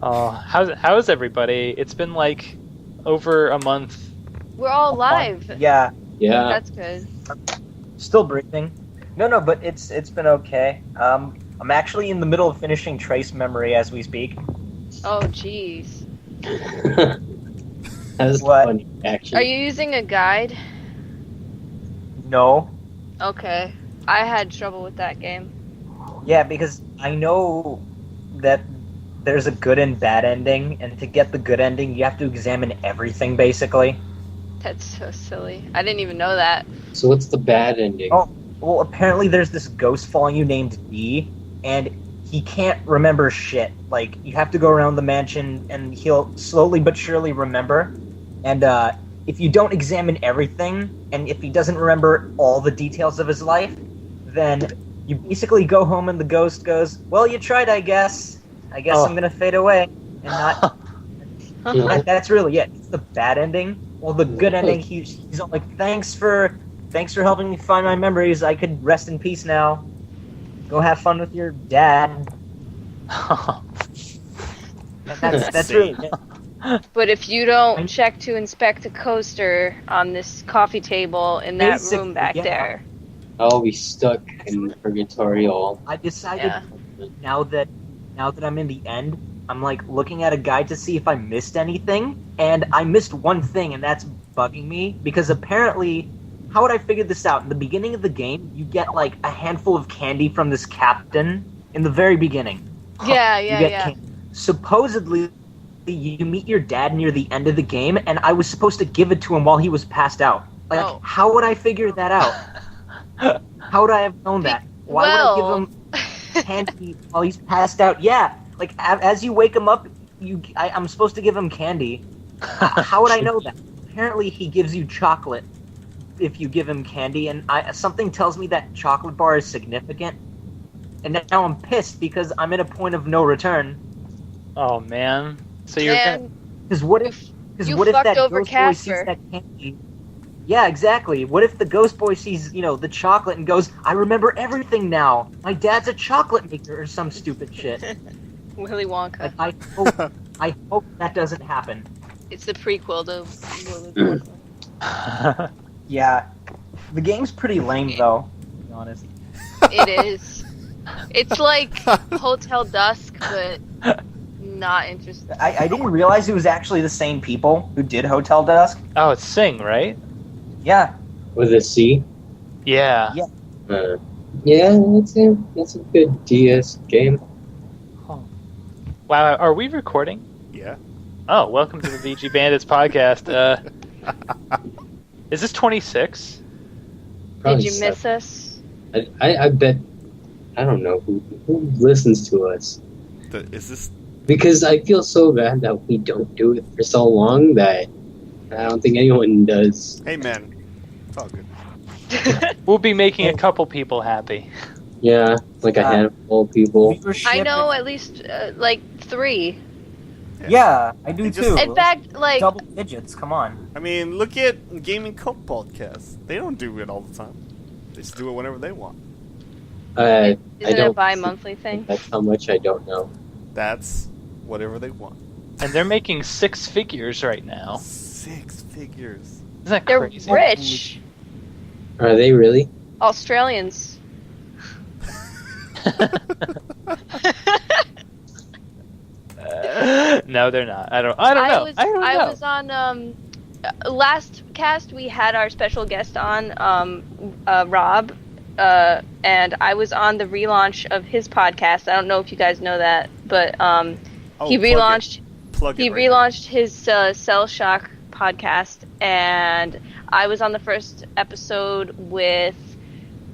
How's everybody? It's been like over a month. We're all live. Yeah, That's good. still breathing. No, but it's been okay. I'm actually in the middle of finishing Trace Memory as we speak. Oh, jeez. That's What? funny, actually. Are you using a guide? No. Okay. I had trouble with that game. Yeah, because I know that there's a good and bad ending, and to get the good ending, you have to examine everything, basically. That's so silly. I didn't even know that. So what's the bad ending? Oh, well, apparently there's this ghost following you named D, and he can't remember shit. Like, you have to go around the mansion, and he'll slowly but surely remember. And if you don't examine everything, and if he doesn't remember all the details of his life, then you basically go home and the ghost goes, "Well, you tried, I guess. I guess I'm gonna fade away." And not... That's really it. It's the bad ending. Well, the good ending, he's all like, Thanks for helping me find my memories. I could rest in peace now. Go have fun with your dad." That's really it. But if you don't check to inspect the coaster on this coffee table in that room back there. I'll be stuck in purgatorial. I decided now that I'm in the end, I'm like looking at a guide to see if I missed anything, and I missed one thing, and that's bugging me because apparently, how would I figure this out? In the beginning of the game, you get like a handful of candy from this captain in the very beginning. Yeah. Candy. Supposedly, you meet your dad near the end of the game, and I was supposed to give it to him while he was passed out. Like, how would I figure that out? How would I have known that? Why would I give him candy while he's passed out? Yeah, like as you wake him up, I'm supposed to give him candy. How would I know that? Apparently, he gives you chocolate if you give him candy, and something tells me that chocolate bar is significant. And now I'm pissed because I'm at a point of no return. Oh man! So you're gonna... Because what if that ghost boy sees that candy? Yeah, exactly. What if the ghost boy sees, the chocolate and goes, "I remember everything now. My dad's a chocolate maker," or some stupid shit. Willy Wonka. Like, I hope that doesn't happen. It's the prequel to Willy Wonka. Yeah. The game's pretty lame, though, to be honest. It is. It's like Hotel Dusk, but not interesting. I didn't realize it was actually the same people who did Hotel Dusk. Oh, it's Sing, right? Yeah. With a C? Yeah. Yeah, that's a good DS game. Wow, are we recording? Yeah. Oh, welcome to the VG Bandits podcast. Is this 26? Did you miss us? I bet. I don't know who listens to us. Is this? Because I feel so bad that we don't do it for so long that I don't think anyone does. Hey man, it's all good. We'll be making a couple people happy. Yeah, like a handful of people. I know at least like 3. Yeah, I do too. In fact, like double digits. Come on. I mean, look at Gaming Cult Podcast. They don't do it all the time. They just do it whenever they want. Isn't it a bi-monthly thing? That's how much I don't know. That's whatever they want. And they're making 6 figures right now. 6 figures. Isn't that They're crazy? rich. Are they really? Australians. No, they're not. I don't know. I was on last cast. We had our special guest on, Rob, and I was on the relaunch of his podcast. I don't know if you guys know that, but he relaunched. He relaunched his Cell Shock podcast, and I was on the first episode with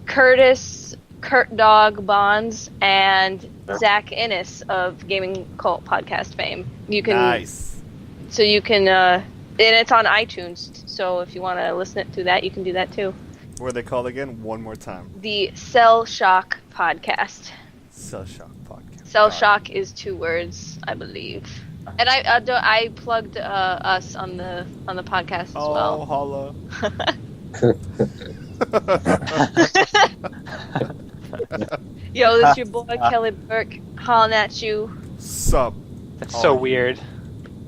Kurt Dog Bonds and Zach Innes of Gaming Cult Podcast fame. You can, nice. So you can, and it's on iTunes. So if you want to listen to that, you can do that too. What are they called again? One more time. The Cell Shock Podcast. Cell Shock Podcast. Cell Shock is 2 words, I believe. And I plugged us on the podcast as well. Oh, holla. Yo, this is your boy Kelly Burke hollering at you. Sup? That's so weird.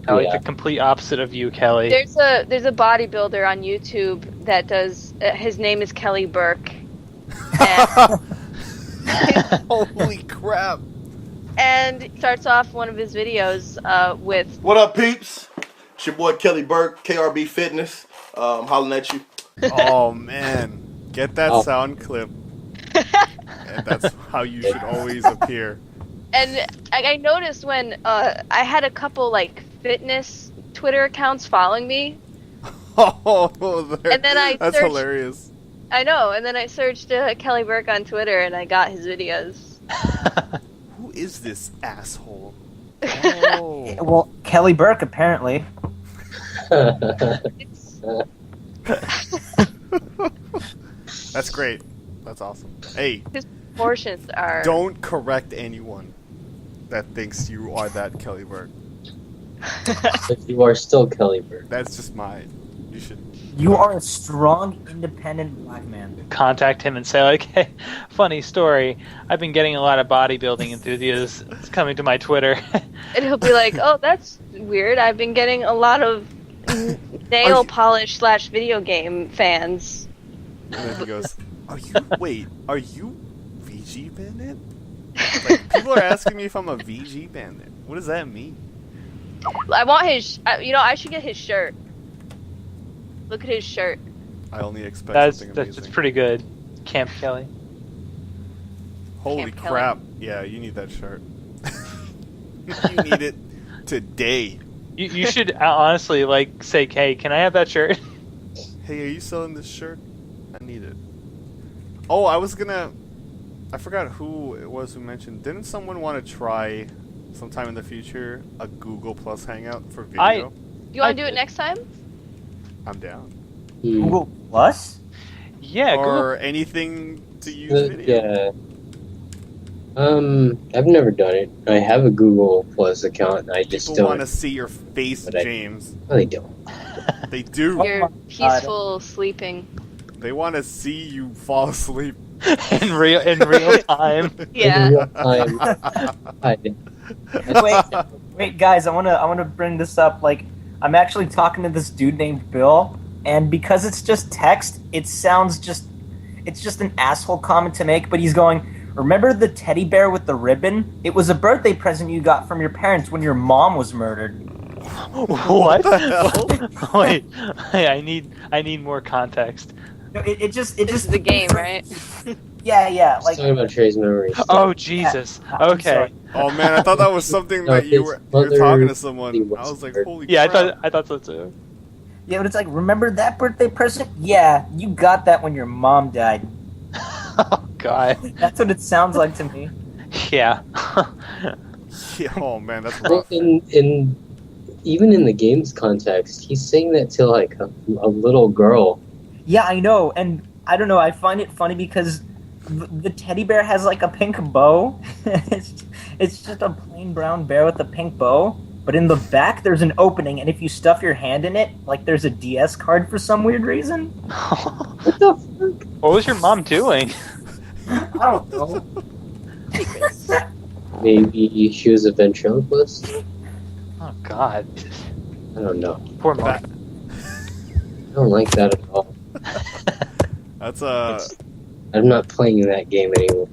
Like Yeah. the complete opposite of you, Kelly. There's a bodybuilder on YouTube that does. His name is Kelly Burke, and, Holy crap! and he starts off one of his videos with. What up, peeps? It's your boy Kelly Burke, KRB Fitness. Hollering at you. Oh man, get that Oh. sound clip. And that's how you should always appear. And I noticed when I had a couple like fitness Twitter accounts following me. Oh, And then I that's searched- hilarious. I know, and then I searched Kelly Burke on Twitter and I got his videos. Who is this asshole? Oh. Well, Kelly Burke apparently. It's, That's great. That's awesome. Hey, his proportions are. don't correct anyone that thinks you are that Kelly Burke. If you are still Kelly Burke. That's just mine. You should. You are a strong, independent black man. Contact him and say, like, hey, funny story. I've been getting a lot of bodybuilding enthusiasts coming to my Twitter. And he'll be like, "Oh, that's weird. I've been getting a lot of nail polish / video game fans." And then he goes, are you VG Bandit? Like, people are asking me if I'm a VG Bandit. What does that mean? I want his. I should get his shirt. Look at his shirt. I only expect That's something that's amazing. it's pretty good. Camp Kelly. Holy Camp Kelly. crap. Yeah, you need that shirt. You need it today. You should honestly like say, hey, can I have that shirt? Hey, are you selling this shirt? I need it. Oh, I forgot who it was who mentioned. Didn't someone want to try sometime in the future a Google Plus Hangout for video? You want to do it next time? I'm down. Google Plus? Yeah, Or anything to use video. Yeah. I've never done it. I have a Google Plus account, and I just People want don't. to see your face, But I- James. No, they don't. They do. Oh You're my peaceful sleeping. They want to see you fall asleep. in real time. Yeah. In real time. Wait, guys, I wanna bring this up. Like, I'm actually talking to this dude named Bill, and because it's just text, it sounds it's just an asshole comment to make. But he's going, remember the teddy bear with the ribbon? It was a birthday present you got from your parents when your mom was murdered. What? the Wait, I need more context. It just This is the game, right? Yeah, Just like talking about Trey's memories. Oh Jesus. I'm Okay. sorry. Oh man, I thought that was something No, that you his were mother talking to someone. really I was like, was holy Yeah, crap. I thought so too. Yeah, but it's like, remember that birthday present? Yeah, you got that when your mom died. Oh God. That's what it sounds like to me. Yeah. Yeah, oh man, that's Well, rough. even in the game's context, he's saying that to like a little girl. Yeah, I know, and I don't know. I find it funny because the teddy bear has like a pink bow. it's just a plain brown bear with a pink bow. But in the back, there's an opening, and if you stuff your hand in it, like there's a DS card for some weird reason. What the fuck? What was your mom doing? I don't know. Maybe she was a ventriloquist? Oh God. I don't know. Poor mom. I don't like that at all. That's I'm not playing that game anymore.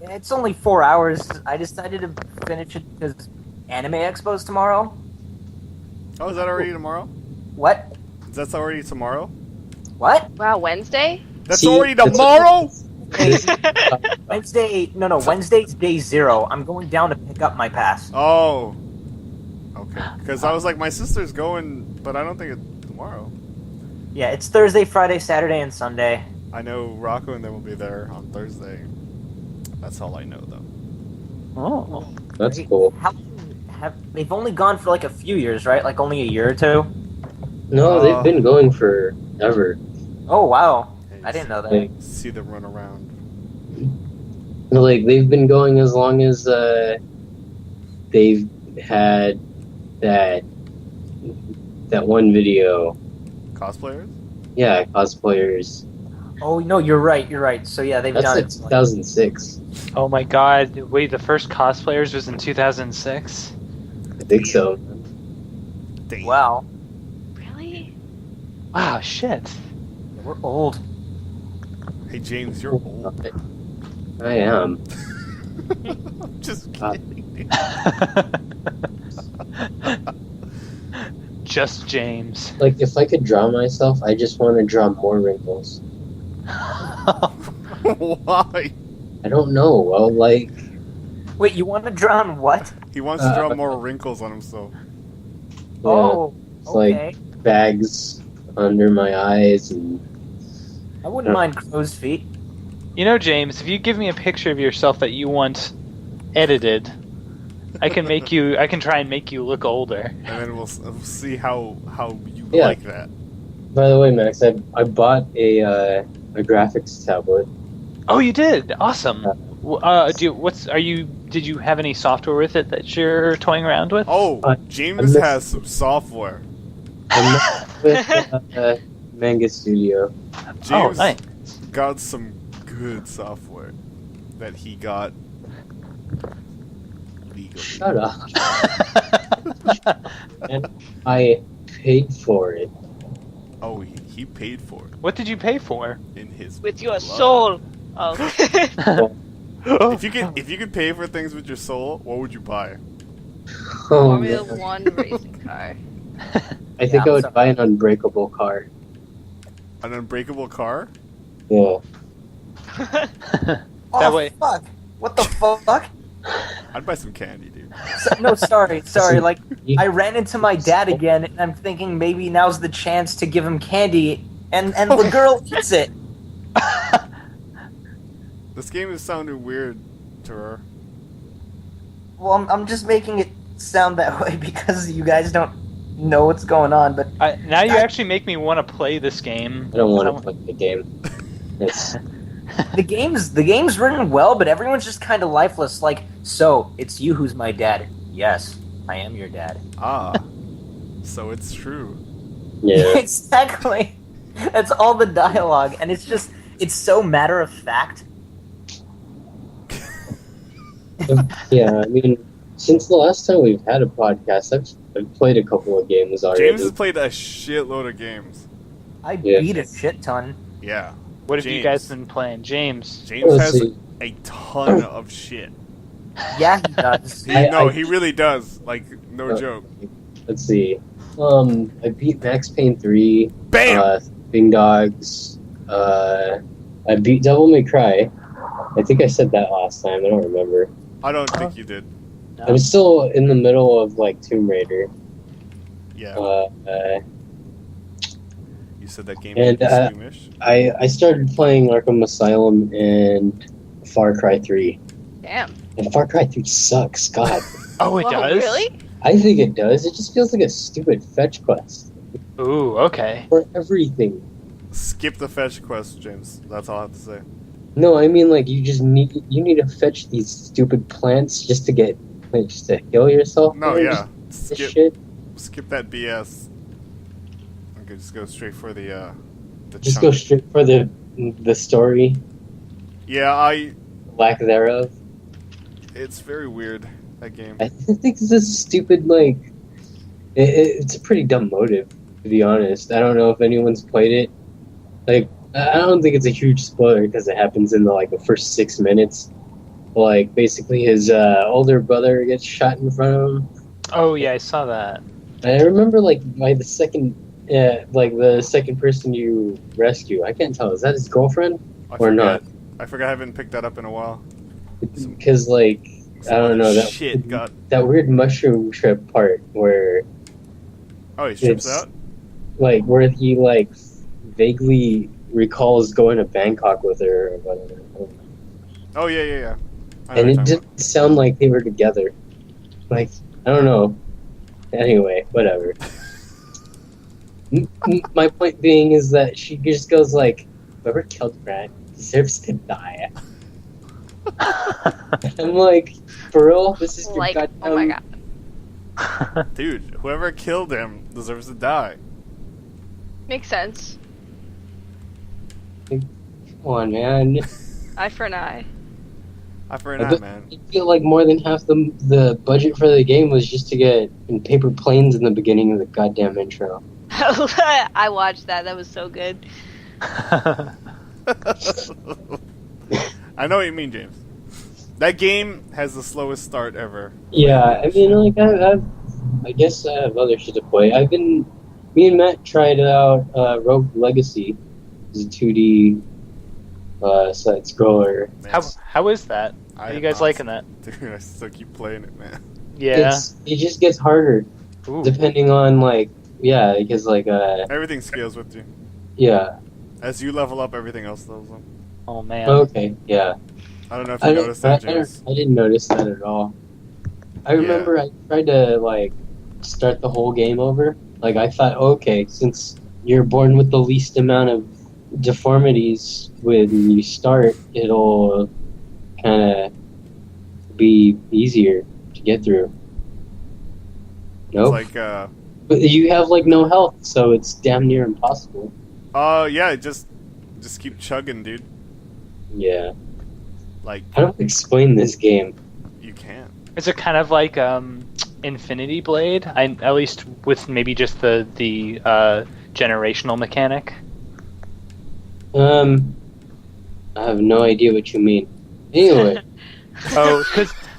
It's only 4 hours. I decided to finish it because Anime Expo's tomorrow. Oh, is that already tomorrow? What? Is that already tomorrow? What? Wow, Wednesday? That's See, already that's- tomorrow? Wednesday's day 0. I'm going down to pick up my pass. Oh. Okay. Because I was like, my sister's going, but I don't think it's tomorrow. Yeah, it's Thursday, Friday, Saturday, and Sunday. I know Rocco and them will be there on Thursday. That's all I know, though. Oh. That's Great. cool. They've only gone for like a few years, right? Like only a year or two? No, they've been going forever. Oh, wow. Hey, I didn't know that. Like, See them run around. like they've been going as long as they've had that one video. Cosplayers? Yeah, cosplayers. Oh no, you're right. You're right. So yeah, they've That's done like it. 2006. Oh my god! Wait, the first cosplayers was in 2006. I think so. Damn. Wow, Really? Wow, shit. we're old. Hey James, you're old. I am. I'm just Uh, kidding. Just James. Like, if I could draw myself, I just want to draw more wrinkles. Why? I don't know. Well, like, Wait, you want to draw on what? He wants to draw more wrinkles on himself. yeah, Oh, it's okay. like bags under my eyes and I wouldn't mind crow's feet. You know, James, if you give me a picture of yourself that you want edited, I can try and make you look older. And then we'll see how you Yeah. like that. By the way, Max, I bought a graphics tablet. Oh, you did? Awesome. Did you have any software with it that you're toying around with? Oh, I James missed- has some software. I'm with Manga Studio. Oh, James nice. got some good software that he got legally. Shut up. And I paid for it. Oh, he paid for it What did you pay for? in his With your blood. soul. Oh. If you could pay for things with your soul, what would you buy? Oh, Formula man. 1 racing car. I think Yeah, I would so- buy an unbreakable car. An unbreakable car? Yeah. Oh, way- fuck! What the fuck? I'd buy some candy, dude. No, sorry. Like, I ran into my dad again, and I'm thinking maybe now's the chance to give him candy, and the girl eats it. This game is sounding weird to her. Well, I'm just making it sound that way because you guys don't know what's going on, but Now you actually make me want to play this game. I don't want to play the game. It's, the game's written well, but everyone's just kind of lifeless. Like, so it's you who's my dad? Yes, I am your dad. Ah. So it's true. yeah. Exactly. That's all the dialogue, and it's so matter of fact. Yeah, I mean, since the last time we've had a podcast, I've played a couple of games already. James has played a shitload of games. I Yeah. beat a shit ton. Yeah. What have you James. guys been playing? James. James Let's has see. a ton of shit. Yeah, he does. He really does. Like, no Uh, joke. Let's see. I beat Max Payne 3. Bam! Bing Dogs. I beat Devil May Cry. I think I said that last time. I don't remember. I don't think you did. I'm still in the middle of like Tomb Raider. Yeah. You said that game and, made you squeamish. I started playing Arkham Asylum and Far Cry 3. Damn. And Far Cry 3 sucks. God. Oh, it Whoa, does? Really? I think it does. It just feels like a stupid fetch quest Ooh, okay. for everything. Skip the fetch quest, James. That's all I have to say. No, I mean like you need to fetch these stupid plants just to heal yourself. No, man. yeah. Just this Skip shit. skip that BS. Okay, just go straight for the Just chunk. go straight for the story, Yeah, lack thereof. it's very weird, that game. I think this is stupid. Like, it's a pretty dumb motive, to be honest. I don't know if anyone's played it. Like, I don't think it's a huge spoiler because it happens in the first 6 minutes. Like, basically, his older brother gets shot in front of him. Oh, yeah, I saw that. And I remember, by the second, the second person you rescue, I can't tell. Is that his girlfriend or not? I forgot I haven't picked that up in a while. Because, I don't know, Shit got. that weird mushroom trip part where Oh, he strips it's- out? where he vaguely recalls going to Bangkok with her or whatever. Oh, yeah. I know And what it you're talking didn't sound like they were together. I don't know. Anyway, whatever. My point being is that she just goes whoever killed Grant deserves to die. I'm like, for real? This is your goddamn... Oh my god. about. Dude, whoever killed him deserves to die. Makes sense. on, man. Eye for an eye. I for an eye, man. I feel like more than half the budget for the game was just to get in paper planes in the beginning of the goddamn intro. I watched that. That was so good. I know what you mean, James. That game has the slowest start ever. Yeah, I mean, like, I guess I have other shit to play. Me and Matt tried out Rogue Legacy. It's a 2D side scroller. How is that? Are you guys liking that? Dude, I still keep playing it, man. Yeah. It just gets harder Ooh. depending on because Everything scales with you. yeah. As you level up, everything else levels up. Oh man. Okay, yeah. I don't know if you noticed that, James. I didn't notice that at all. I remember I tried to start the whole game over. Like I thought, okay, since you're born with the least amount of deformities when you start, it'll kind of be easier to get through. Nope. It's like, but you have no health, so it's damn near impossible. yeah, just keep chugging, dude. Yeah. Like, How do I explain this game? you can't. Is it kind of like Infinity Blade? At least with maybe just the generational mechanic. I have no idea what you mean. Anyway. Oh,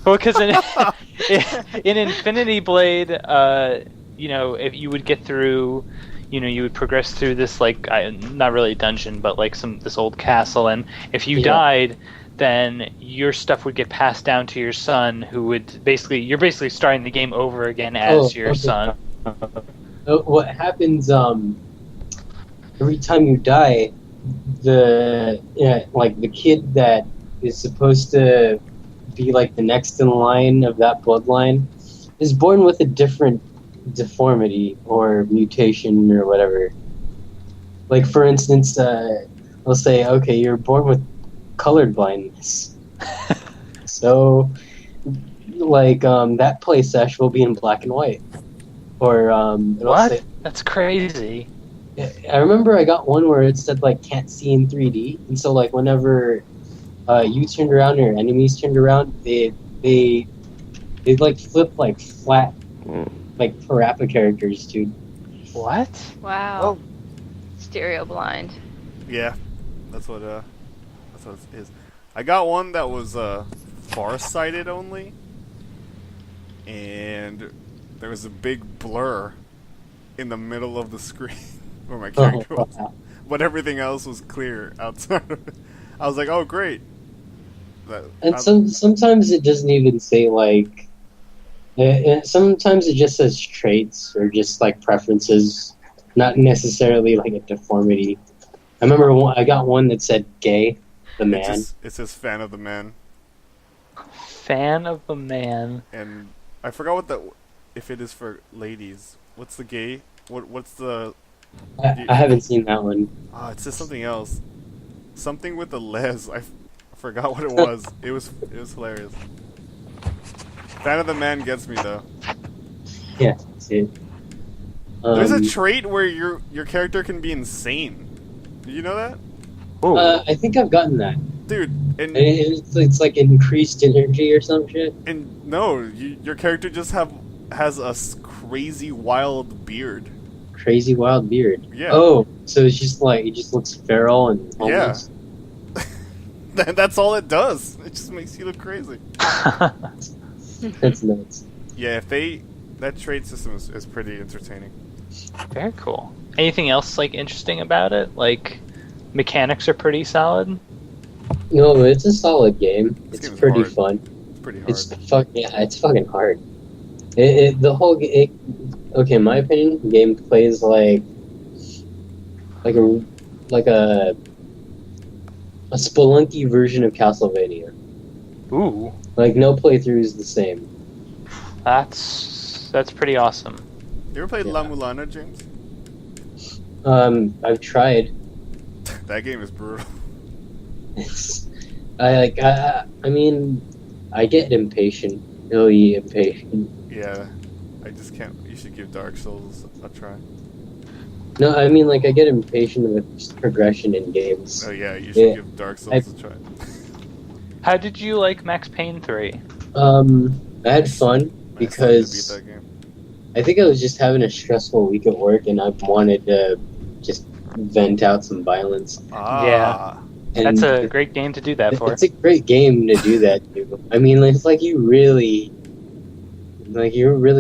because in Infinity Blade, if you would get through, you would progress through this not really a dungeon, but this old castle, and if you died, then your stuff would get passed down to your son, who would you're basically starting the game over again as your son. What happens every time you die, the kid that is supposed to be the next in line of that bloodline is born with a different deformity or mutation or whatever. Like for instance, I'll say, okay, you're born with colored blindness. So that play sesh will be in black and white. Or what? That's crazy. I remember I got one where it said can't see in 3D, and so whenever you turned around or enemies turned around, they flip flat parappa characters, dude. What? Wow. Whoa. Stereo blind. Yeah, that's what it is. I got one that was far-sighted only, and there was a big blur in the middle of the screen where my character was, but everything else was clear outside of it. I was like, oh great. Sometimes it doesn't even say sometimes it just says traits or just preferences, not necessarily a deformity. I remember I got one that said gay, the man. It says fan of the man. Fan of the man. And I forgot if it is for ladies. What's the gay? What's the? I haven't seen that one. Oh, it says something else. Something with the les. I forgot what it was. It was hilarious. Fan of the man gets me though. Yeah, that's it. There's a trait where your character can be insane. Did you know that? I think I've gotten that. Dude, and it's increased energy or some shit. And no, your character just has a crazy wild beard. Crazy wild beard. Yeah. Oh, so it's just it just looks feral and homeless. Yeah. That's all it does. It just makes you look crazy. That's nuts. Yeah, that trait system is pretty entertaining. Very cool. Anything else interesting about it? Mechanics are pretty solid. No, it's a solid game. It's pretty fun. It's pretty hard. It's fucking hard. The whole okay, in my opinion, the game plays like a Spelunky version of Castlevania. Ooh. No playthrough is the same. That's pretty awesome. You ever played La Mulana, James? I've tried. That game is brutal. I mean, I get impatient. Really impatient. Yeah, I just can't. You should give Dark Souls a try. No, I mean, like, I get impatient with just progression in games. Oh yeah, you should give Dark Souls a try. How did you like Max Payne 3? I had fun I because still need to beat that game. I think I was just having a stressful week at work, and I wanted to just vent out some violence. Ah, And That's a great game to do that for. It's a great game to do that to. I mean, it's like you're really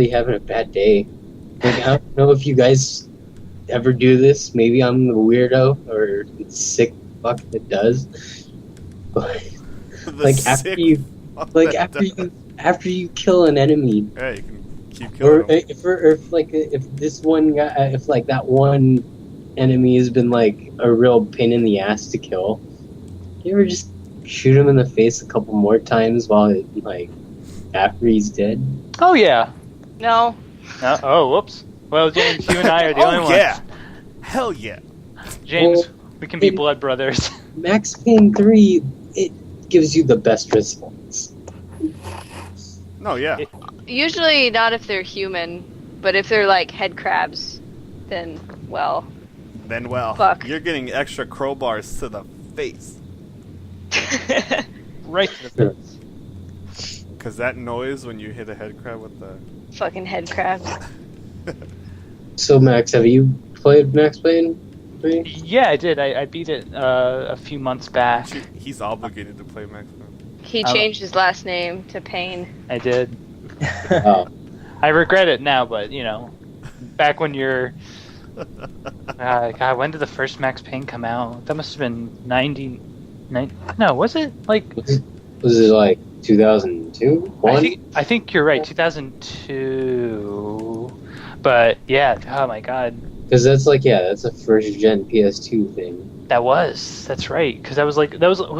having a bad day. Like, I don't know if you guys ever do this. Maybe I'm the weirdo or the sick fuck that does. But the like after sick you, fuck like that after you kill an enemy, yeah, you can keep or killing them. if this one guy, if like that one enemy has been like a real pain in the ass to kill, you ever just shoot him in the face a couple more times while like after he's dead? Oh yeah. No. Oh, whoops. Well, James, you and I are the only ones. Yeah, hell yeah. James, Well, we can be blood brothers. Max Payne 3, it gives you the best response. No, yeah. Usually not if they're human, but if they're like head crabs, then well. Then well, Fuck. you're getting extra crowbars to the face. Right to the face. Cause that noise when you hit a head crab with the Fucking head crabs. So Max, have you played Max Payne 3? Yeah, I did. I beat it a few months back. he's obligated to play Max Payne. He changed his last name to Payne. I did. Oh. I regret it now, but you know, back when you're. God, when did the first Max Payne come out? That must have been 99. No, was it like? Was it like 2002? I think you're right, 2002. But yeah, oh my god, Because that's a first gen PS2 thing. that's right. Because was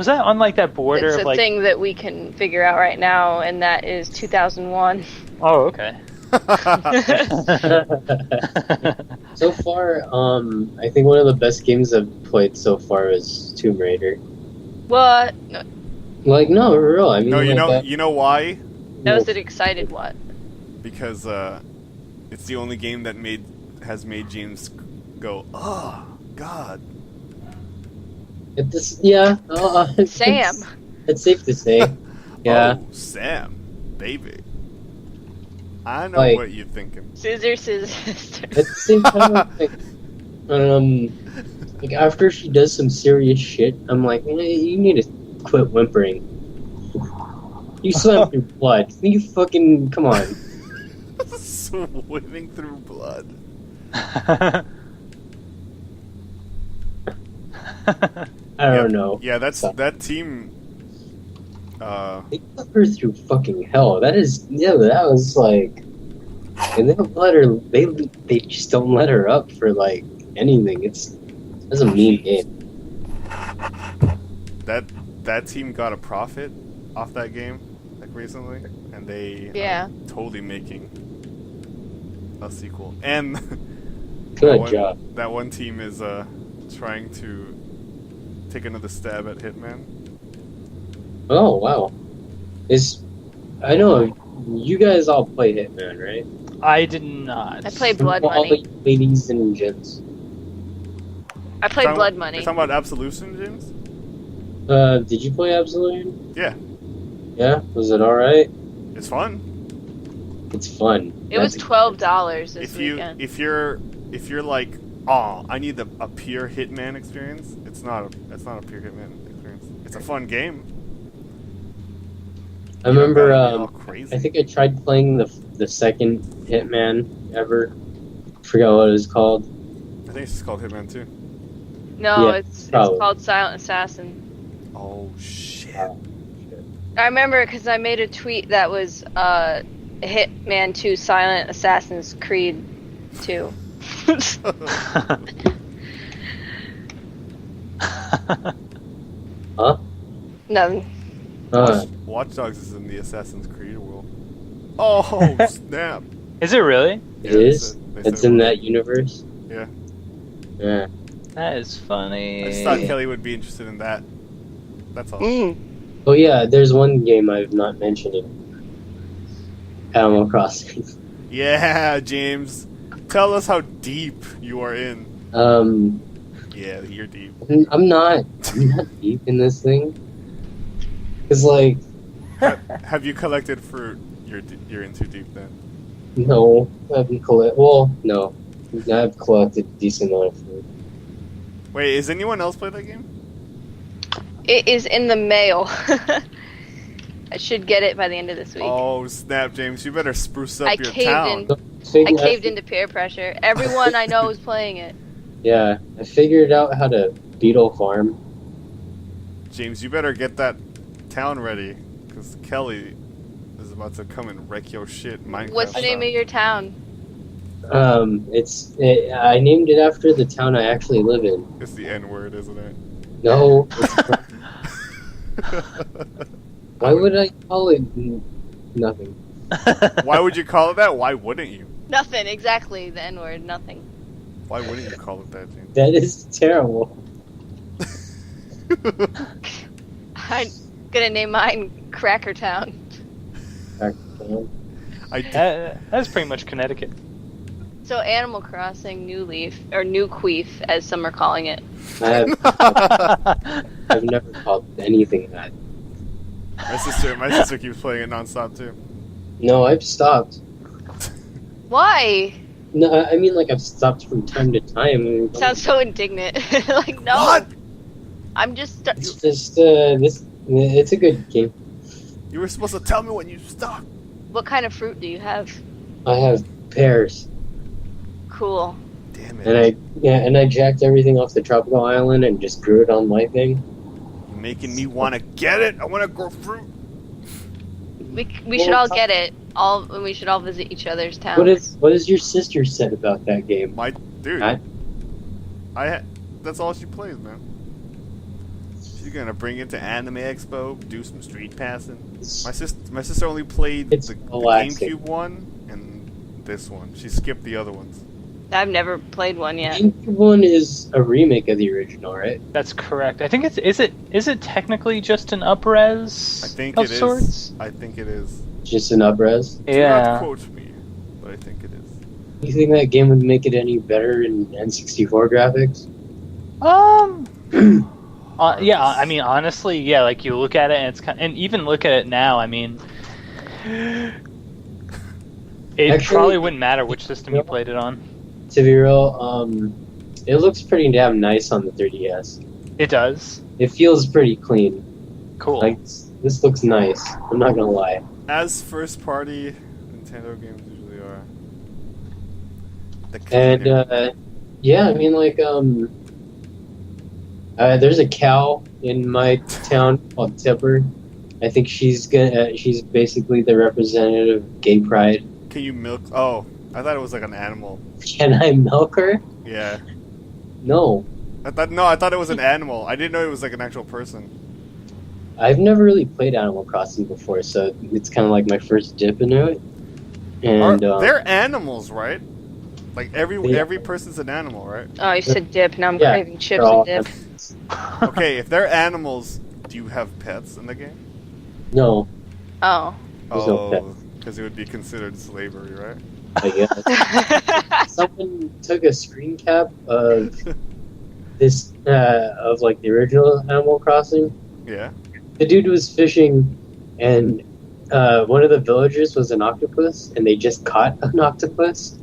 that on like that border It's of a like? thing that we can figure out right now, and that is 2001. Oh, okay. So far, I think one of the best games I've played so far is Tomb Raider. What? Like, no, for real. I mean, No, like, you know why? That was an excited what? Because it's the only game that has made James go, oh God. Sam. It's safe to say. Yeah. Oh, Sam, baby. I know Like- what you're thinking. Scissor, scissor, sister. At the same time, like after she does some serious shit, I'm like, you need to quit whimpering. You swam through blood. You fucking come on. Swimming through blood. I don't know. Yeah, that team. They put her through fucking hell. That was like, and they don't let her. They just don't let her up for like anything. That's a mean game. That team got a profit off that game like recently, and they Yeah. totally making a sequel. And Good job. that one team is trying to take another stab at Hitman. Oh wow. I know you guys all play Hitman, right? I did not. I played Blood All Money. the ladies and gents. I played Blood Money. You're talking about Absolution, James? Did you play Absolute? Yeah, Yeah. Was it all right? it's fun. It's fun. It was $12 this If weekend. you're like, oh, I need a pure Hitman experience. It's not a pure Hitman experience. It's a fun game. I remember. All crazy. I think I tried playing the second Hitman ever. Forgot what it was called. I think it's just called Hitman 2. No, Yeah, it's probably. called Silent Assassin. Oh shit. I remember because I made a tweet that was Hitman 2 Silent Assassin's Creed 2. Huh? Nothing. Watch Dogs is in the Assassin's Creed world. Oh snap! Is it really? It Yeah, is. they said It's in it that universe. Yeah. Yeah. That is funny. I just thought Kelly would be interested in that. That's all. Oh yeah, there's one game I've not mentioned in Animal Crossing. Yeah, James. Tell us how deep you are in. Yeah, you're deep. I'm not deep in this thing. Cause like, Have you collected fruit? You're in too deep then. no, I haven't well, no. I've collected a decent amount of food. Wait, has anyone else played that game? It is in the mail. I should get it by the end of this week. Oh snap, James! You better spruce up I your caved town. in. I caved into peer pressure. Everyone I know is playing it. Yeah, I figured out how to beetle farm. James, you better get that town ready, because Kelly is about to come and wreck your shit. Minecraft What's the name of your town? I named it after the town I actually live in. It's the N word, isn't it? No. Why would I call it nothing? Why would you call it that? Why wouldn't you? Nothing. Exactly. The N-word. Nothing. Why wouldn't you call it that, James? That is terrible. I'm gonna name mine Cracker Town. That's pretty much Connecticut. So Animal Crossing New Leaf, or New Queef, as some are calling it. I've never called anything that. My sister keeps playing it nonstop too. No, I've stopped. Why? No, I mean like I've stopped from time to time. Sounds so indignant. Like, no. What? I'm just... It's just it's a good game. You were supposed to tell me when you stopped. What kind of fruit do you have? I have pears, Cool. Damn and it! I jacked everything off the tropical island and just grew it on my thing. You're making me want to get it. I want to grow fruit. We should all get it. We should all visit each other's towns. What has your sister said about that game? My dude. That's all she plays, man. She's gonna bring it to Anime Expo, do some street passing. My sister only played the GameCube one and this one. She skipped the other ones. I've never played one yet. GameCube one is a remake of the original, right? That's correct. I think is it technically just an upres? I think of it is. sorts? I think it is. Just an upres. Do Yeah. not quote me, but I think it is. You think that game would make it any better in N64 graphics? Yeah. I mean, honestly, yeah. Like you look at it, and it's and even look at it now. I mean, it Actually, probably wouldn't matter which system you played it on. To be real, it looks pretty damn nice on the 3DS. It does. It feels pretty clean. Cool. Like this looks nice. I'm not gonna lie. As first-party Nintendo games usually are. And yeah, I mean like there's a cow in my town called Tipper. I think she's basically the representative of gay pride. Can you milk? Oh, I thought it was like an animal. Can I milk her? Yeah. No. I thought it was an animal. I didn't know it was like an actual person. I've never really played Animal Crossing before, so it's kind of like my first dip into it. And They're animals, right? Like every person's an animal, right? Oh, you said dip. Now I'm Yeah, craving chips they're all and dip. animals. Okay, if they're animals, do you have pets in the game? No, Oh. There's no Oh, because it would be considered slavery, right? I guess. Someone took a screen cap of this of like the original Animal Crossing. Yeah. The dude was fishing, and one of the villagers was an octopus, and they just caught an octopus.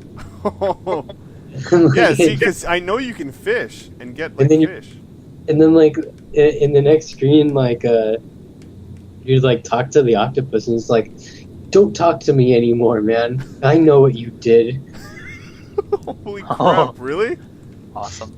Yeah, see, because I know you can fish and get like And then fish. And then like in the next screen, like you like talk to the octopus, and it's like, "Don't talk to me anymore, man. I know what you did." Holy crap! Oh. Really, Awesome.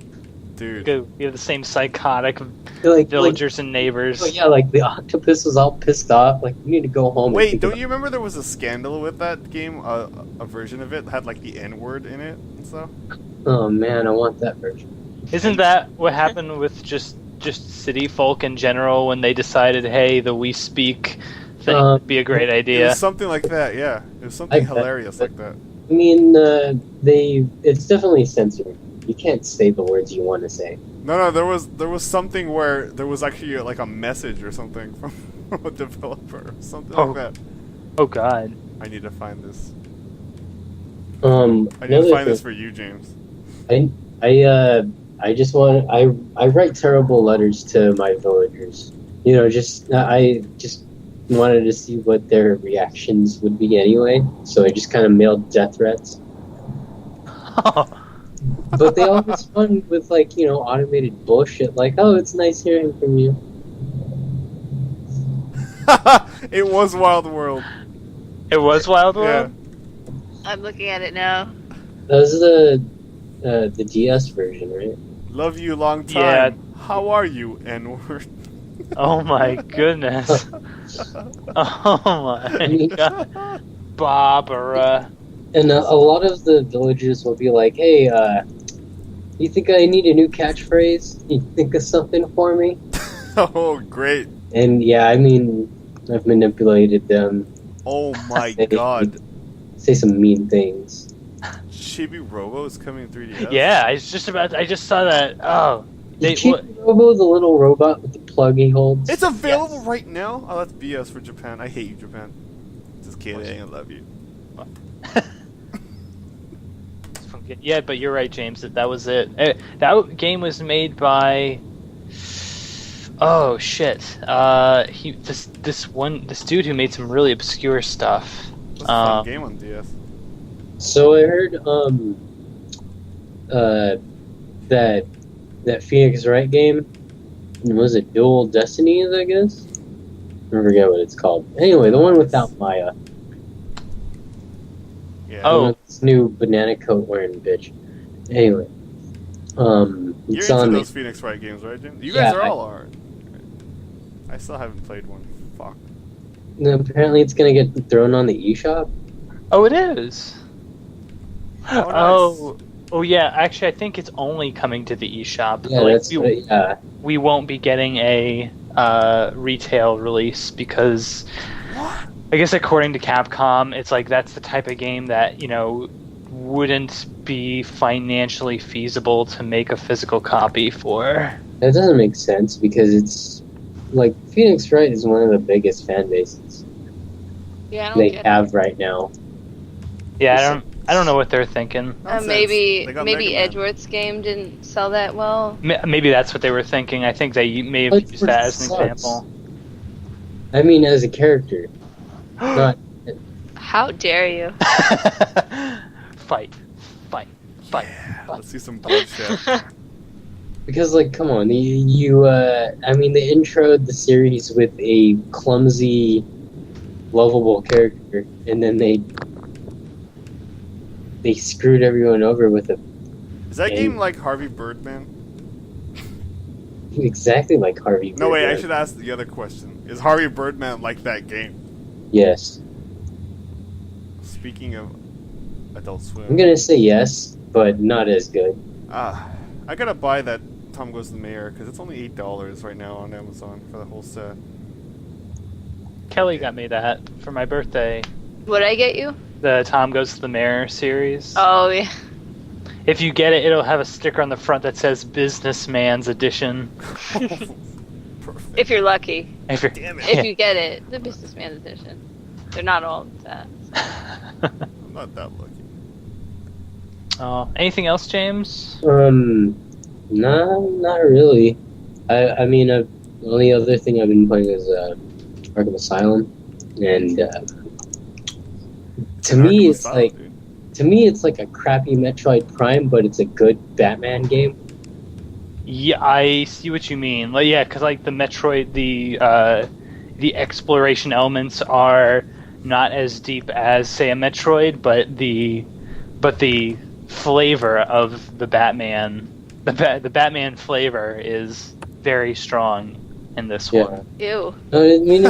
dude? You have the same psychotic Like villagers and neighbors. oh yeah, like the octopus was all pissed off. Like, we need to go home. and Wait, think don't about- you remember there was a scandal with that game? A version of it had like the N word in it and stuff. Oh man, I want that version. Isn't that what happened with just city folk in general when they decided, hey, the we speak thing would be a great It idea? was something like that. Yeah, it was something I bet, hilarious but- like that. I mean, it's definitely censored. You can't say the words you want to say. No, there was something where there was actually like a message or something from a developer or something Oh. like that. Oh God. I need to find this. I I need to find this for you, James. I just want I write terrible letters to my villagers. You know, I just wanted to see what their reactions would be anyway. So I just kind of mailed death threats. But they all respond with like, you know, automated bullshit like, "Oh, it's nice hearing from you." It was Wild World. It was Wild World? I'm looking at it now. That was the DS version, right? Love you long time. Yeah. How are you, N-word? Oh my goodness. Oh my god. Barbara. And a lot of the villagers will be like, "Hey, you think I need a new catchphrase? You think of something for me?" Oh, great. And yeah, I mean, I've manipulated them. Oh my god. Say some mean things. Chibi Robo is coming in 3DS? Yeah, I just saw that. Oh. Robo, the little robot with the plug he holds. It's available right now? Oh, that's BS for Japan. I hate you, Japan. Just kidding, I love you. Yeah, but you're right, James. That was it. That game was made by. Oh shit! This dude who made some really obscure stuff. That's a fun game on DS. So I heard that Phoenix Wright game was it Dual Destinies, I guess. I forget what it's called. Anyway, the one without Maya. Yeah. Oh. This new banana coat wearing bitch. Anyway, You're it's into on those Phoenix Wright games, right, Jim? You guys all are. I still haven't played one. Fuck. Apparently, it's gonna get thrown on the eShop. Oh, it is. Oh, nice. Oh yeah. Actually, I think it's only coming to the eShop. Yeah, Like, we won't be getting a retail release because I guess according to Capcom, it's like that's the type of game that, you know, wouldn't be financially feasible to make a physical copy for. That doesn't make sense because it's like Phoenix Wright is one of the biggest fan bases Yeah, I they don't have right now. Yeah, I don't know what they're thinking. maybe They got Megaman. Edgeworth's game didn't sell that well. Maybe that's what they were thinking. I think they may have used that as an Sucks. example. I mean, as a character, not. How dare you? Fight. Let's see some bloodshed. Because, like, come on, I mean, they introed the series with a clumsy, lovable character, and then they screwed everyone over with a Is that game like Harvey Birdman? exactly like Harvey. No, wait, I Birdman. should ask the other question. Is Harvey Birdman like that game? Yes, Speaking of Adult Swim. I'm gonna say yes, but not as good. I gotta buy that Tom Goes to the Mayor because it's only $8 right now on Amazon for the whole set. Kelly got me that for my birthday. What'd I get you? The Tom Goes to the Mayor series. Oh, yeah. If you get it, it'll have a sticker on the front that says Businessman's Edition. Perfect. If you're lucky. If you're, Damn it. If you get it. The Businessman Edition. They're not all that. I'm not that lucky. Oh, anything else, James? No, not really. I mean, the only other thing I've been playing is Arkham Asylum, and to me, it's like. Dude. To me, it's like a crappy Metroid Prime, but it's a good Batman game. Yeah, I see what you mean. Like, yeah, because like the Metroid, the exploration elements are not as deep as, say, a Metroid, but the flavor of the Batman, the Batman flavor is very strong in this one. Ew. No, I mean,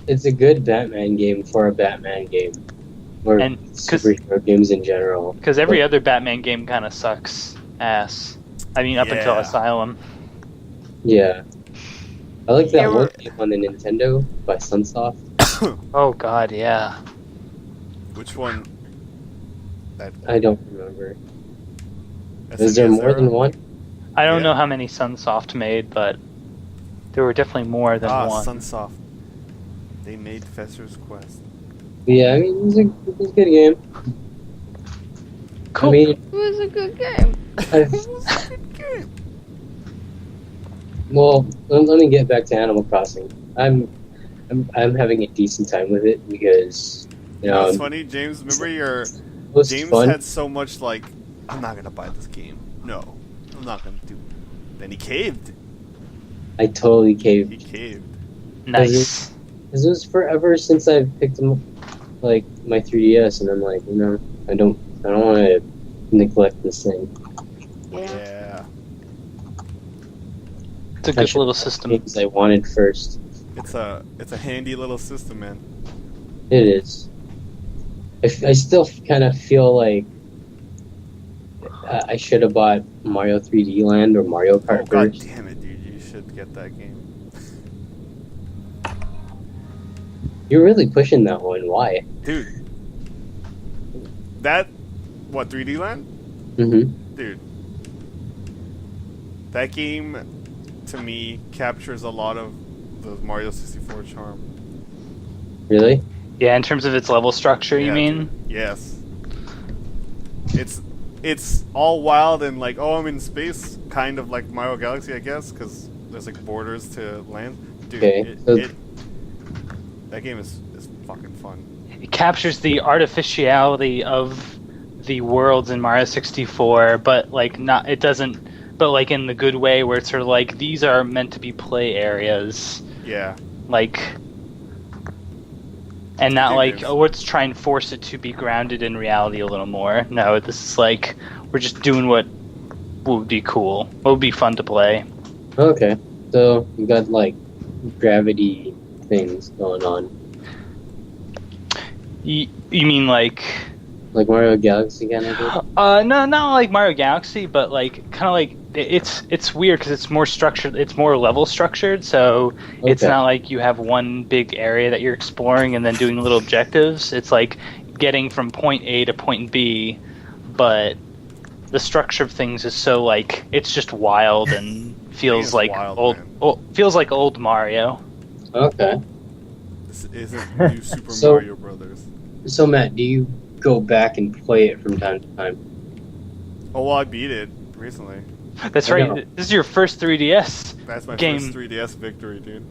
it's a good Batman game for a Batman game, or And superhero games in general. Because every other Batman game kind of sucks ass. I mean, up until Yeah. Asylum. Yeah, I like that Yeah, one we're- game on the Nintendo by Sunsoft. Oh God, yeah. Which one? That I don't remember. Is there SNES more era? than one? I don't Yeah. know how many Sunsoft made, but there were definitely more than one. Sunsoft. They made Fester's Quest. Yeah, I mean, it was a good game. Cool. I mean, It was a good game. well, let me get back to Animal Crossing. I'm having a decent time with it because You know what's funny, James? Remember James fun. had so much like, I'm not gonna buy this game. No, I'm not gonna do it. Then he caved. I totally He caved. caved. Nice. Because it was forever since I've picked up like my 3DS, and I'm like, I don't want to neglect this thing. Yeah. It's a good little system. Games I wanted first. It's a handy little system, man. It is. I still kind of feel like I should have bought Mario 3D Land or Mario Kart Oh god first. damn it, dude! You should get that game. You're really pushing that one. Why? Dude. That, what, 3D Land? Mm-hmm. Dude. That game, to me, captures a lot of the Mario 64 charm. Really? Yeah, in terms of its level structure, you Yeah, mean? dude. Yes. It's all wild and like, oh, I'm in space, kind of like Mario Galaxy, I guess, because there's like borders to land. Dude, Okay, so- that game is fucking fun. It captures the artificiality of the worlds in Mario 64, but like not. It doesn't. But like in the good way, where it's sort of like these are meant to be play areas, Yeah. like, and not Dude, like it's- oh, let's try and force it to be grounded in reality a little more. No, this is like we're just doing what would be cool, what would be fun to play. Okay. So you got like gravity things going on, You mean like? like Mario Galaxy kind of thing. No, not like Mario Galaxy, but like kind of like it's weird because it's more structured. It's more level structured, so it's Okay. not like you have one big area that you're exploring and then doing little objectives. It's like getting from point A to point B, but the structure of things is so like it's just wild and feels is like wild, man. feels like old Mario. Okay. This isn't new Super So- Mario Brothers. So Matt, do you go back and play it from time to time? Oh, well, I beat it recently. That's I right. know. This is your first 3DS That's my game. first 3DS victory, dude.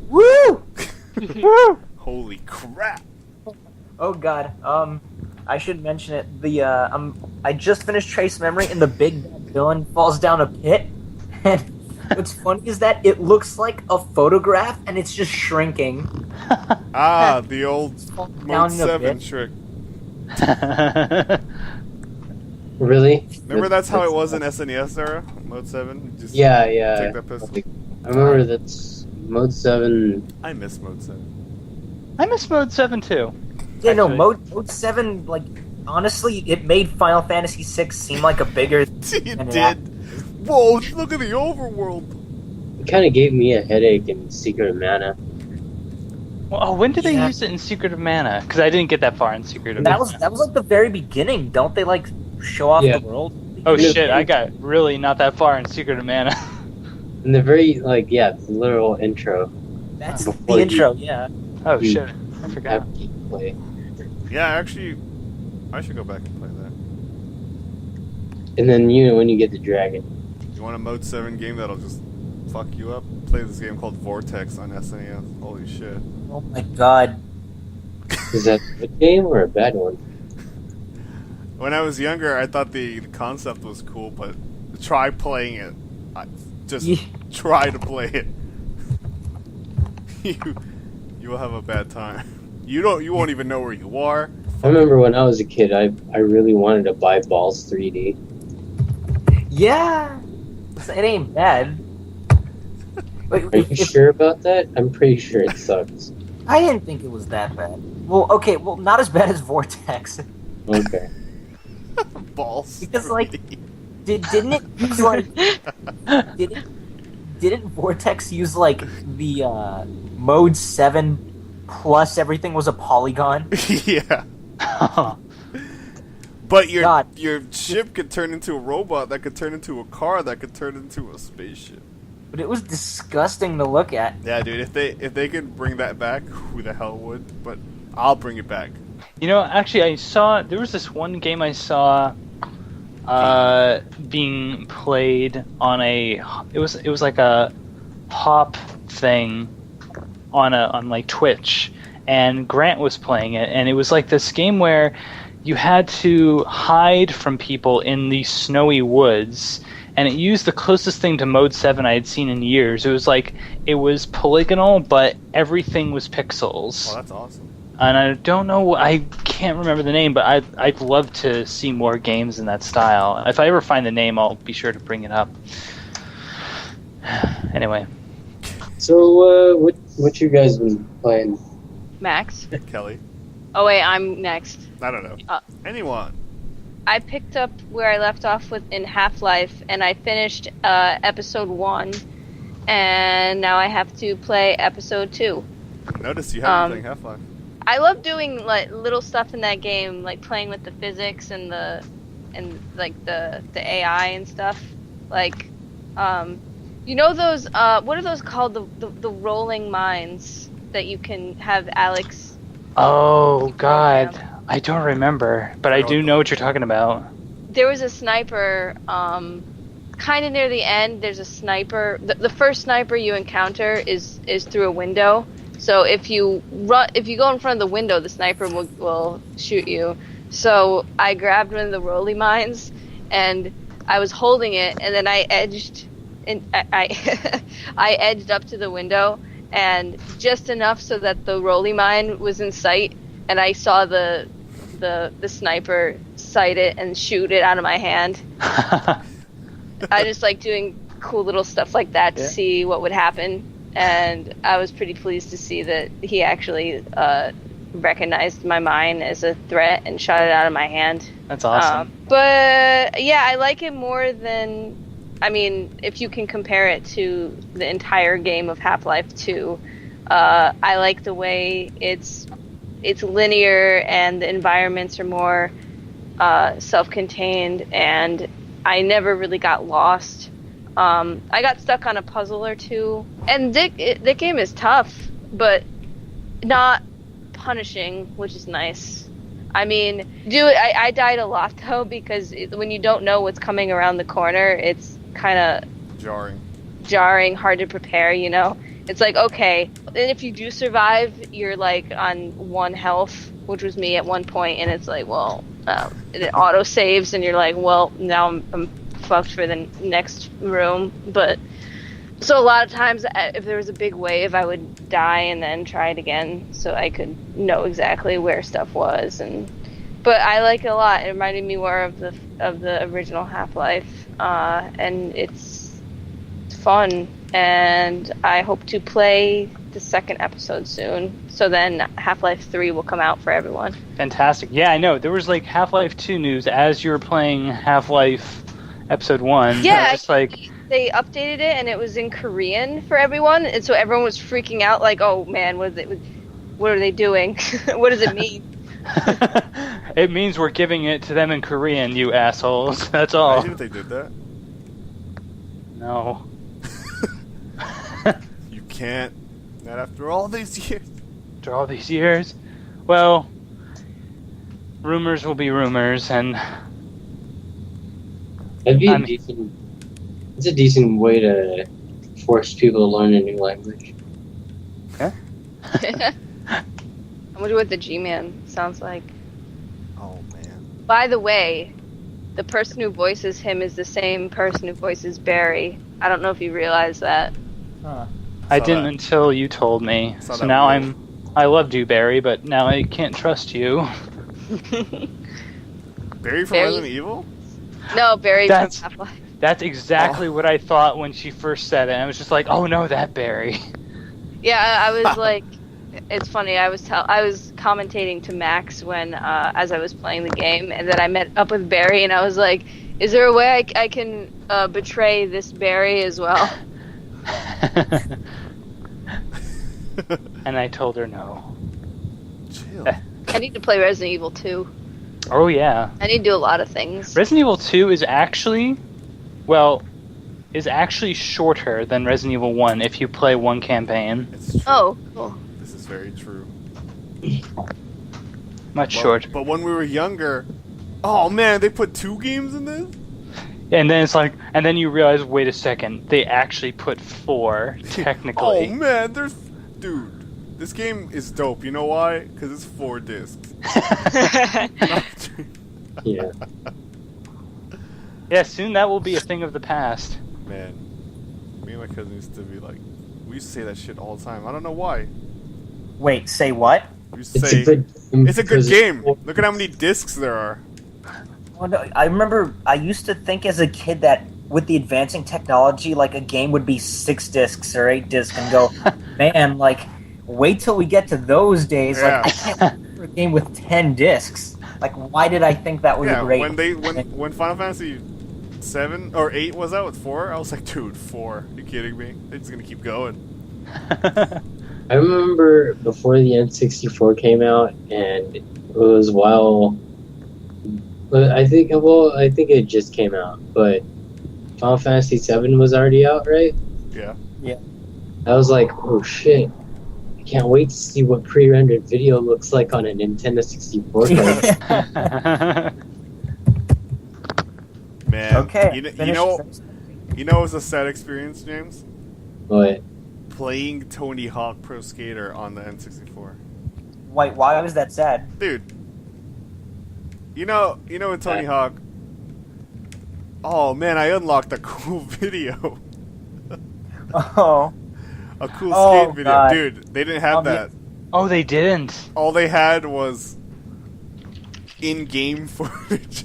Woo! Woo! Holy crap! Oh god. I should mention it. I just finished Trace Memory, and the big bad villain falls down a pit. And what's funny is that it looks like a photograph, and it's just shrinking. Ah, the old Down Mode in a 7 pit. trick. Really? Remember that's how it was in SNES era? Mode 7? Just Yeah, yeah. Take that pistol. I remember that's Mode 7. I miss Mode 7. I miss Mode 7 too. Yeah, no, Actually. Mode 7, like, honestly, it made Final Fantasy VI seem like a bigger... It And it did. Whoa, look at the overworld. It kind of gave me a headache in Secret of Mana. Well, when did they Yeah. use it in Secret of Mana? Because I didn't get that far in Secret of That Mana. was like the very beginning. Don't they, like, show off Yeah. the world? Oh Yeah. shit! I got really not that far in Secret of Mana. In the very, like, yeah, the literal intro. That's Before the you- intro, yeah. Oh You shit! I forgot. Have gameplay. Yeah, actually, I should go back and play that. And then, when you get the dragon. You want a Mode 7 game that'll just fuck you up? Play this game called Vortex on SNES. Holy shit. Oh my god. Is that a good game or a bad one? When I was younger, I thought the concept was cool, but try playing it. Just Yeah. try to play it. you will have a bad time. You won't even know where you are. I remember when I was a kid, I really wanted to buy Balls 3D. Yeah. It ain't bad. Like, Are you sure about that? I'm pretty sure it sucks. I didn't think it was that bad. Well, okay, well, not as bad as Vortex. Okay. Balls. Because, like, didn't it use, like... Didn't Vortex use, like, the, Mode 7 plus everything was a polygon? Yeah. But your God. your ship could turn into a robot, that could turn into a car, that could turn into a spaceship. But it was disgusting to look at. Yeah, dude, if they could bring that back, who the hell would? But I'll bring it back. You know, actually, there was this one game I saw being played on it was like a pop thing on like Twitch, and Grant was playing it, and it was like this game where you had to hide from people in these snowy woods, and it used the closest thing to Mode 7 I had seen in years. It was polygonal, but everything was pixels. Oh, that's awesome. And I don't know, I can't remember the name, but I'd love to see more games in that style. If I ever find the name, I'll be sure to bring it up. Anyway. So, what you guys been playing? Max. Kelly. Oh wait, I'm next. I don't know. Anyone. I picked up where I left off in Half-Life, and I finished episode 1, and now I have to play episode 2. Notice you haven't been playing Half-Life. I love doing like little stuff in that game, like playing with the physics and the AI and stuff. Like, you know those what are those called? The rolling mines that you can have Alex. Oh God, I don't remember, but I do know what you're talking about. There was a sniper, kind of near the end. There's a sniper. The first sniper you encounter is through a window. So if you go in front of the window, the sniper will shoot you. So I grabbed one of the rolly mines, and I was holding it, and then I edged, I edged up to the window, and just enough so that the rolly mine was in sight, and I saw the sniper sight it and shoot it out of my hand. I just like doing cool little stuff like that to see what would happen. And I was pretty pleased to see that he actually recognized my mine as a threat and shot it out of my hand. That's awesome. But yeah, I like it more than, I mean, if you can compare it to the entire game of Half-Life 2, I like the way it's linear and the environments are more self-contained, and I never really got lost. I got stuck on a puzzle or two, and the game is tough, but not punishing, which is nice. I mean, I died a lot though, because when you don't know what's coming around the corner, it's kind of jarring, hard to prepare, you know? It's like, okay, and if you do survive, you're like on 1 health, which was me at one point, and it's like, well, it auto saves, and you're like, well, now I'm fucked for the next room. But so a lot of times if there was a big wave, I would die and then try it again so I could know exactly where stuff was. But I like it a lot. It reminded me more of the original Half-Life, and it's fun, and I hope to play the second episode soon, so then Half-Life 3 will come out for everyone. Fantastic. Yeah, I know, there was like Half-Life 2 news as you were playing Half-Life Episode 1. Yeah, just like they updated it, and it was in Korean for everyone, and so everyone was freaking out, like, oh man, what are they doing? What does it mean? It means we're giving it to them in Korean, you assholes. That's all. Imagine if they did that. No. You can't. Not after all these years. After all these years? Well, rumors will be rumors, and That'd be it's a decent way to force people to learn a new language. Okay. I wonder what the G-Man sounds like. Oh man. By the way, the person who voices him is the same person who voices Barry. I don't know if you realize that. Huh. I didn't until you told me. Saw So that now weird. I loved you, Barry, but now I can't trust you. Barry from Barry? Resident Evil? No, Barry from That's- Half-Life. That's exactly what I thought when she first said it. I was just like, oh no, that Barry. Yeah, I was like, it's funny. I was commentating to Max when as I was playing the game, and then I met up with Barry, and I was like, is there a way I can betray this Barry as well? And I told her no. Chill. I need to play Resident Evil 2. Oh yeah. I need to do a lot of things. Resident Evil 2 is actually shorter than Resident Evil 1 if you play one campaign. It's true. Oh, cool. This is very true. Much shorter. But when we were younger, oh man, they put 2 games in this? And then it's like, and then you realize, wait a second, they actually put 4, technically. Oh man, dude, this game is dope. You know why? Because it's 4 discs. Yeah. Yeah, soon that will be a thing of the past. Man, me and my cousin used to be like, we used to say that shit all the time. I don't know why. Wait, say what? We used to say, it's a good game. Look at how many discs there are. Oh, no, I remember I used to think as a kid that with the advancing technology, like a game would be 6 discs or 8 discs, and go, man, like, wait till we get to those days. Yeah. Like, I can't wait for a game with 10 discs. Like, why did I think that was a great? When Final Fantasy 7 or 8 was out with 4, I was like, dude, 4? Are you kidding me? They're just gonna keep going. I remember before the N64 came out, and it was I think it just came out, but Final Fantasy 7 was already out, right? Yeah. Yeah. I was like, oh shit. I can't wait to see what pre-rendered video looks like on a Nintendo 64 card. Man. Okay. You know it was a sad experience, James? But Playing Tony Hawk Pro Skater on the N64. Wait, why was that sad? Dude. You know in Tony Hawk. Oh man, I unlocked a cool video. Oh. A cool skate video. God. Dude, they didn't have that. Oh, they didn't. All they had was in-game footage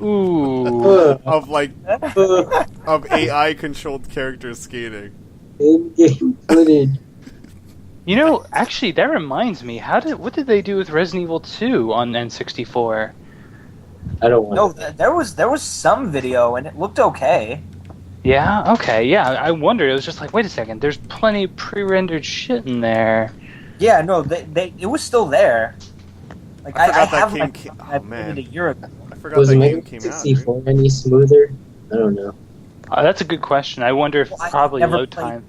Ooh. of like of AI controlled characters skating. in-game footage. You know, actually, that reminds me. What did they do with Resident Evil 2 on N64? I don't want. No, there was some video and it looked okay. Yeah. Okay. Yeah. I wondered. It was just like, wait a second. There's plenty of pre-rendered shit in there. Yeah, no, it was still there. Like I forgot that have game like, came- I oh, played man. it a year ago. I forgot Was that Mega game came Man out. dude. 64 any smoother? I don't know. That's a good question. I wonder if Well, I probably never load played- time.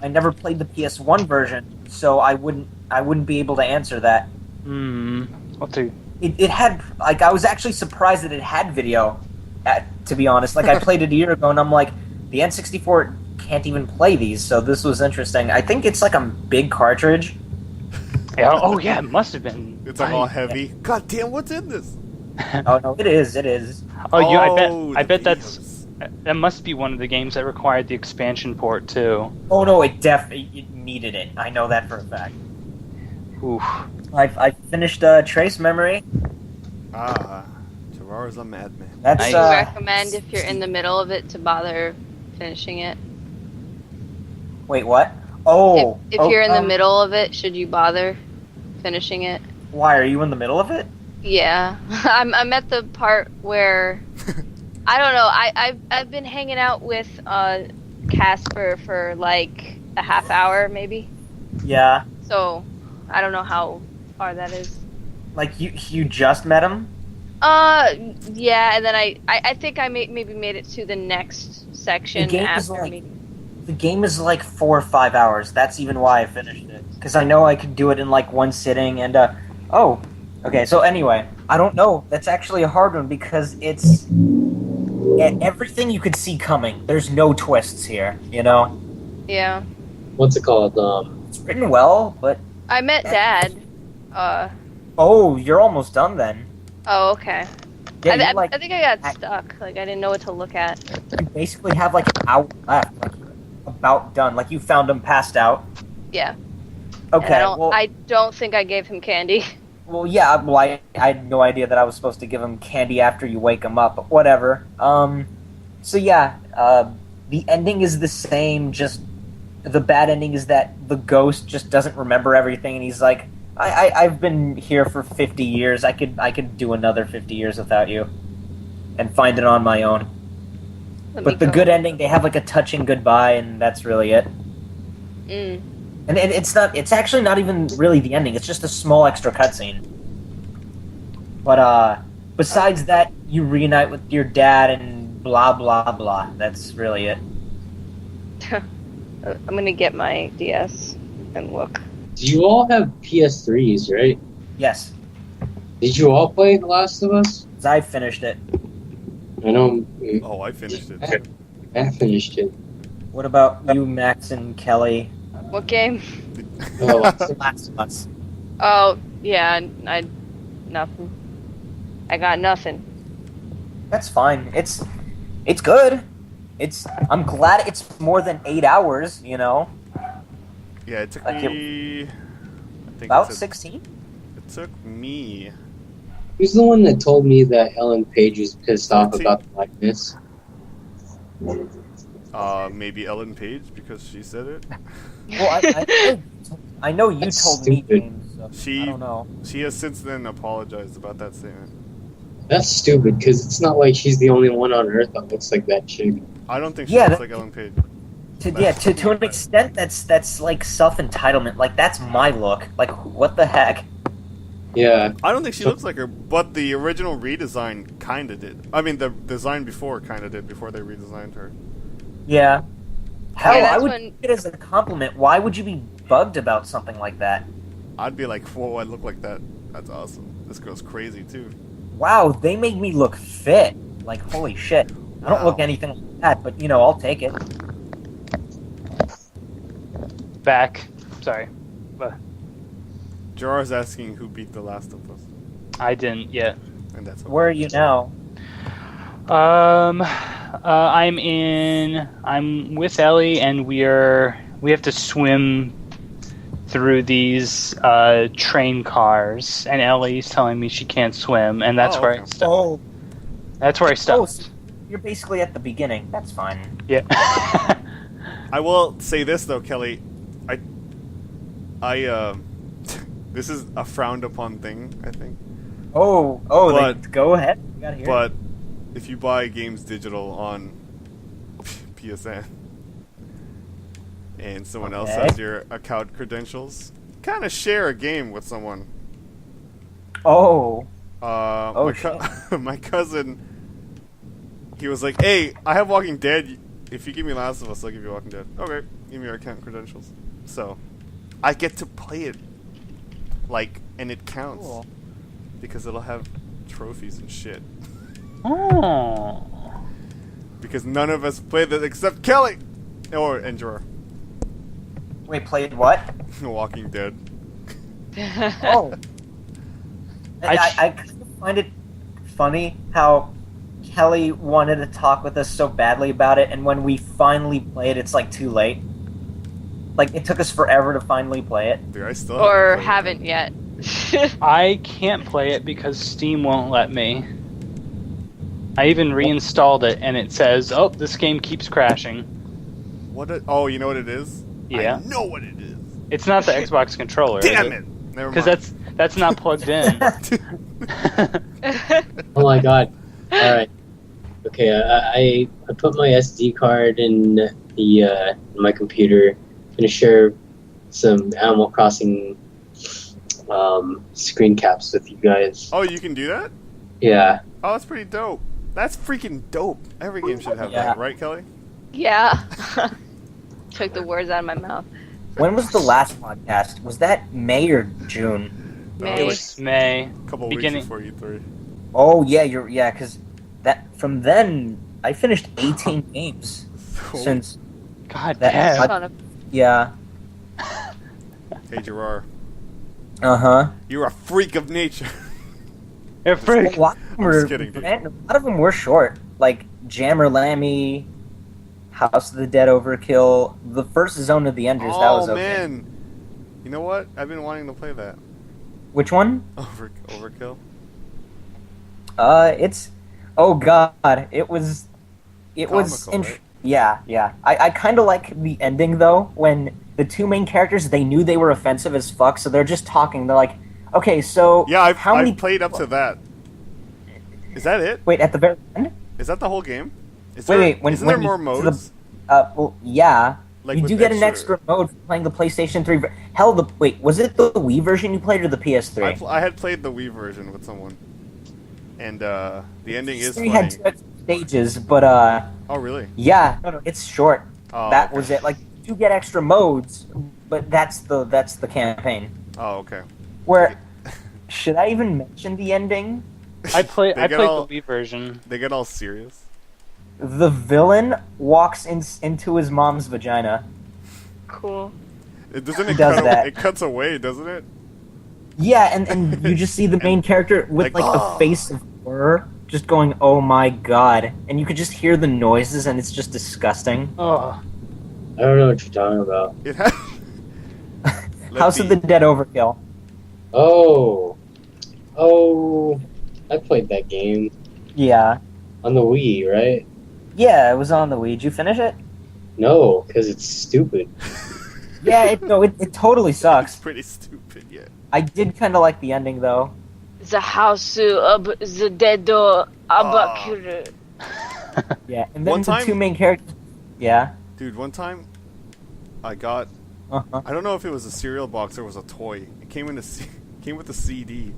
I never played the PS1 version, so I wouldn't be able to answer that. What to? It had, like, I was actually surprised that it had video, to be honest. Like, I played it a year ago, and I'm like, the N64 can't even play these, so this was interesting. I think it's like a big cartridge. Yeah, oh yeah, it must have been. It's like all heavy. God damn, what's in this? Oh, no, it is. Oh, yeah, I the bet videos. that must be one of the games that required the expansion port too. Oh, no, it needed it. I know that for a fact. Oof. I finished Trace Memory. Jirair's a madman. That's, I I recommend if you're in the middle of it to bother finishing it. wait, what? Oh. If you're in the middle of it, should you bother finishing it? Why, are you in the middle of it? Yeah, I'm at the part where I don't know. I've been hanging out with Casper for like a half hour maybe. Yeah. So I don't know how far that is. Like, you just met him? Yeah, and then I think I maybe made it to the next section The game is after like- me. The game is like 4 or 5 hours. That's even why I finished it. Because I know I could do it in like one sitting and, oh. Okay, so anyway, I don't know. That's actually a hard one because it's everything you could see coming. There's no twists here, you know? Yeah, What's it called? It's written well, but... I met Dad. Oh, you're almost done then. Oh, okay. Yeah, I you, like, think I got stuck. Like I didn't know what to look at. you basically have like an hour left. Like, about done. Like, you found him passed out. Yeah. Okay, And I don't think I gave him candy. Well, yeah, well, I had no idea that I was supposed to give him candy after you wake him up, but whatever. So yeah, the ending is the same, just the bad ending is that the ghost just doesn't remember everything, and he's like, I've been here for 50 years, I could do another 50 years without you, and find it on my own. But the good ending, they have like a touching goodbye, and that's really it. Mm. And it's actually not even really the ending, it's just a small extra cutscene. But, besides that, you reunite with your dad and blah, blah, blah. That's really it. I'm gonna get my DS and look. Do you all have PS3s, right? Yes. Did you all play The Last of Us? 'Cause I finished it. I know. Oh, I finished it. I finished it. What about you, Max and Kelly? What game? Oh, The Last of Us. Oh, yeah, nothing. I got nothing. That's fine. It's good. I'm glad it's more than 8 hours. You know, Yeah, it took Like me. I think about it took, 16. it took me. who's the one that told me that Ellen Page was pissed off 14. about the likeness? Maybe Ellen Page because she said it. Well, I know you That's told me, stupid. James. So She- I don't know. She has since then apologized about that statement. That's stupid, because it's not like she's the only one on Earth that looks like that chick. I don't think she Yeah, looks that- like Ellen Page. To an extent, that's like self entitlement. Like that's my look. Like what the heck? Yeah. I don't think she looks like her, but the original redesign kinda did. I mean, the design before kinda did before they redesigned her. Yeah. Hell, that's I would when- take it as a compliment. Why would you be bugged about something like that? I'd be like, whoa, I look like that. That's awesome. This girl's crazy too. Wow, they made me look fit. Like holy shit. I don't look Wow. anything like that, but you know, I'll take it. Back. Sorry. Jirair's asking who beat The Last of Us, I didn't yet. and that's okay. Where are you now? I'm with Ellie, and we have to swim through these train cars, and Ellie's telling me she can't swim, and that's Oh, where okay. I stopped. Oh, That's where I stopped. so you're basically at the beginning. That's fine. Yeah. I will say this though, Kelly. This is a frowned upon thing, I think. But- go ahead. You gotta hear. But if you buy games digital on PSN and someone else Okay. has your account credentials, kind of share a game with someone. Oh, My cousin, he was like, "Hey, I have Walking Dead. If you give me Last of Us, I'll give you Walking Dead." Okay, give me your account credentials. So, I get to play it, and it counts cool. because it'll have trophies and shit. Oh. Because none of us played it except Kelly and Jirair. Wait, played what? Walking Dead. Oh. I- I kind of find it funny how Kelly wanted to talk with us so badly about it, and when we finally play it, it's like too late. Like it took us forever to finally play it. Dude, I still Or haven't played haven't yet. I can't play it because Steam won't let me. I even reinstalled it, and it says, "Oh, this game keeps crashing." it. Oh, you know what it is? Yeah. I know what it is. It's not the Xbox controller. Damn it! Never mind. Because that's not plugged in. Oh my god. Alright. Okay, I put my SD card in in my computer. Gonna share some Animal Crossing screen caps with you guys. Oh, you can do that? Yeah. Oh, that's pretty dope. That's freaking dope. Every game should have Yeah. that, right, Kelly? Yeah. Took the words out of my mouth. When was the last podcast? Was that May or June? It May. It was May. A couple Beginning- weeks before E3. Oh yeah, because from then I finished 18 games since God That- damn. Son of- yeah. Hey, Jirair. Uh-huh. You're a freak of nature. You're a A freak. lot of them I'm were just kidding, dude. a lot of them were short. Like Jammer Lammy, House of the Dead Overkill, the first Zone of the Enders, that was Oh, okay. man. You know what? I've been wanting to play that. Which one? Overkill. It's oh god, it was Comical, right? yeah. I kind of like the ending though, when the two main characters, they knew they were offensive as fuck, so they're just talking. They're like, okay, so Yeah, I've how many played up to that. Is that it? Wait, at the very end? Is that the whole game? Is Wait, there, wait, when- isn't when there more you- to the- modes? Well, yeah. Like you with do get an extra mode for playing the PlayStation 3. Hell, was it the Wii version you played or the PS3? I had played the Wii version with someone, and the ending is PS3 had funny. 2 extra stages, but Oh, really? yeah, no, it's short. Oh, That okay. was it. Like, you get extra modes, but that's the campaign. Oh, okay. Where Should I even mention the ending? I played They the get all- Wii version. They get all serious. The villain walks into his mom's vagina. Cool. Doesn't He it does cut? that. It cuts away, doesn't it? Yeah, and you just see the main character with like, a face of horror, just going, "Oh my god!" And you could just hear the noises, and it's just disgusting. Oh, I don't know what you're talking about. It has. House of the Dead Overkill. Oh, I played that game Yeah, on the Wii, right? yeah, it was on the Wii. Did you finish it? No, because it's stupid. Yeah, it totally It's sucks. pretty stupid, yeah. I did kind of like the ending though. The house of the dead Abakuru. Yeah, and then One the time- two main characters. Yeah. Dude, one time I got. Uh-huh. I don't know if it was a cereal box or it was a toy. It came in came with a CD.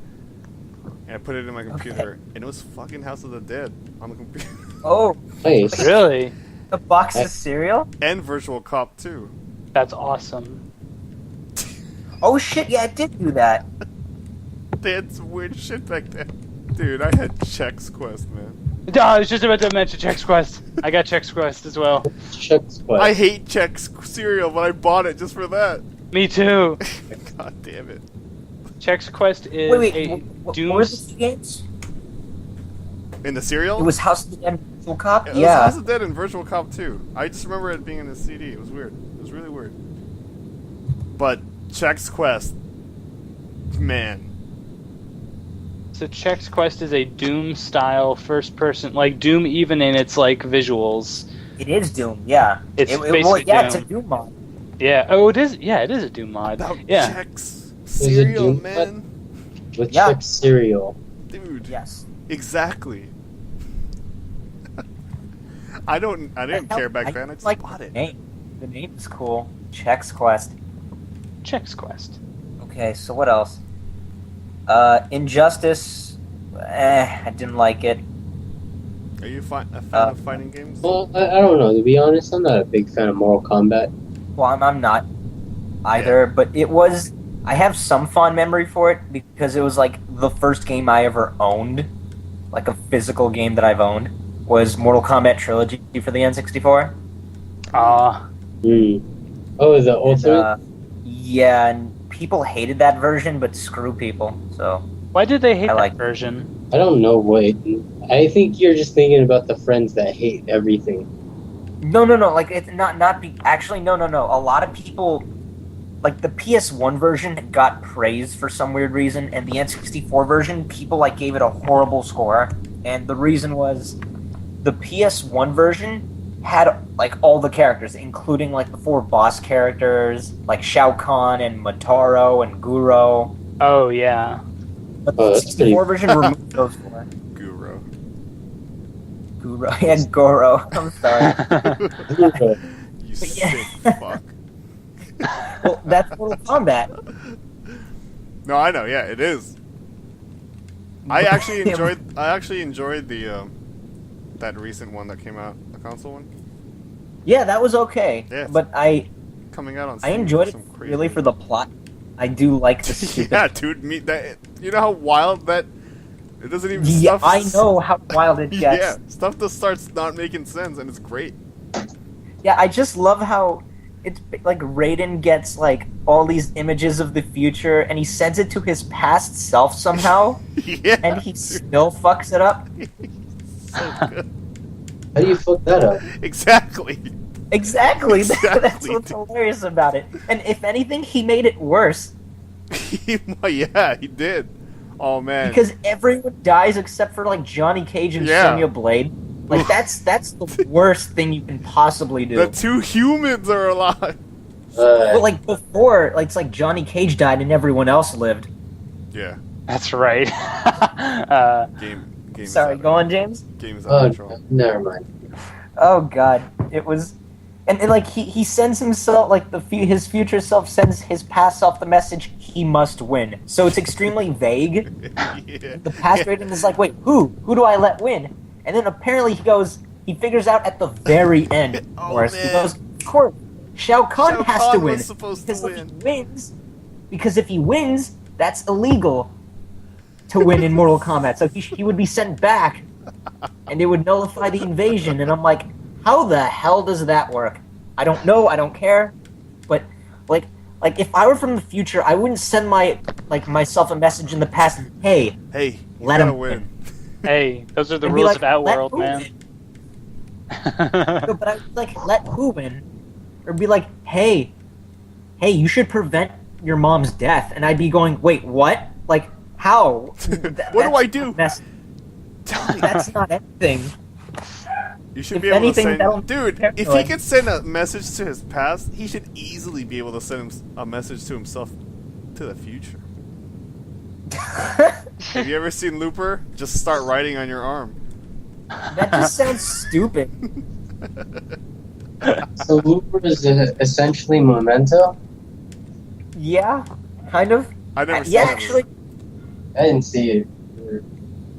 And I put it in my computer, and it was fucking House of the Dead on the computer. Oh, Nice. really? a box of cereal? And Virtual Cop 2. That's awesome. Oh shit! Yeah, it did do that. They had some weird shit back then. Dude, I had Chex Quest, man. Oh, I was just about to mention Chex Quest. I got Chex Quest as well. Chex Quest. I hate Chex cereal, but I bought it just for that. Me too. God damn it. Chex Quest is Wait, a what were the Doom. two games? In the cereal? It was House of the Dead Virtual Cop? It was Yeah. House of Dead and Virtual Cop 2. I just remember it being in the CD. It was weird. It was really weird. But Chex Quest, man. So Chex Quest is a Doom style first person, like Doom even in its like visuals. It is Doom, yeah. It's well, basically yeah, it's a Doom. Doom mod. Yeah. Oh, it is. Yeah, it is a Doom mod. About Yeah. Chex it cereal, Doom man. With Yeah. Chex cereal. Dude. Yes. Exactly. I didn't care back then. I just like bought the it. name. The name is cool. Chex Quest. Chex Quest. Okay, so what else? Injustice. I didn't like it. Are you a fan of fighting games? Well, I don't know. To be honest, I'm not a big fan of Mortal Kombat. Well, I'm not either, but it was. I have some fond memory for it because it was like the first game I ever owned, like a physical game that I've owned, was Mortal Kombat Trilogy for the N64. Ah. Hmm. Oh, the And, Ultimate? yeah, and people hated that version, but screw people. So Why did they hate I that like- version? I don't know what. I think you're just thinking about the friends that hate everything. no, like it's not be actually no. A lot of people. Like, the PS1 version got praised for some weird reason, and the N64 version, people, like, gave it a horrible score. And the reason was, the PS1 version had, like, all the characters, including, like, the 4 boss characters, like Shao Kahn and Motaro and Guro. Oh yeah. But the Oh, that's pretty- N64 version removed those 4. Guru. Guro and Goro. I'm sorry. You Yeah. sick fuck. Well, that's Mortal Kombat. No, I know. Yeah, it is. I actually enjoyed the that recent one that came out, the console one, Yeah, that was okay. Yeah. But I coming out on. I Steam, enjoyed it some crazy- really for the plot. I do like the stupid. Yeah, dude. You know how wild that. It doesn't even. Yeah, stuff, I know how wild it gets. Yeah, stuff just starts not making sense, and it's great. Yeah, I just love how it's like Raiden gets like all these images of the future, and he sends it to his past self somehow, Yeah. and he still fucks it up. So good. How do you fuck that up? Exactly. Exactly. That's Exactly, what's dude. hilarious about it. And if anything, he made it worse Well, yeah, he did. Oh man. because everyone dies except for like Johnny Cage and Yeah. Sonya Blade. Like that's the worst thing you can possibly do. the two humans are alive. But like before, like it's like Johnny Cage died and everyone else lived. Yeah. That's right. Game. Is Sorry, out go of- on, James. Game is out of Oh, control. never mind. Oh God, it was, and like he sends himself like his future self sends his past self the message he must win. So it's extremely vague. Yeah. The past Raiden is like, wait, who do I let win? And then apparently he figures out at the very end. Of Oh, course, he man. goes, of course, Shao Kahn Shao has Kahn to was win supposed to because if win. he wins, that's illegal. to win in Mortal Kombat. So he would be sent back, and it would nullify the invasion. And I'm like, how the hell does that work? I don't know. I don't care. But like if I were from the future, I wouldn't send myself a message in the past. Hey, let him win. Hey, those are the And be rules like, of Outworld, let man. who win? No, but I would like let who win, or be like, hey, you should prevent your mom's death, and I'd be going, wait, what? Like, how? What do I do? Tell me. That's not anything. You should If be able anything, to that'll send... Dude, protect if you. he could send a message to his past, he should easily be able to send a message to himself to the future. Have you ever seen Looper? Just start writing on your arm. That just sounds stupid. So Looper is essentially Memento? Yeah, kind of. I never saw Yeah, that actually, I didn't see it. movie.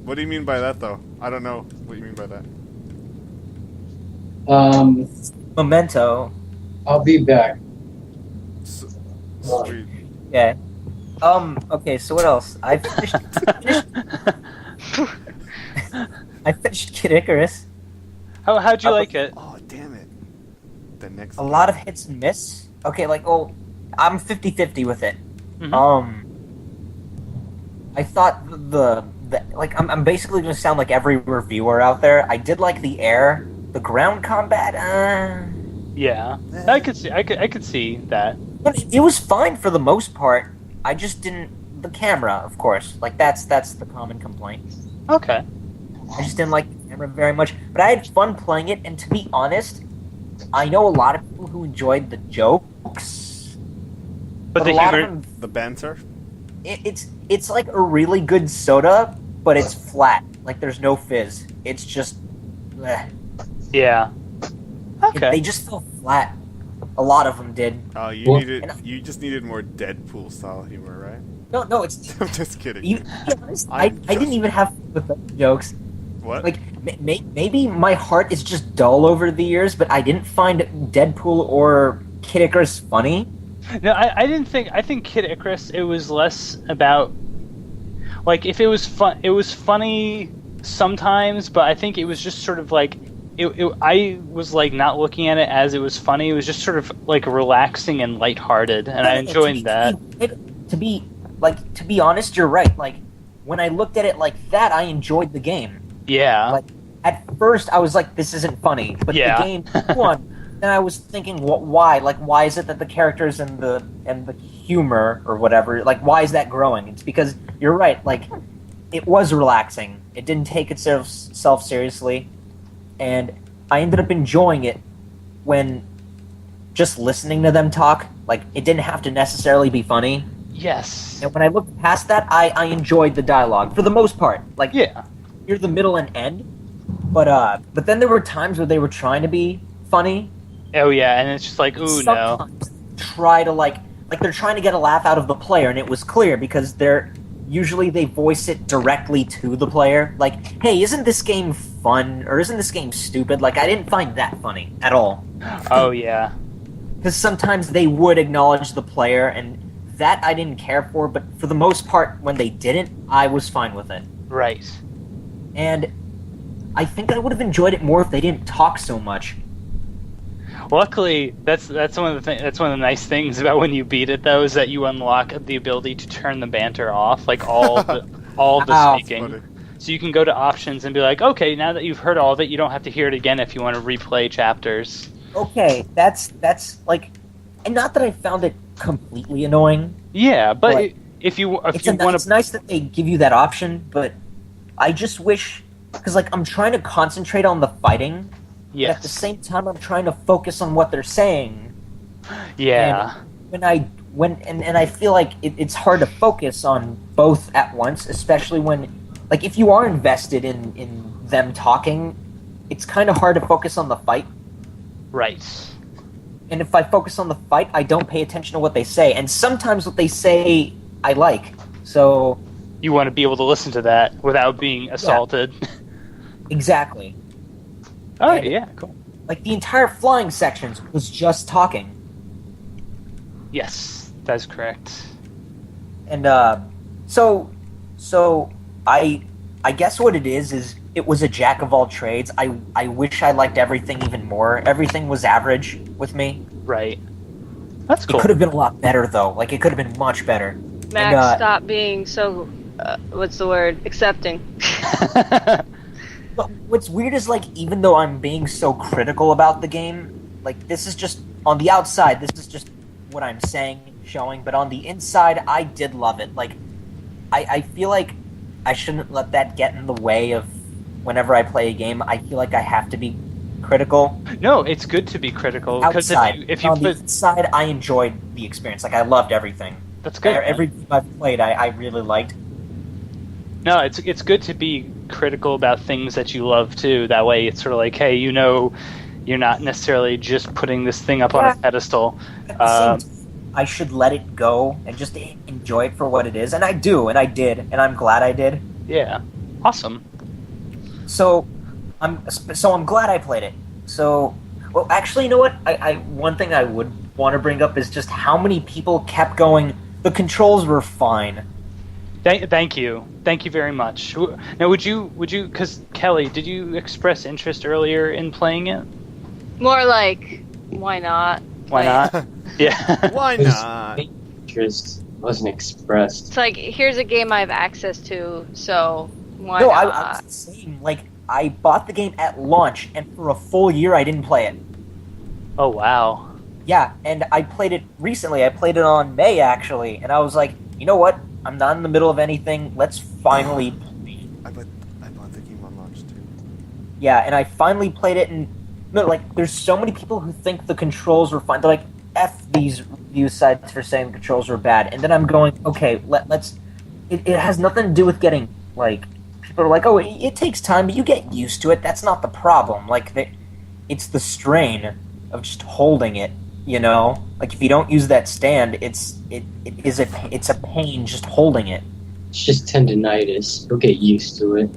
What do you mean by that, though? I don't know what you mean by that. Memento. I'll be back. Sweet. Yeah. Okay, so what else? I finished Kid Icarus. How'd you like it? Oh, damn it. The next A lot of hits and miss. Okay, I'm 50-50 with it. Mhm. I thought I'm basically gonna sound like every reviewer out there. I did like the air, the ground combat. Yeah, I could see that. It was fine for the most part. I just didn't. The camera, of course, that's the common complaint. Okay. I just didn't like the camera very much, but I had fun playing it. And to be honest, I know a lot of people who enjoyed the jokes, But the a lot humor, of them, The banter? it's like a really good soda, but it's flat. Like there's no fizz. It's just, bleh. yeah. Okay. They just feel flat. A lot of them did. Oh, Well- you just needed more Deadpool style humor, right? No, it's. I'm just kidding. To be honest, I I'm didn't just- even have fun with the jokes. What? Like maybe my heart is just dull over the years, but I didn't find Deadpool or Kid Icarus funny. No, I didn't think. I think Kid Icarus. It was less about like if it was fun. It was funny sometimes, but I think it was just sort of like I was like not looking at it as it was funny. It was just sort of like relaxing and lighthearted, and I enjoyed that. To be honest, you're right. Like when I looked at it like that, I enjoyed the game. Yeah. Like at first, I was like, "This isn't funny," but Yeah. the game won. Then I was thinking, why? Like, why is it that the characters and the humor or whatever, like, why is that growing? It's because you're right. Like, it was relaxing. It didn't take itself seriously, and I ended up enjoying it when just listening to them talk. Like, it didn't have to necessarily be funny. Yes. And when I looked past that, I enjoyed the dialogue for the most part. Like, Yeah. near the middle and end. But then there were times where they were trying to be funny. Oh yeah, and it's just like, ooh, no. Sometimes try to like they're trying to get a laugh out of the player, and it was clear because usually they voice it directly to the player. Like, hey, isn't this game fun or isn't this game stupid? Like, I didn't find that funny at all. Oh yeah. Because sometimes they would acknowledge the player, and that I didn't care for. But for the most part, when they didn't, I was fine with it. Right. And I think I would have enjoyed it more if they didn't talk so much. Luckily, that's one of the nice things about when you beat it, though, is that you unlock the ability to turn the banter off, like all the Wow. speaking. Funny. So you can go to options and be like, okay, now that you've heard all of it, you don't have to hear it again if you want to replay chapters. Okay, that's like, and not that I found it completely annoying. Yeah, but Right. if you want It's to, nice that they give you that option, but I just wish, because like I'm trying to concentrate on the fighting, but at the yes, same time I'm trying to focus on what they're saying. yeah, And I feel like it's hard to focus on both at once, especially when, like, if you are invested in them talking, it's kind of hard to focus on the fight. right. And if I focus on the fight, I don't pay attention to what they say. And sometimes what they say, I like. So, You want to be able to listen to that without being assaulted. exactly. Oh And- yeah, cool. Like, the entire flying sections was just talking. Yes, that's correct. And, so I guess what it is it was a jack of all trades. I wish I liked everything even more. Everything was average with me. Right. That's cool. It could have been a lot better though. Like it could have been much better. Max, stop being so. What's the word? Accepting. But what's weird is like even though I'm being so critical about the game, like this is just on the outside. This is just what I'm saying, showing. But on the inside, I did love it. Like I feel like I shouldn't let that get in the way of whenever I play a game. I feel like I have to be critical. No, it's good to be critical because if you on put the inside, I enjoyed the experience. Like I loved everything. that's good. Every game I've played, I really liked. No, it's good to be critical about things that you love too. That way, it's sort of like, hey, you know, you're not necessarily just putting this thing up on a pedestal. At the same time, I should let it go and just enjoy it for what it is, and I do, and I did, and I'm glad I did. Yeah, awesome. So I'm glad I played it. So, well, actually, you know what? I one thing I would want to bring up is just how many people kept going. The controls were fine. Thank you very much. Now, would you? Because Kelly, did you express interest earlier in playing it? More like, why not? Why not? Yeah. Why not? Interest wasn't expressed. It's like, here's a game I have access to, so why No, not? I was the same. Like, I bought the game at launch, and for a full year, I didn't play it. Oh wow. Yeah, and I played it recently. I played it on May, actually, and I was like, you know what? I'm not in the middle of anything. Let's finally play it. I bought the game on launch too. Yeah, and I finally played it, and no, like, there's so many people who think the controls were fine. They're like, F these review sites for saying the controls were bad. And then I'm going, okay, let's... It has nothing to do with getting, like... People are like, oh, it takes time, but you get used to it. That's not the problem. Like, it's the strain of just holding it, you know? Like, if you don't use that stand, it's a pain just holding it. It's just tendinitis. You'll get used to it.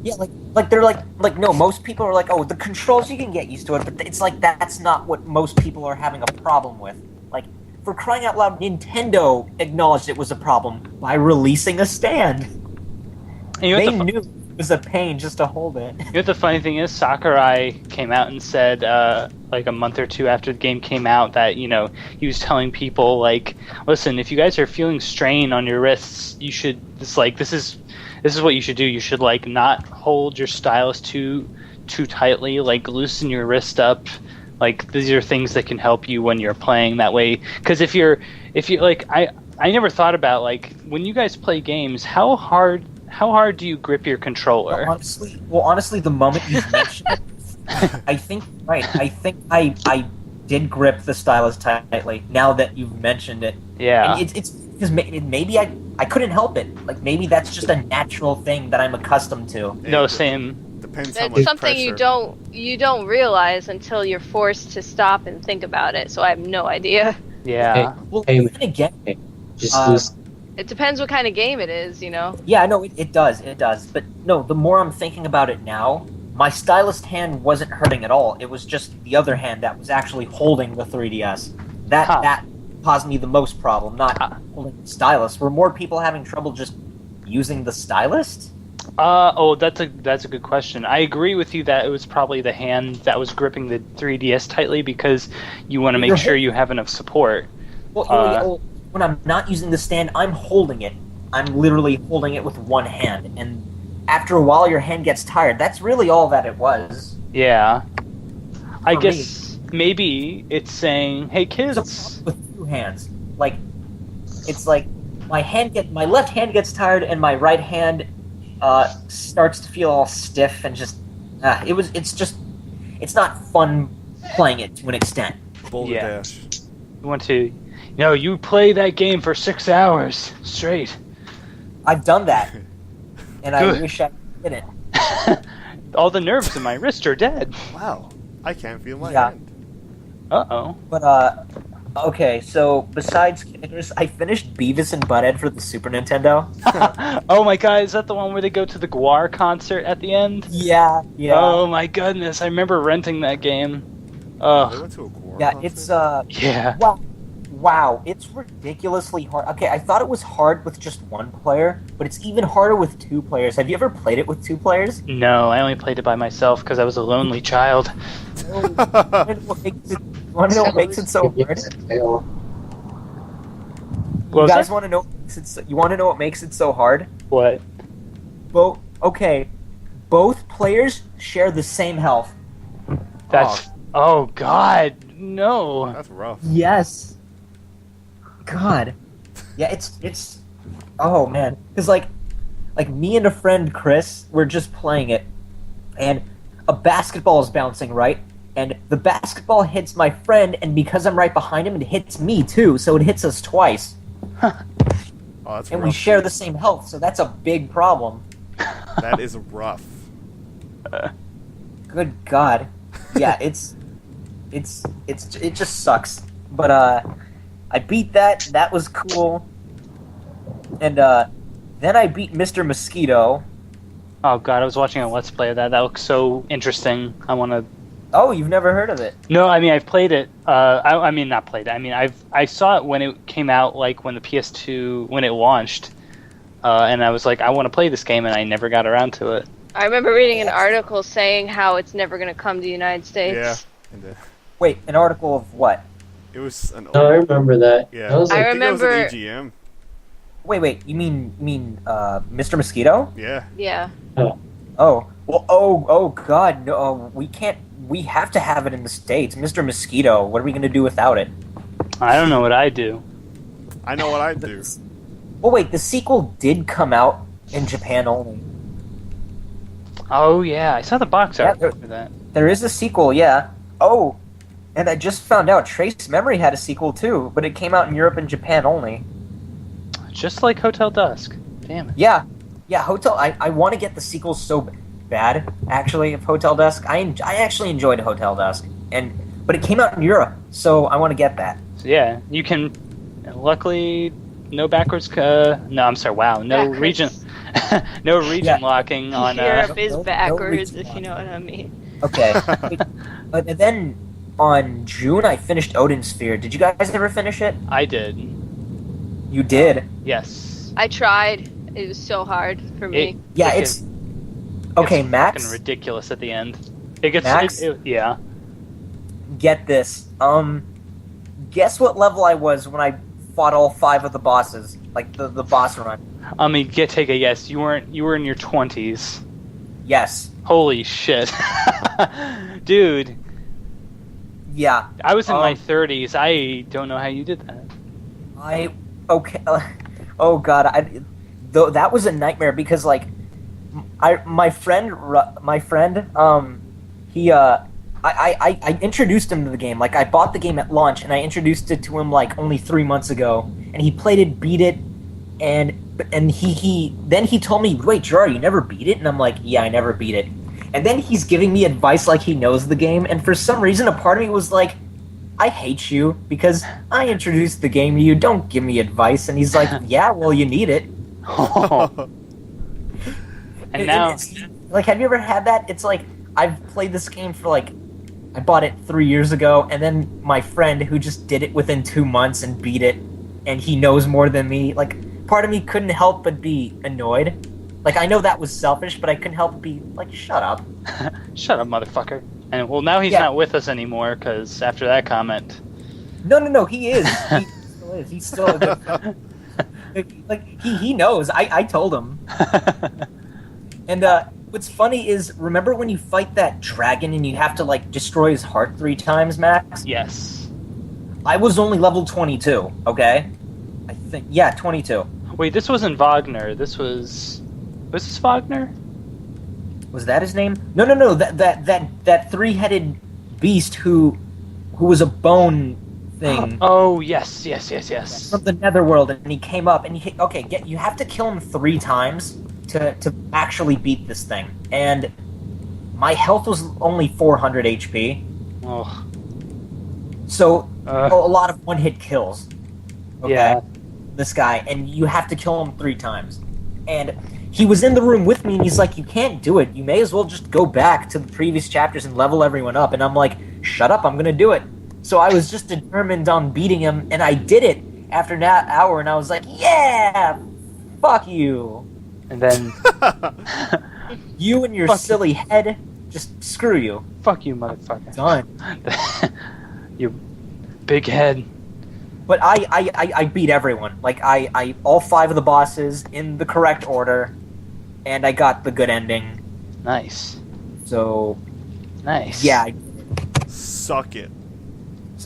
Yeah, like they're like no, most people are like, oh, the controls you can get used to it, but it's like that's not what most people are having a problem with. Like, for crying out loud, Nintendo acknowledged it was a problem by releasing a stand. And you know They knew it was a pain just to hold it. You know what the funny thing is? Sakurai came out and said, like a month or two after the game came out, that, you know, he was telling people, like, listen, if you guys are feeling strain on your wrists, you should, this is what you should do. You should, like, not hold your stylus too tightly, like, loosen your wrist up. Like, these are things that can help you when you're playing that way. Because if you like, I never thought about, like, when you guys play games, how hard do you grip your controller? Well, honestly, the moment you mentioned it, I think I did grip the stylus tightly. Now that you've mentioned it, Yeah. and it's because maybe I couldn't help it. Like, maybe that's just a natural thing that I'm accustomed to. No, same. Depends how much It's something pressure. you don't realize until you're forced to stop and think about it. So I have no idea. Yeah. Well, Hey, then again, Just Uh, lose. It depends what kind of game it is, you know. yeah, no, it does. But no, the more I'm thinking about it now, my stylus hand wasn't hurting at all. It was just the other hand that was actually holding the 3DS. That caused me the most problem, not holding the stylus. Were more people having trouble just using the stylus? That's a good question. I agree with you that it was probably the hand that was gripping the 3DS tightly because you want to make sure you have enough support. Well, when I'm not using the stand, I'm holding it. I'm literally holding it with one hand, and after a while, your hand gets tired. That's really all that it was. Yeah. I For guess maybe it's saying, "Hey It's a kids." problem with two hands. Like, it's like my left hand gets tired, and my right hand starts to feel all stiff and just. It's not fun playing it to an extent. Boulder Yeah. Dash. You want to, you play that game for 6 hours straight. I've done that, and I Good. wish I didn't. All the nerves in my wrist are dead. Wow. I can't feel my Yeah. hand. Uh-oh. But okay. So besides Icarus, I finished Beavis and Butthead for the Super Nintendo. Oh my god, is that the one where they go to the Guar concert at the end? Yeah. Oh my goodness, I remember renting that game. They Oh, went to a Guar Yeah, concert? it's yeah. well, Wow, it's ridiculously hard. Okay, I thought it was hard with just one player, but it's even harder with 2 players. Have you ever played it with 2 players? No, I only played it by myself because I was a lonely child. You want to know what makes it so hard? Fail. What You was guys that? want to know? You want to know what makes it so hard? What? Both. Okay, both players share the same health. That's. Oh God, no. That's rough. Yes. God. Yeah, it's. Oh man, because like me and a friend Chris, we're just playing it, and a basketball is bouncing right, and the basketball hits my friend, and because I'm right behind him, it hits me too, so it hits us twice, Oh, that's and rough. we share the same health, so that's a big problem. That is rough. Good God. Yeah, it just sucks. But I beat that. That was cool. And then I beat Mr. Mosquito. Oh God, I was watching a Let's Play of that. That looks so interesting. I want to. Oh, you've never heard of it? No, I mean I've played it. I mean not played it. I mean I saw it when it came out, like when the PS2 when it launched, and I was like, I want to play this game, and I never got around to it. I remember reading an article saying how it's never going to come to the United States. Yeah. And, Wait, an article of what? it was an. No, I remember that. Yeah. I was like, I remember- think it was an EGM. Wait, you mean Mr. Mosquito? Yeah. Yeah. Oh, well, oh God, no, we can't. We have to have it in the States. Mr. Mosquito, what are we going to do without it? I don't know what I do. I know what I do. Oh wait, the sequel did come out in Japan only. Oh yeah, I saw the box Yeah, art there- for that. There is a sequel, yeah. Oh, and I just found out Trace Memory had a sequel too, but it came out in Europe and Japan only. Just like Hotel Dusk. Damn it. Yeah, Hotel. I want to get the sequel so bad, actually, of Hotel Dusk. I actually enjoyed Hotel Dusk, but it came out in Europe, so I want to get that. So yeah, you can. Luckily, no backwards. No, I'm sorry. Wow, no Backwards. region. No region Yeah. locking on. Europe is no backwards, reason if you know what I mean. Okay, but then on June I finished Odin Sphere. Did you guys ever finish it? I did. You did. Yes. I tried. It was so hard for me. Yeah, It it's okay. It's Max, fucking ridiculous at the end. It gets. Max? Yeah. get this. Guess what level I was when I fought all 5 of the bosses, like the boss run. I mean, take a guess. You were in your 20s. Yes. Holy shit, dude! Yeah. I was in my 30s. I don't know how you did that. Okay. Oh God. That was a nightmare because my friend, he I introduced him to the game. Like I bought the game at launch and I introduced it to him like only 3 months ago, and he played it, beat it, and then he told me, "Wait, Jirair, you never beat it?" And I'm like, "Yeah, I never beat it." And then he's giving me advice like he knows the game, and for some reason, a part of me was like, "I hate you because I introduced the game to you. Don't give me advice." And he's like, "Yeah, well, you need it." And now, It's, like, have you ever had that? It's like I've played this game for I bought it 3 years ago, and then my friend who just did it within 2 months and beat it, and he knows more than me. Like, part of me couldn't help but be annoyed. Like, I know that was selfish, but I couldn't help but be like, shut up. shut up, motherfucker. And well, now he's Yeah. not with us anymore because after that comment. No, he is. He still is. He's still a good. Like, he knows. I told him. And what's funny is, remember when you fight that dragon and you have to destroy his heart 3 times, Max? Yes. I was only level 22. Okay, I think 22. Wait, this wasn't Wagner. This was this Wagner? Was that his name? No. That 3-headed beast who was a bone thing Oh yes. from the Netherworld, and he came up and you have to kill him 3 times to actually beat this thing. And my health was only 400 HP, Oh. so a lot of one-hit kills. Okay, Yeah. this guy, and you have to kill him 3 times. And he was in the room with me, and he's like, "You can't do it. You may as well just go back to the previous chapters and level everyone up." And I'm like, "Shut up! I'm gonna do it." So I was just determined on beating him, and I did it after that hour, and I was like, yeah, fuck you. And then, You and your Fuck silly head, just screw you. fuck you, motherfucker. Done. You big head. But I beat everyone. Like, I all 5 of the bosses in the correct order, and I got the good ending. Nice. So, Nice. yeah. Suck it.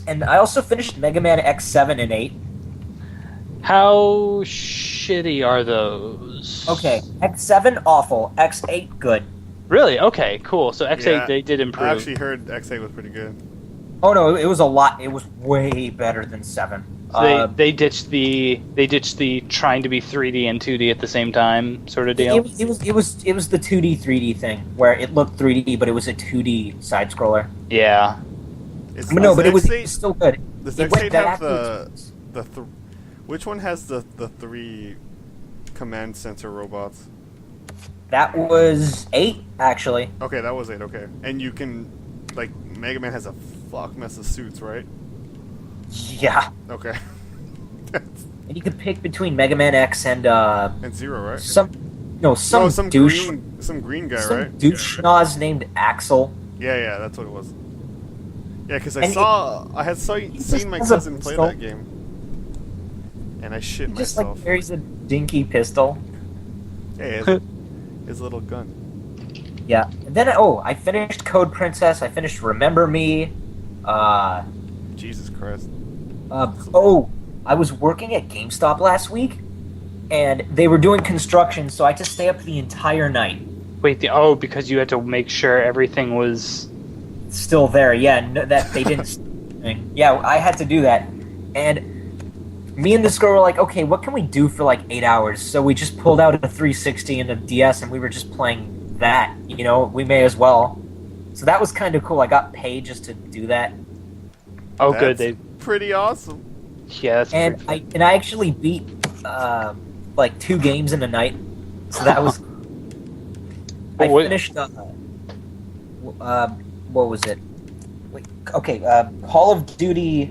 And I also finished Mega Man X7 and 8. How shitty are those? Okay, X7, awful. X8, good. Really? Okay, cool. So X8, Yeah, they did improve. I actually heard X8 was pretty good. Oh no, it was a lot. It was way better than 7. So they ditched the trying to be 3D and 2D at the same time sort of deal. It was the 2D 3D thing where it looked 3D, but it was a 2D side scroller. Yeah. No, but it was X8 still good. Does It X8 went have backwards. which one has the 3 command center robots? That was 8, actually. Okay, that was 8. Okay, and you can like Mega Man has a fuck mess of suits, right? Yeah. Okay. And you could pick between Mega Man X and And Zero, right? some some douche green guy, some right? douche schnoz named Axel. Yeah, that's what it was. Yeah, because And I had just seen my has a cousin play pistol. that game, and I shit He just myself. like carries a dinky pistol. Hey, his little gun. Yeah. And then I finished Code Princess. I finished Remember Me. Jesus Christ. I was working at GameStop last week, and they were doing construction, so I had to stay up the entire night. Wait, because you had to make sure everything was... Still there, yeah. No, that they didn't. Yeah, I had to do that, and me and this girl were like, okay, what can we do for like 8 hours? So we just pulled out a 360 and a DS, and we were just playing that. You know, we may as well. So that was kind of cool. I got paid just to do that. Oh, That's good. They... pretty awesome. Yeah, that's And pretty I actually beat like 2 games in a night. So that was. I What- finished. What was it? Wait, okay, Call of Duty.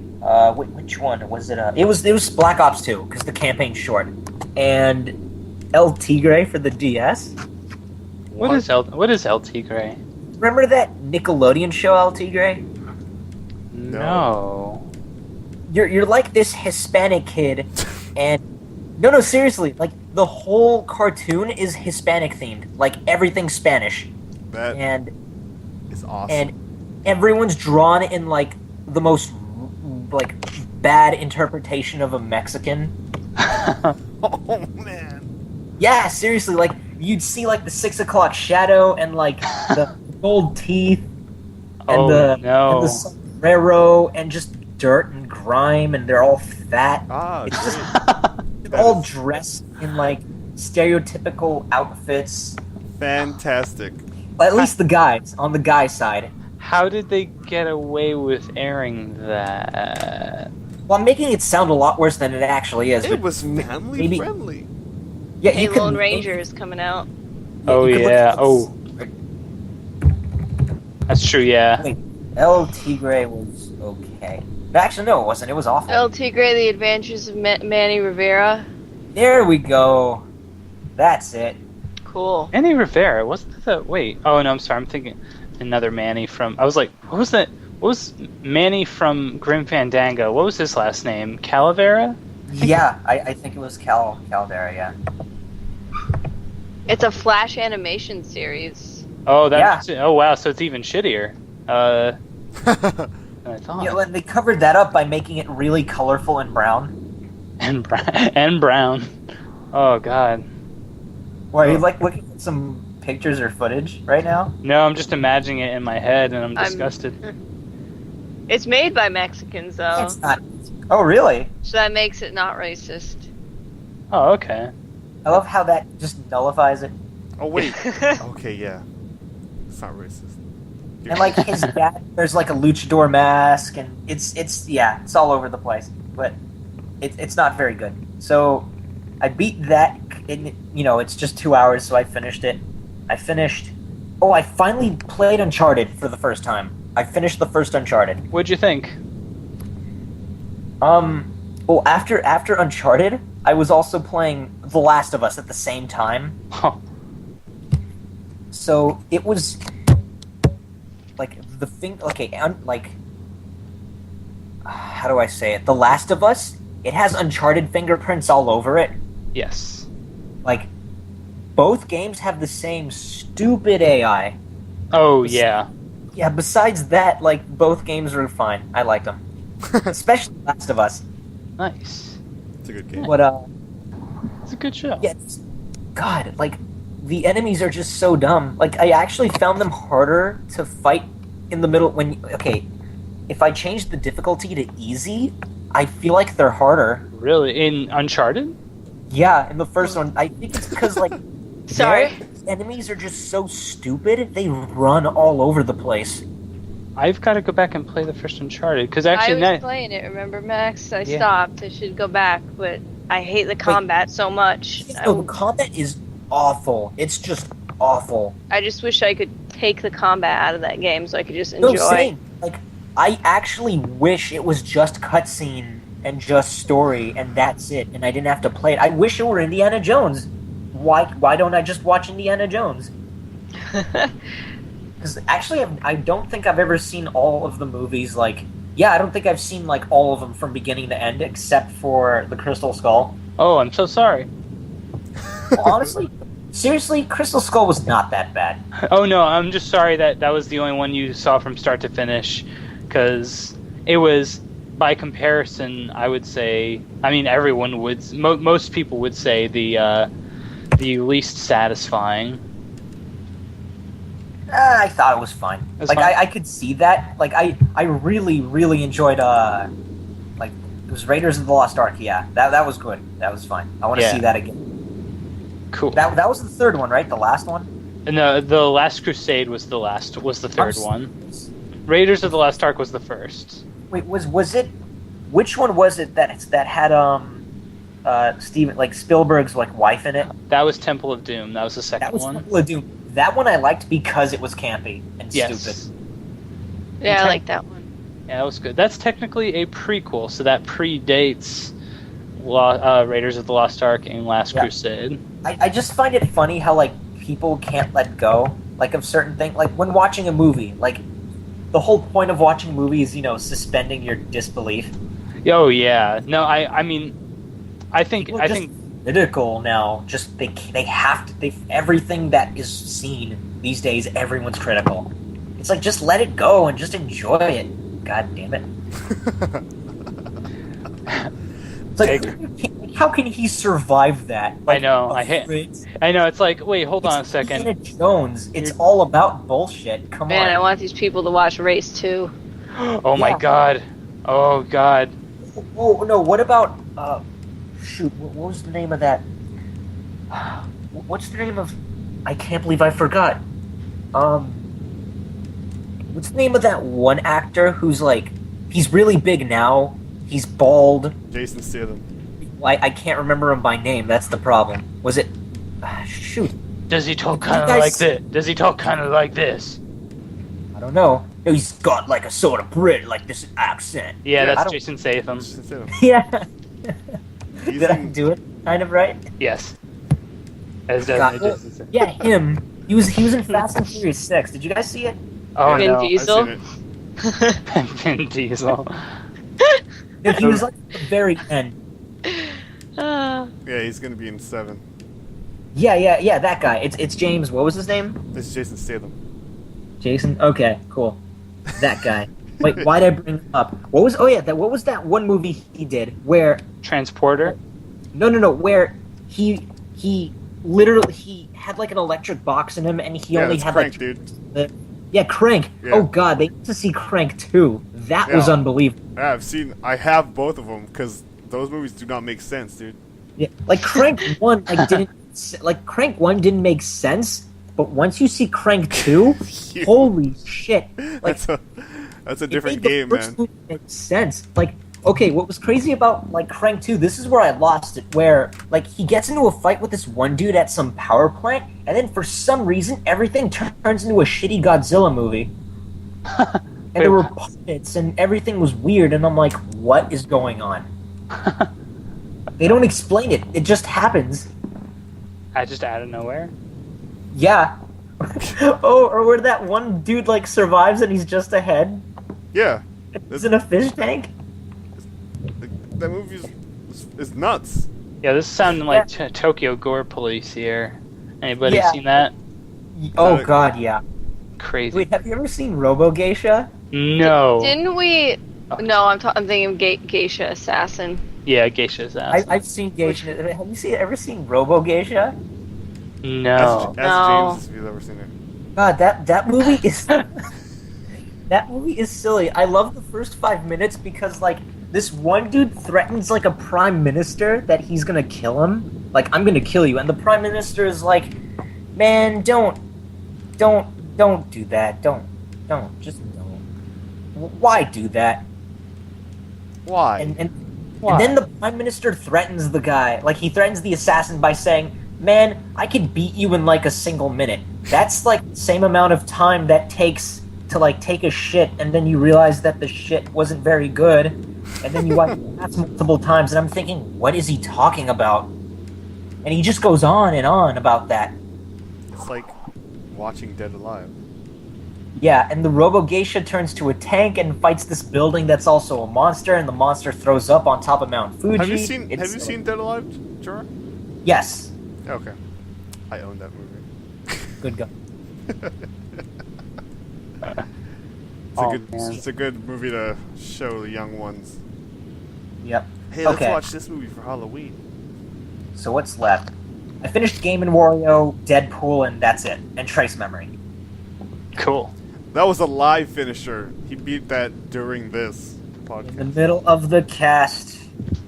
Which one was it? It was Black Ops 2 because the campaign's short, and El Tigre for the DS. What is El Tigre? Remember that Nickelodeon show El Tigre? No. You're like this Hispanic kid, and no, seriously, like the whole cartoon is Hispanic themed, like everything's Spanish, That and is awesome. and everyone's drawn in like the most like bad interpretation of a Mexican. Oh man. Yeah, seriously, like you'd see like the 6 o'clock shadow and like the gold teeth and Oh, the no. and the sombrero and just dirt and grime, and they're all fat. Ah, It's great. just they're all dressed in like stereotypical outfits. Fantastic. At least the guys on the guy side. How did they get away with airing that? Well, I'm making it sound a lot worse than it actually is. It But was family maybe- friendly. yeah, Hey, you could Lone Ranger is coming out. Oh, you could look yeah. at Oh. That's true, yeah. Wait, El Tigre was okay. Actually, no, it wasn't. It was awful. El Tigre: The Adventures of Manny Rivera. There we go. That's it. Cool. Manny Rivera, wasn't that... Wait. Oh, no, I'm sorry. I'm thinking another Manny from... I was like, what was that? What was Manny from Grim Fandango? What was his last name? Calavera? Yeah, I think it was Caldera, yeah. It's a Flash animation series. Oh, that's... Oh, wow. So it's even shittier. Than I thought. Yeah, and they covered that up by making it really colorful and brown. And brown. Oh, God. Why, are you like looking at some pictures or footage right now? No, I'm just imagining it in my head, and I'm disgusted. It's made by Mexicans, though, It's not. Oh, really? so that makes it not racist. Oh, okay. I love how that just nullifies it. Oh wait. Okay, yeah. It's not racist. And like his dad, there's like a luchador mask, and it's all over the place. But it's not very good. So I beat that. It's just 2 hours, so I finished it. I finally played Uncharted for the first time. I finished the first Uncharted. What'd you think? Well, after Uncharted, I was also playing The Last of Us at the same time. Huh. So it was like the thing. Okay, like how do I say it? The Last of Us. It has Uncharted fingerprints all over it. Yes. Like both games have the same stupid AI. Oh yeah. Yeah. Besides that, like both games are fine. I like them, especially Last of Us. Nice. It's a good game. But It's a good show. yeah, God, like the enemies are just so dumb. Like I actually found them harder to fight in the middle if I change the difficulty to easy, I feel like they're harder. Really? In Uncharted? Yeah, in the first one, I think it's because like Sorry. their enemies are just so stupid. They run all over the place. I've got to go back and play the first Uncharted because I actually, was playing it, remember, Max? I Yeah. stopped. I should go back, but I hate the combat so much. No, the combat is awful. It's just awful. I just wish I could take the combat out of that game so I could just No, enjoy. same. Like I actually wish it was just cutscene and just story and that's it, and I didn't have to play it. I wish it were Indiana Jones. Why don't I just watch Indiana Jones? Because actually, I don't think I've ever seen all of the movies. Like, yeah, I don't think I've seen like all of them from beginning to end, except for the Crystal Skull. oh, I'm so sorry. Well, honestly, seriously, Crystal Skull was not that bad. Oh no, I'm just sorry that was the only one you saw from start to finish, because it was, by comparison, I would say, I mean, everyone would, most people would say the least satisfying. I thought it was fine. That's Like, fine. I could see that. Like, I really, really enjoyed, like, it was Raiders of the Lost Ark, yeah. That was good. That was fine. I want to Yeah. see that again. Cool. That was the third one, right? The last one? No, the Last Crusade was the third one. Raiders of the Lost Ark was the first. Wait, was it? Which one was it that had Steven, like Spielberg's like wife in it? That was Temple of Doom. That was the second That was one. Temple of Doom. That one I liked because it was campy and Yes. stupid. Yeah, I Okay. like that one. Yeah, that was good. That's technically a prequel, so that predates Raiders of the Lost Ark and Last Yeah. Crusade. I just find it funny how like people can't let go like of certain things. Like when watching a movie, like the whole point of watching a movie is suspending your disbelief. Oh yeah, no, I mean, I think People are just critical now. Just they have to. Everything that is seen these days, everyone's critical. It's like just let it go and just enjoy it. God damn it! It's like how can he survive that? I know. It's I know. It's like, wait, hold on a second. Indiana Jones. It's all about bullshit. Come Man, I on. want these people to watch Race 2. Oh my Yeah. god. Oh god. Oh no! What about shoot? What was the name of that? What's the name of? I can't believe I forgot. What's the name of that one actor who's like he's really big now? He's bald. Jason Statham. I can't remember him by name. That's the problem. Was it? Shoot. Does he talk You kind of guys- like this? Does he talk kind of like this? I don't know. He's got like a sort of Brit, like this accent. Yeah, I that's don't- Jason Statham. Jason Statham. Yeah. He's Did I in- do it kind of right? Yes. As does God, Jason Statham. Yeah, him. He was in Fast and Furious 6. Did you guys see it? Oh Vin no. I've Diesel. seen it. Vin Diesel. No, he was like at the very end. Ah. Yeah, he's gonna be in 7. Yeah, that guy. It's James. What was his name? This is Jason Statham. Jason. Okay, cool. That guy. Wait, why'd I bring him up? What was? Oh yeah, what was that one movie he did where? Transporter. No, where he literally he had like an electric box in him and he Yeah, only that's had Crank, like dude. yeah, Crank. Yeah. Oh god, they need to see Crank 2. That was Yeah. unbelievable. Yeah, I have both of them because those movies do not make sense, dude. Yeah, like Crank 1 Crank 1 didn't make sense, but once you see Crank 2, Yeah. holy shit. Like That's a it different made the game, first man. movie make sense. Like, okay, what was crazy about like Crank 2, this is where I lost it, where like he gets into a fight with this one dude at some power plant, and then for some reason everything turns into a shitty Godzilla movie. and there were puppets, and everything was weird, and I'm like, what is going on? They don't explain it. It just happens. Just out of nowhere. Yeah. Oh, or where that one dude like survives and he's just ahead. Yeah. He's in a fish tank. That movie is nuts. Yeah, this is sounding like Tokyo Gore Police here. Anybody Yeah. seen that? Oh god, yeah. Crazy. Wait, have you ever seen Robo Geisha? No. Didn't we? No, I'm thinking of Geisha Assassin. Yeah, Geisha's ass. I've seen Geisha. Have you ever seen Robo Geisha? No. Ask No. James if you've ever seen it. God, that movie is that movie is silly. I love the first 5 minutes because like this one dude threatens like a prime minister that he's gonna kill him. Like, I'm gonna kill you, and the prime minister is like, man, don't do that. Don't, just don't. Why do that? Why? And Why? then the prime minister threatens the guy. Like, he threatens the assassin by saying, man, I could beat you in like a single minute. That's like the same amount of time that takes to like take a shit, and then you realize that the shit wasn't very good, and then you watch it multiple times, and I'm thinking, what is he talking about? And he just goes on and on about that. It's like watching Dead Alive. Yeah, and the Robo Geisha turns to a tank and fights this building that's also a monster, and the monster throws up on top of Mount Fuji. Have you seen It's Dead Alive, Jirair? Yes. Okay. I own that movie. Good go. It's a good movie to show the young ones. Yep. Hey, let's Okay. watch this movie for Halloween. So what's left? I finished Game & Wario, Deadpool, and that's it. And Trace Memory. Cool. That was a live finisher. He beat that during this In the podcast. middle of the cast, people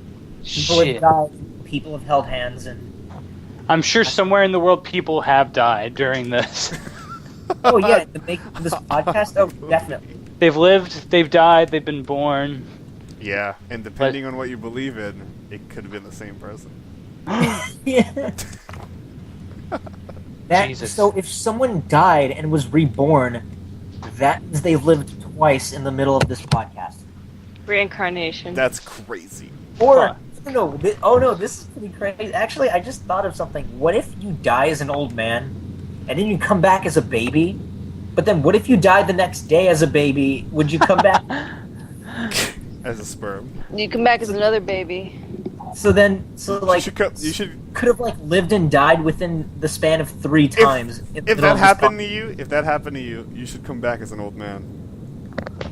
Shit. have died, people have held hands, and... I'm sure somewhere in the world people have died during this. Oh yeah, to make this podcast? Oh, definitely. They've lived, they've died, they've been born. Yeah, and depending on what you believe in, it could have been the same person. Yeah. Jesus. So if someone died and was reborn, that means they lived twice in the middle of this podcast. Reincarnation. That's crazy. Or, Huh. no, this is pretty crazy. Actually, I just thought of something. What if you die as an old man, and then you come back as a baby? But then what if you died the next day as a baby? Would you come back? As a sperm. You come back as another baby. So like, You should. could have like lived and died within the span of 3 times. in the If middle that of this happened podcast. to you, you should come back as an old man.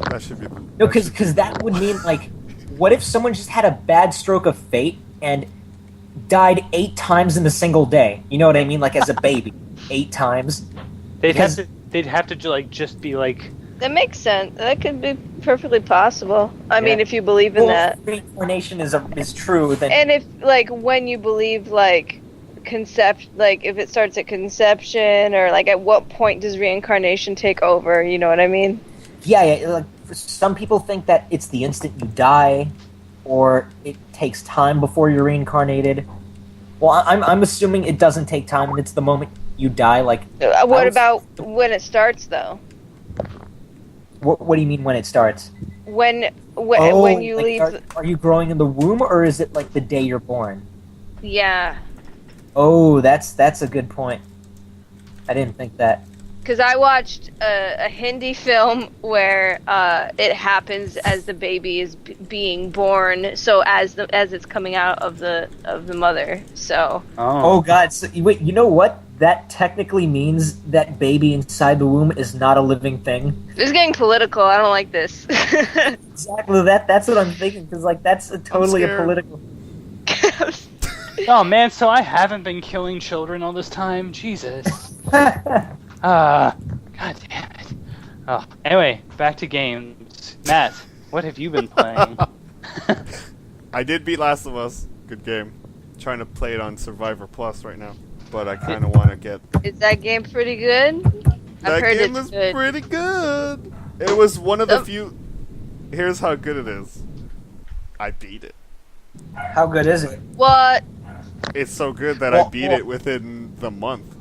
That should be. No, because that would mean, like, what if someone just had a bad stroke of fate and died 8 times in a single day? You know what I mean? Like, as a baby. 8 times. They'd have to like just be like, That makes sense. That could be perfectly possible. I mean, if you believe in Well, that. if reincarnation is true, then... And if, like, when you believe, like, like, if it starts at conception, or, like, at what point does reincarnation take over, you know what I mean? Yeah, like, some people think that it's the instant you die, or it takes time before you're reincarnated. Well, I'm assuming it doesn't take time, and it's the moment you die, like... What about when it starts, though? What do you mean when it starts? When you like, leave... Are you growing in the womb, or is it, like, the day you're born? Yeah. Oh, that's a good point. I didn't think that. Because I watched a Hindi film where it happens as the baby is being born, so as it's coming out of the mother. So Oh God! So, wait, you know what? That technically means that baby inside the womb is not a living thing. this is getting political. I don't like this. Exactly. That's what I'm thinking. Because like that's totally a scared. political. oh man, so I haven't been killing children all this time? Jesus. God damn it. Oh, anyway, back to games. Matt, what have you been playing? I did beat Last of Us. Good game. Trying to play it on Survivor Plus right now, but I kind of want to get. Is that game pretty good? I've That heard game it's is good. pretty good. It was one of the few. Here's how good it is. I beat it. How good is it? What? It's so good that I beat it within the month.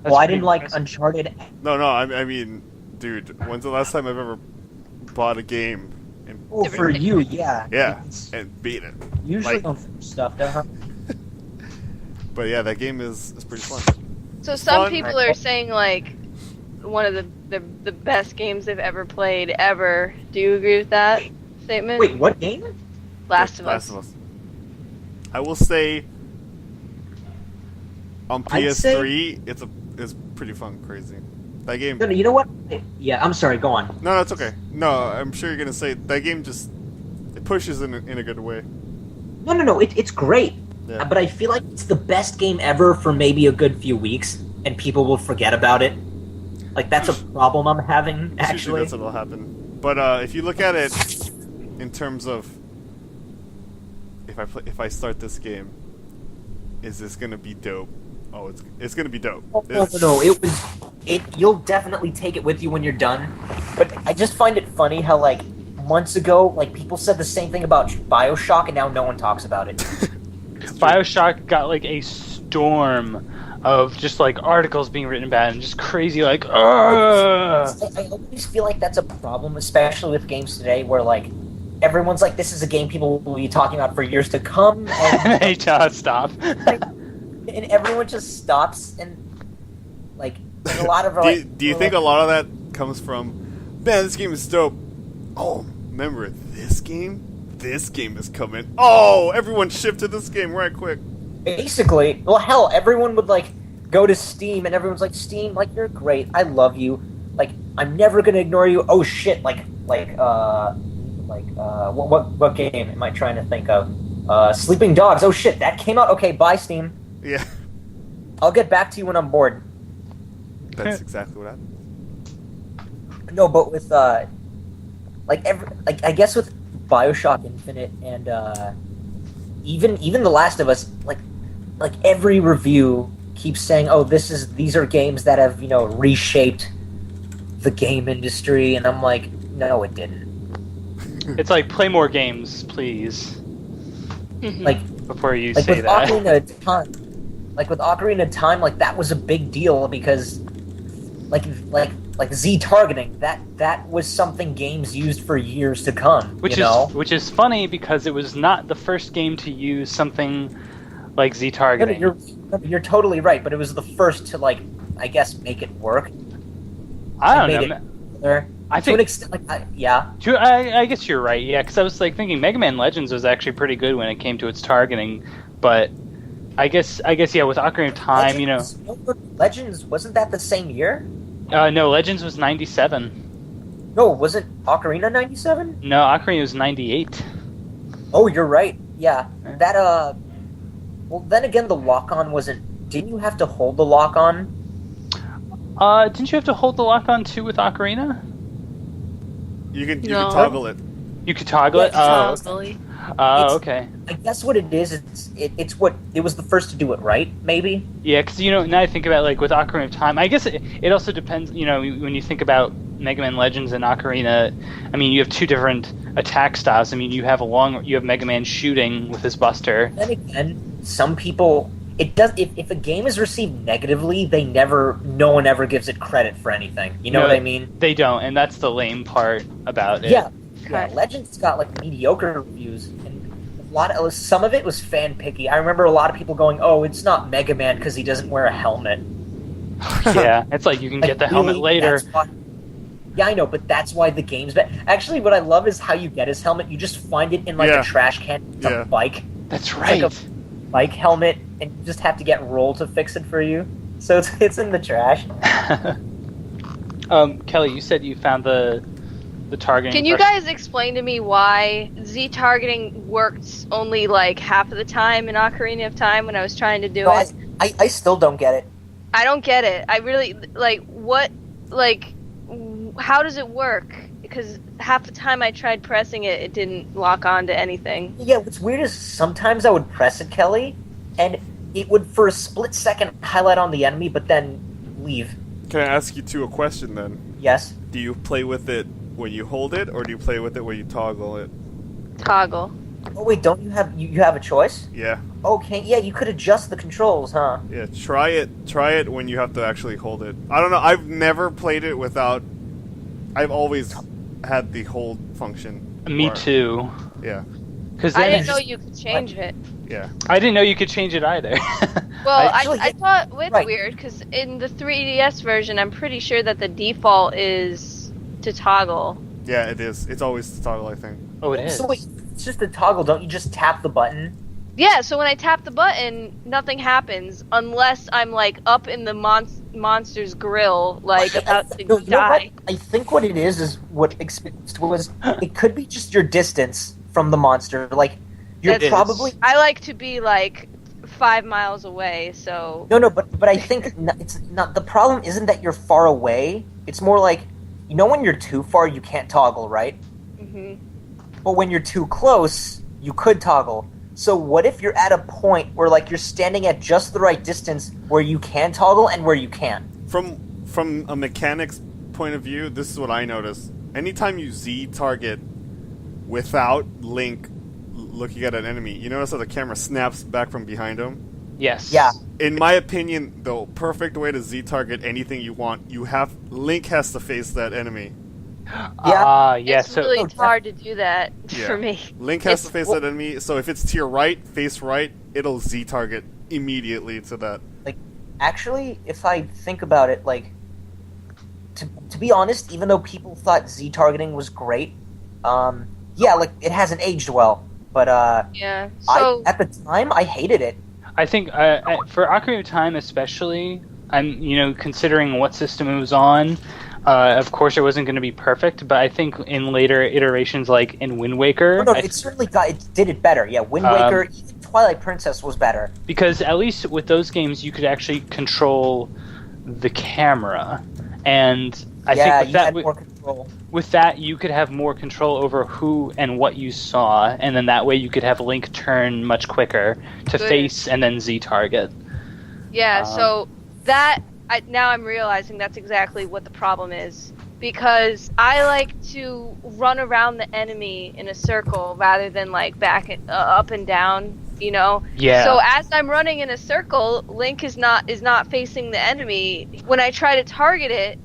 Well, I didn't like Uncharted. No, I mean, dude, when's the last time I've ever bought a game and Well, for you, yeah. It's and beat it. usually Like- on finish stuff, though, huh? But yeah, that game is pretty fun. So some fun. people are saying like one of the best games they've ever played ever. Do you agree with that statement? Wait, what game? Last of Last Us. of Us. I will say on I'd PS3, it's pretty fun, crazy. That game. No, you know what? Yeah, I'm sorry. Go on. No, it's okay. No, I'm sure you're gonna say that game just it pushes in a good way. No. It's great, Yeah. but I feel like it's the best game ever for maybe a good few weeks, and people will forget about it. Like that's a problem I'm having. Usually Actually, that's what'll happen. But if you look at it in terms of if I start this game, is this gonna be dope? Oh, it's gonna be dope. No. You'll definitely take it with you when you're done. But I just find it funny how like months ago, like people said the same thing about BioShock, and now no one talks about it. BioShock got like a storm of just like articles being written about it and just crazy like ugh. I always feel like that's a problem, especially with games today, where like everyone's like, "This is a game people will be talking about for years to come," and, They just stop. and everyone just stops and like. And a lot of do you think a lot of that comes from, man, this game is dope. Oh, remember this game? This game is coming. Oh, everyone shift to this game right quick. basically, well, hell, everyone would like go to Steam, and everyone's like, "Steam, like you're great. I love you. Like I'm never gonna ignore you." Oh shit! What game am I trying to think of? Sleeping Dogs. Oh shit, that came out. Okay, bye Steam. Yeah, I'll get back to you when I'm bored. that's exactly what happened. No, but with I guess with BioShock Infinite and even The Last of Us, like every review keeps saying, "Oh, these are games that have reshaped the game industry," and I'm like, no, it didn't. It's like play more games, please. Like Before you like say with that. Ocarina of Time, like that was a big deal because like Z targeting that was something games used for years to come. Which is funny because it was not the first game to use something like Z targeting. You're totally right, but it was the first to I guess make it work. I don't know. I to an think extent, yeah. I guess you're right. Yeah, because I was thinking Megaman Legends was actually pretty good when it came to its targeting, but I guess yeah, with Ocarina of Time, Legends wasn't that the same year? No, Legends was 97. No, wasn't Ocarina 97? No, Ocarina was 98. Oh, you're right. Yeah, that well, then again, the lock-on wasn't. Didn't you have to hold the lock-on? Didn't you have to hold the lock-on too with Ocarina? You can No. toggle it. You could toggle it. Yeah, Okay. I guess what it is, it was the first to do it right, maybe. Yeah, because now I think about with Ocarina of Time. I guess it also depends. When you think about Mega Man Legends and Ocarina, I mean, you have two different attack styles. I mean, you have Mega Man shooting with his Buster. Then again, some people if a game is received negatively, no one ever gives it credit for anything. You know what I mean? They don't, and that's the lame part about it. Yeah. Okay. Legends got mediocre reviews, and some of it was fan picky. I remember a lot of people going, "Oh, it's not Mega Man because he doesn't wear a helmet." Yeah, it's like you can get the helmet later. Yeah, I know, but that's why the game's bad. Actually, what I love is how you get his helmet. You just find it in a trash can. It's a bike. That's right. It's like a bike helmet, and you just have to get Roll to fix it for you. So it's in the trash. Kelly, you said you found the targeting. Can you guys explain to me why Z targeting worked only half of the time in Ocarina of Time when I was trying to do it? I still don't get it. I don't get it. I really how does it work? Because half the time I tried pressing it, it didn't lock on to anything. Yeah, what's weird is sometimes I would press it, Kelly, and it would for a split second highlight on the enemy, but then leave. Can I ask you a question then? Yes. Do you play with it when you hold it, or do you play with it when you toggle it? Toggle. Oh wait, don't you have a choice? Yeah. Okay, yeah, you could adjust the controls, huh? Yeah, try it when you have to actually hold it. I don't know, I've never played it without... I've always had the hold function. Me Or- too. Yeah. Because I didn't know you could change it. Yeah. I didn't know you could change it either. Well, Actually, I thought it's right. weird because in the 3DS version, I'm pretty sure that the default is to toggle. Yeah, it is. It's always the toggle, I think. Oh, it is. So wait, it's just a toggle. Don't you just tap the button? Yeah, so when I tap the button, nothing happens unless I'm like up in the monster's grill, like about to No, you know what? die. I think what it is what experienced was it could be just your distance from the monster. Like you're That's- probably I like to be like 5 miles away, so no, but I think it's not. The problem isn't that you're far away. It's more like when you're too far, you can't toggle, right? mhm. But when you're too close, you could toggle. So what if you're at a point where like you're standing at just the right distance where you can toggle and where you can't? From a mechanics point of view, this is what I notice. Anytime you Z target without Link looking at an enemy, you notice that the camera snaps back from behind him. Yes. Yeah. In my opinion, the perfect way to Z target anything you want, Link has to face that enemy. Yeah. It's So really hard to do that Yeah. for me. Link has It's- to face that enemy, so if it's to your right, face right, it'll Z target immediately to that. Actually, if I think about it, like to be honest, even though people thought Z targeting was great, yeah, like it hasn't aged well. But Yeah. So at the time, I hated it. I think for Ocarina of Time especially, I'm considering what system it was on. Of course, it wasn't going to be perfect, but I think in later iterations, like in Wind Waker, No, it certainly did it better. Yeah, Wind Waker, even Twilight Princess was better. because at least with those games, you could actually control the camera, and I Yeah, think you that had more control. with that, you could have more control over who and what you saw, and then that way you could have Link turn much quicker to Good. face and then Z target. yeah, so that now I'm realizing that's exactly what the problem is, because I like to run around the enemy in a circle rather than like up and down, Yeah. So as I'm running in a circle, Link is not facing the enemy. When I try to target it,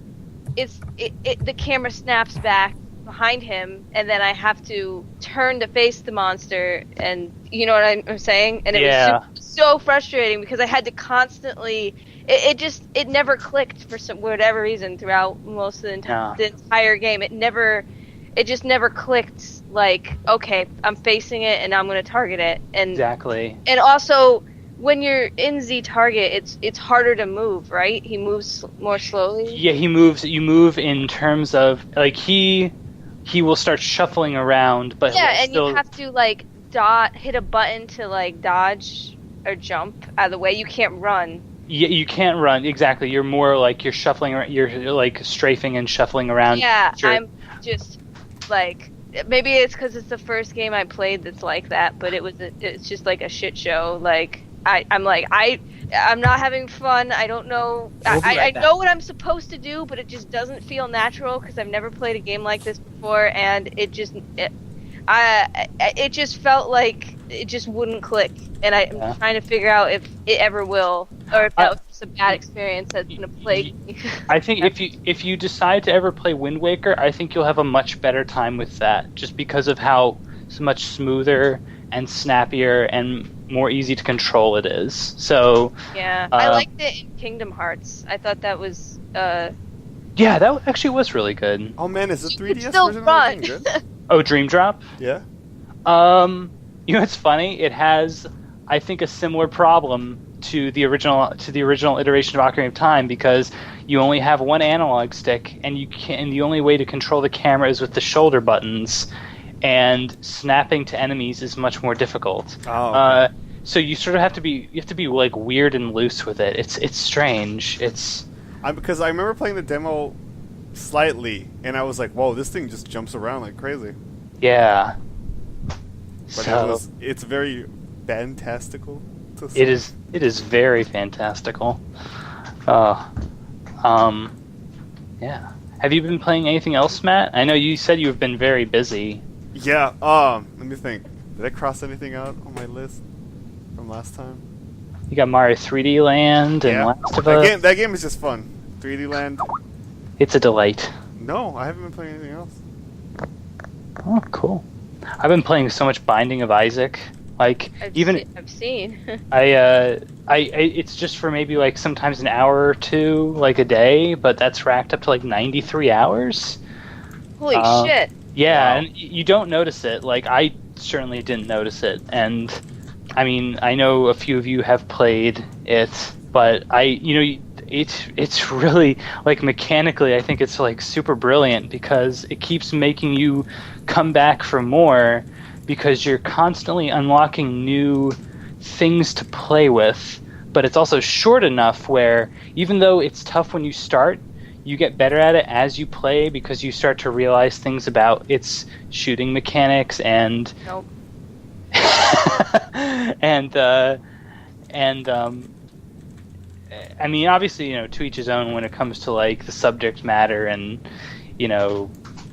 the camera snaps back behind him, and then I have to turn to face the monster, and you know what I'm saying? And it Yeah. was so frustrating because I had to constantly. It never clicked for whatever reason throughout most of the entire game. It just never clicked. Like, okay, I'm facing it and I'm going to target it, and Exactly. and also when you're in Z target, it's harder to move, right? He moves more slowly. Yeah, he moves. You move in terms of like he will start shuffling around, but Yeah, he'll and still, you have to like hit a button to like dodge or jump out of the way. You can't run. Yeah, you can't run. Exactly. You're more like you're shuffling. You're like strafing and shuffling around. Yeah, Sure. I'm just like, maybe it's because it's the first game I played that's like that, but it's just like a shit show. Like I'm not having fun. I don't know. We'll be I right back. know what I'm supposed to do, but it just doesn't feel natural because I've never played a game like this before, and it just felt like it just wouldn't click, and I'm trying to figure out if it ever will, or if that was just a bad experience that's gonna plague me. I think if you decide to ever play Wind Waker, I think you'll have a much better time with that, just because of how much smoother and snappier and more easy to control it is. So Yeah, I liked it in Kingdom Hearts. I thought that was yeah, that actually was really good. Oh man, is the You could 3DS still version run. of that game good? Oh, Dream Drop. Yeah. It's funny. It has, I think, a similar problem to the original iteration of Ocarina of Time, because you only have one analog stick, and the only way to control the camera is with the shoulder buttons, and snapping to enemies is much more difficult. Oh. Okay. So you sort of have to be like weird and loose with it. It's strange. Because I remember playing the demo slightly, and I was like, "Whoa, this thing just jumps around like crazy." Yeah. But it's very fantastical. To say. It is very fantastical. Yeah. Have you been playing anything else, Matt? I know you said you've been very busy. Yeah. Let me think. Did I cross anything out on my list from last time? You got Mario 3D Land and Last of Us. That game is just fun. 3D Land. It's a delight. No, I haven't been playing anything else. Oh, cool. I've been playing so much Binding of Isaac. Like I've seen. it's just for maybe like sometimes an hour or two, like a day, but that's racked up to like 93 hours. Holy shit! Yeah, Wow. and you don't notice it. Like I certainly didn't notice it, and I mean I know a few of you have played it, but it's really like mechanically I think it's like super brilliant because it keeps making you come back for more because you're constantly unlocking new things to play with, but it's also short enough where even though it's tough when you start, you get better at it as you play because you start to realize things about its shooting mechanics and Nope. and I mean, obviously, to each his own when it comes to like the subject matter and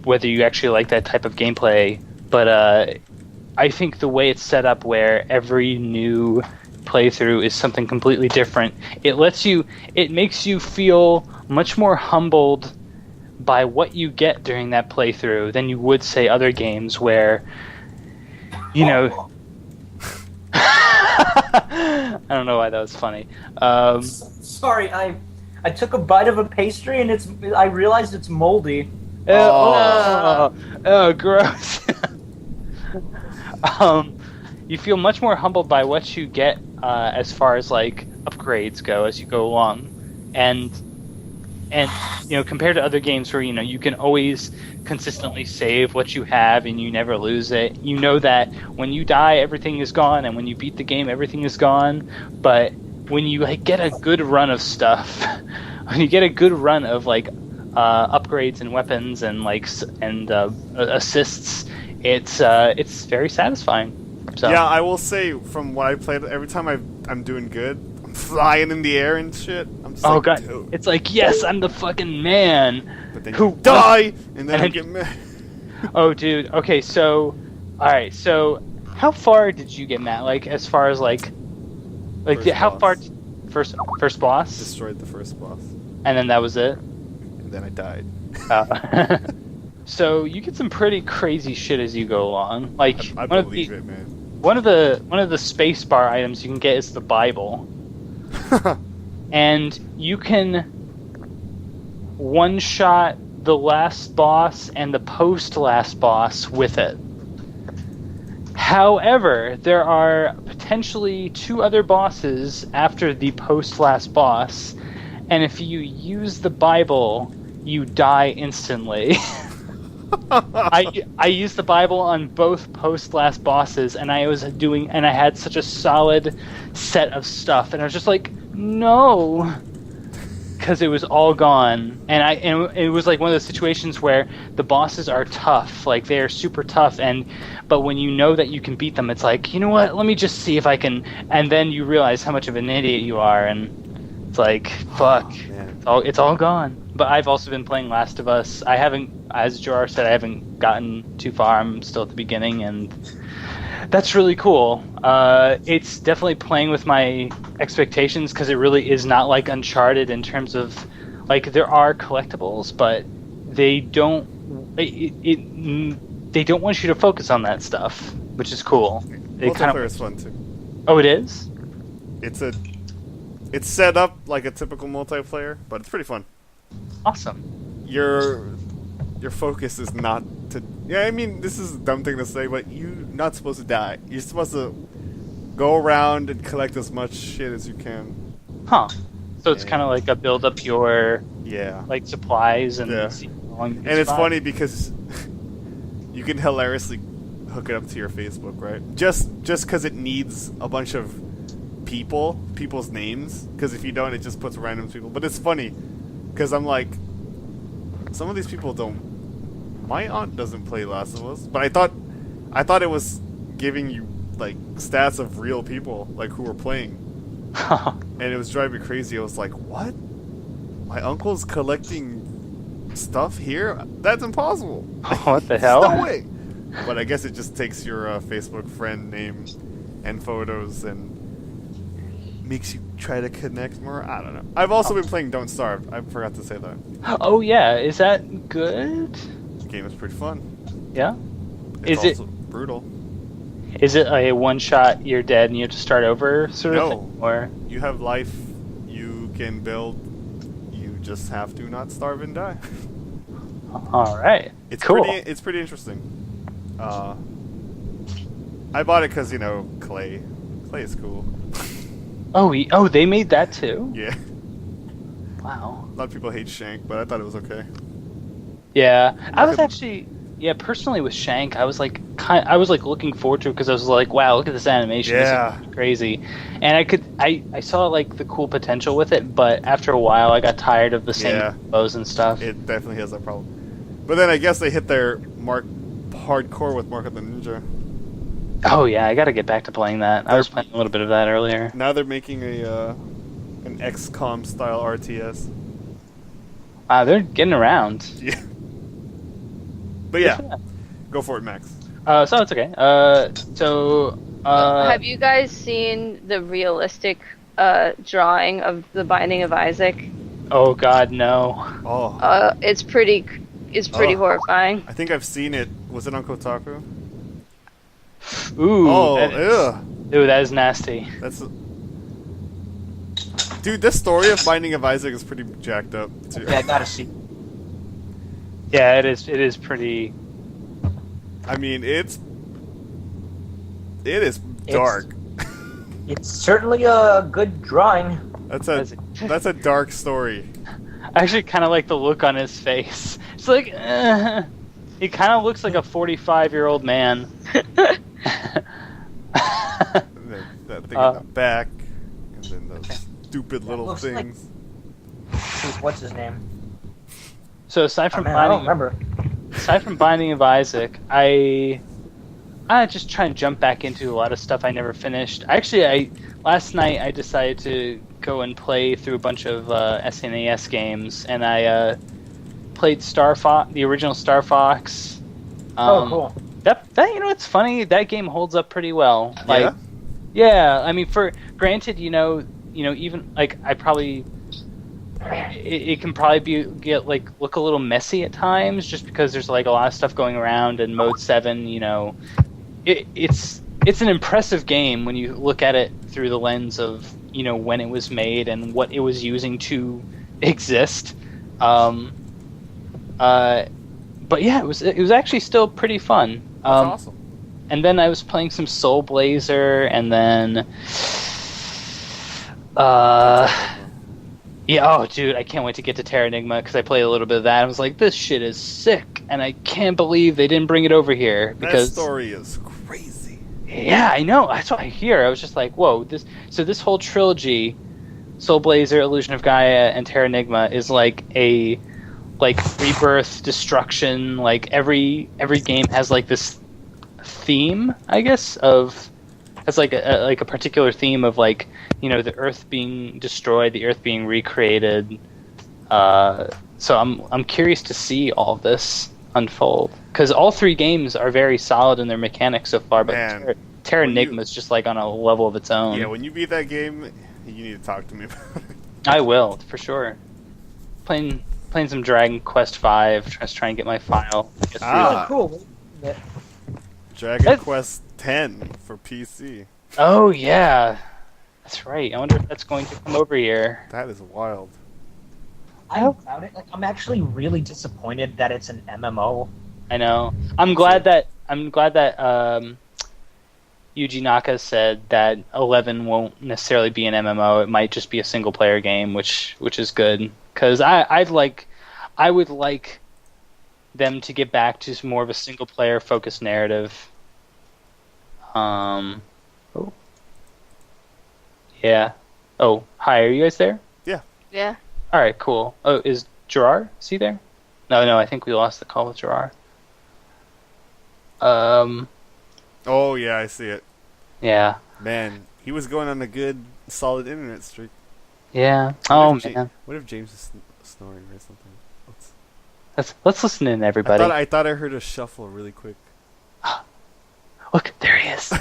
whether you actually like that type of gameplay. But I think the way it's set up, where every new playthrough is something completely different, it makes you feel much more humbled by what you get during that playthrough than you would say other games where I don't know why that was funny. Sorry, I took a bite of a pastry and I realized it's moldy. Gross. You feel much more humbled by what you get as far as like upgrades go as you go along, and compared to other games where you can always consistently save what you have and you never lose it. You know that when you die everything is gone, and when you beat the game everything is gone. But when you like get a good run of stuff, when you get a good run of like upgrades and weapons and assists, it's very satisfying. So. Yeah, I will say from what I played, every time I'm doing good, I'm flying in the air and shit. I'm just God, dude. it's like, yes, I'm the fucking man. But then who you die, and then I get mad. Oh, dude. Okay, so, all right. So, how far did you get, Matt? Like, as far as like First how boss. far? First boss, Destroyed the first boss, and then that was it. and then I died. So you get some pretty crazy shit as you go along. Like I one believe it, man. One of the space bar items you can get is the Bible, and you can one-shot the last boss and the post-last boss with it. However, there are potentially 2 other bosses after the post-last boss, and if you use the Bible, you die instantly. I used the Bible on both post-last bosses, and I had such a solid set of stuff, and I was just like, no, because it was all gone. And it was like one of those situations where the bosses are tough, like they're super tough, but when you know that you can beat them, it's like, you know what? Let me just see if I can. And then you realize how much of an idiot you are, and it's like, fuck, it's all gone. But I've also been playing Last of Us. I haven't, as Jirair said, I haven't gotten too far. I'm still at the beginning, and that's really cool. It's definitely playing with my expectations because it really is not like Uncharted in terms of, like, there are collectibles, but they don't they don't want you to focus on that stuff, which is cool. Multiplayer is fun too. Oh, it is? It's set up like a typical multiplayer, but it's pretty fun. Awesome. Your focus is not to. Yeah, I mean, this is a dumb thing to say, but you're not supposed to die. You're supposed to go around and collect as much shit as you can. Huh. So it's kind of like a build up your like supplies and see how long you can And it's survive. funny because you can hilariously hook it up to your Facebook, right? Just because it needs a bunch of people's names. Because if you don't, it just puts random people. But it's funny because I'm like, some of these people don't. My aunt doesn't play Last of Us, but I thought it was giving you like stats of real people like who were playing. And it was driving me crazy. I was like, what? My uncle's collecting stuff here? That's impossible. What the hell? No way. But I guess it just takes your Facebook friend name and photos and makes you try to connect more. I don't know. I've also been playing Don't Starve. I forgot to say that. Oh yeah, is that good? The game is pretty fun. Yeah. It's Is it also brutal. is it a one shot you're dead and you have to start over sort of No. thing? Or You have life. You can build. You just have to not starve and die. all right, It's cool. It's pretty interesting. I bought it because clay. Clay is cool. Oh, they made that too. Yeah. Wow. A lot of people hate Shank, but I thought it was okay. Yeah, I was Okay. actually personally with Shank, I was like looking forward to it because I was like, wow, look at this animation. Yeah. This is crazy, and I saw like the cool potential with it, but after a while, I got tired of the same Yeah. bows and stuff. It definitely has that problem. But then I guess they hit their mark hardcore with Mark of the Ninja. Oh yeah, I got to get back to playing that. I was playing a little bit of that earlier. Now they're making an XCOM style RTS. Wow, they're getting around. Yeah. But yeah, go for it, Max. So it's okay. Have you guys seen the realistic drawing of the Binding of Isaac? Oh God, no. Oh, It's pretty Oh. horrifying. I think I've seen it. Was it on Kotaku? Ooh. Oh, that is, ugh. ooh, that is nasty. That's. Dude, this story of Binding of Isaac is pretty jacked up. Too. Yeah, I gotta see. Yeah, it is. It is pretty. I mean, it is dark. It's certainly a good drawing. That's a dark story. I actually kind of like the look on his face. It's like, he kind of looks like a 45-year-old man. And then that thing in the back, and then those stupid little looks things. What's his name? So aside from I don't Binding, remember. aside from Binding of Isaac, I just try and jump back into a lot of stuff I never finished. Actually, last night I decided to go and play through a bunch of SNES games, and I played the original Star Fox. Oh, cool. That it's funny. That game holds up pretty well. Like, Yeah? yeah. I mean, granted, even like I probably. It can probably look a little messy at times, just because there's like a lot of stuff going around. And Mode 7, it's an impressive game when you look at it through the lens of when it was made and what it was using to exist. But yeah, it was actually still pretty fun. That's awesome. And then I was playing some Soul Blazer, and then yeah, oh dude, I can't wait to get to Terranigma because I played a little bit of that. I was like, this shit is sick, and I can't believe they didn't bring it over here because That story is crazy. yeah, I know. That's what I hear. I was just like, whoa, this whole trilogy, Soul Blazer, Illusion of Gaia, and Terranigma is like a rebirth, destruction. Like every game has like this theme, I guess, has like a particular theme of like the Earth being destroyed, the Earth being recreated. So I'm curious to see all of this unfold because all three games are very solid in their mechanics so far, but Man, Terranigma is just like on a level of its own. Yeah, when you beat that game, you need to talk to me about it. I will for sure. Playing some Dragon Quest V, just trying to get my file. Get through Ah. Oh, cool. Yeah. Dragon That's- Quest X for PC. Oh yeah, that's right. I wonder if that's going to come over here. That is wild. I doubt it. Like, I'm actually really disappointed that it's an MMO. I know. I'm glad that Yuji Naka said that 11 won't necessarily be an MMO. It might just be a single player game, which is good. Because I would like them to get back to more of a single player focused narrative. Oh. Yeah. Oh, hi. Are you guys there? Yeah. All right. Cool. Oh, is Jirair? Is he there? No. I think we lost the call with Jirair. Oh yeah, I see it. Yeah. Man, he was going on a good, solid internet streak. Yeah. What Oh if man. What if James is snoring or something? Let's listen in, everybody. I thought I heard a shuffle really quick. Look, there he is.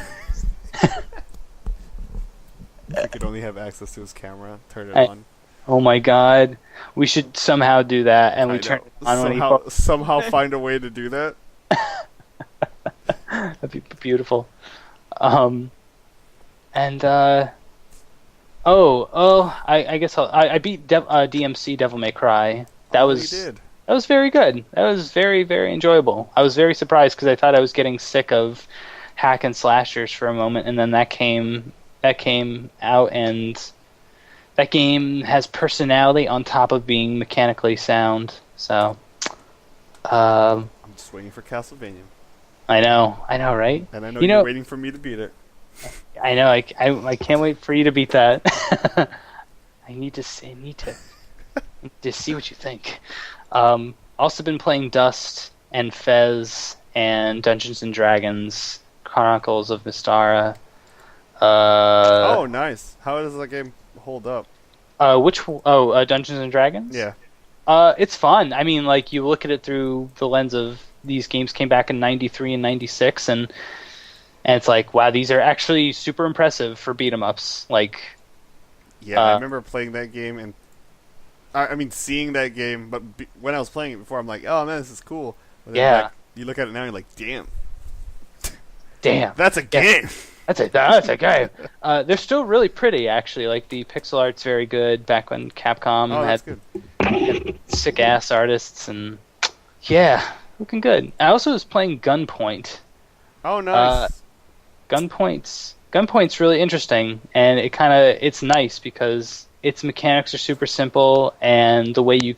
I could only have access to his camera. Turn it Hey. on. Oh my God, we should somehow do that, and I we turn know. it on when he somehow find a way to do that. That'd be beautiful. And I guess I beat DMC Devil May Cry. That You was did. that was very good. That was very, very enjoyable. I was very surprised because I thought I was getting sick of hack and slashers for a moment, and then that came out, and that game has personality on top of being mechanically sound. So, I'm just waiting for Castlevania. I know, right? And I know You you're know- waiting for me to beat it. I know. I can't wait for you to beat that. I need to see what you think. Also been playing Dust and Fez and Dungeons and Dragons Chronicles of Mystara. Oh, nice. How does that game hold up? Dungeons and Dragons? Yeah. It's fun. I mean, like, you look at it through the lens of these games came back in 93 and 96, and it's like, wow, these are actually super impressive for beat 'em ups. Like, Yeah, I remember playing that game, and I mean, seeing that game, but when I was playing it before, I'm like, oh man, this is cool. But then, Yeah. like, you look at it now, and you're like, damn, that's a game. that's a game. They're still really pretty, actually. Like, the pixel art's very good. Back when Capcom Oh, that's had good. sick ass artists, and yeah, looking good. I also was playing Gunpoint. Oh, nice. Gunpoint's really interesting, and it's nice because its mechanics are super simple, and the way you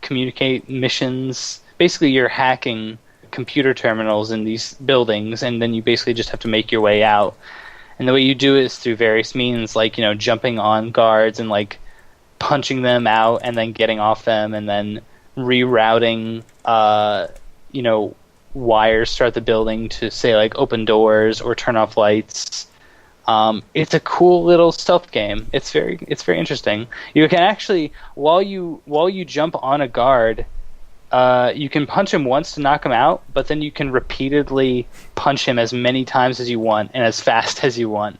communicate missions, basically you're hacking computer terminals in these buildings, and then you basically just have to make your way out. And the way you do it is through various means, like, jumping on guards and, like, punching them out and then getting off them and then rerouting, wires throughout the building to, say, like, open doors or turn off lights. It's a cool little stealth game. It's very interesting. You can actually, while you jump on a guard, you can punch him once to knock him out, but then you can repeatedly punch him as many times as you want and as fast as you want.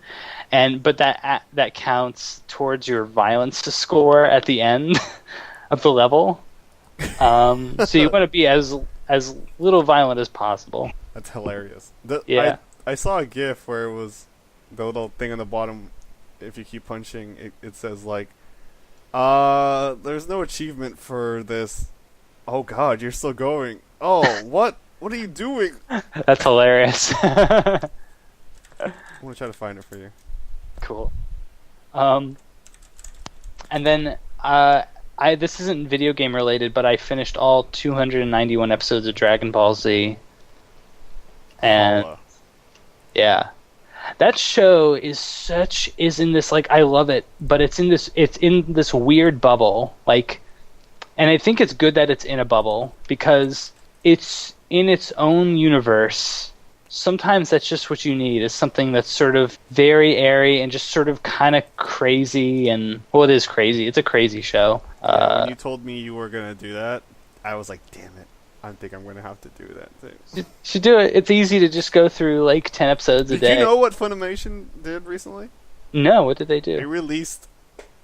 But that counts towards your violence score at the end of the level. So you want to be as little violent as possible. That's hilarious. Yeah. I saw a GIF where it was the little thing on the bottom. If you keep punching, it says like, "There's no achievement for this." Oh God, you're still going. Oh, what? What are you doing? That's hilarious. I'm gonna try to find it for you. Cool. And then this isn't video game related, but I finished all 291 episodes of Dragon Ball Z. And Holla. yeah. That show is in this, like, I love it, but it's in this weird bubble, like, and I think it's good that it's in a bubble because it's in its own universe. Sometimes that's just what you need, is something that's sort of very airy and just sort of kind of crazy, and well, it is crazy. It's a crazy show. Yeah, when you told me you were gonna do that, I was like, damn it. I think I'm gonna have to do that too. You should do it. It's easy to just go through like 10 episodes a day. Did you know what Funimation did recently? No, what did they They do? released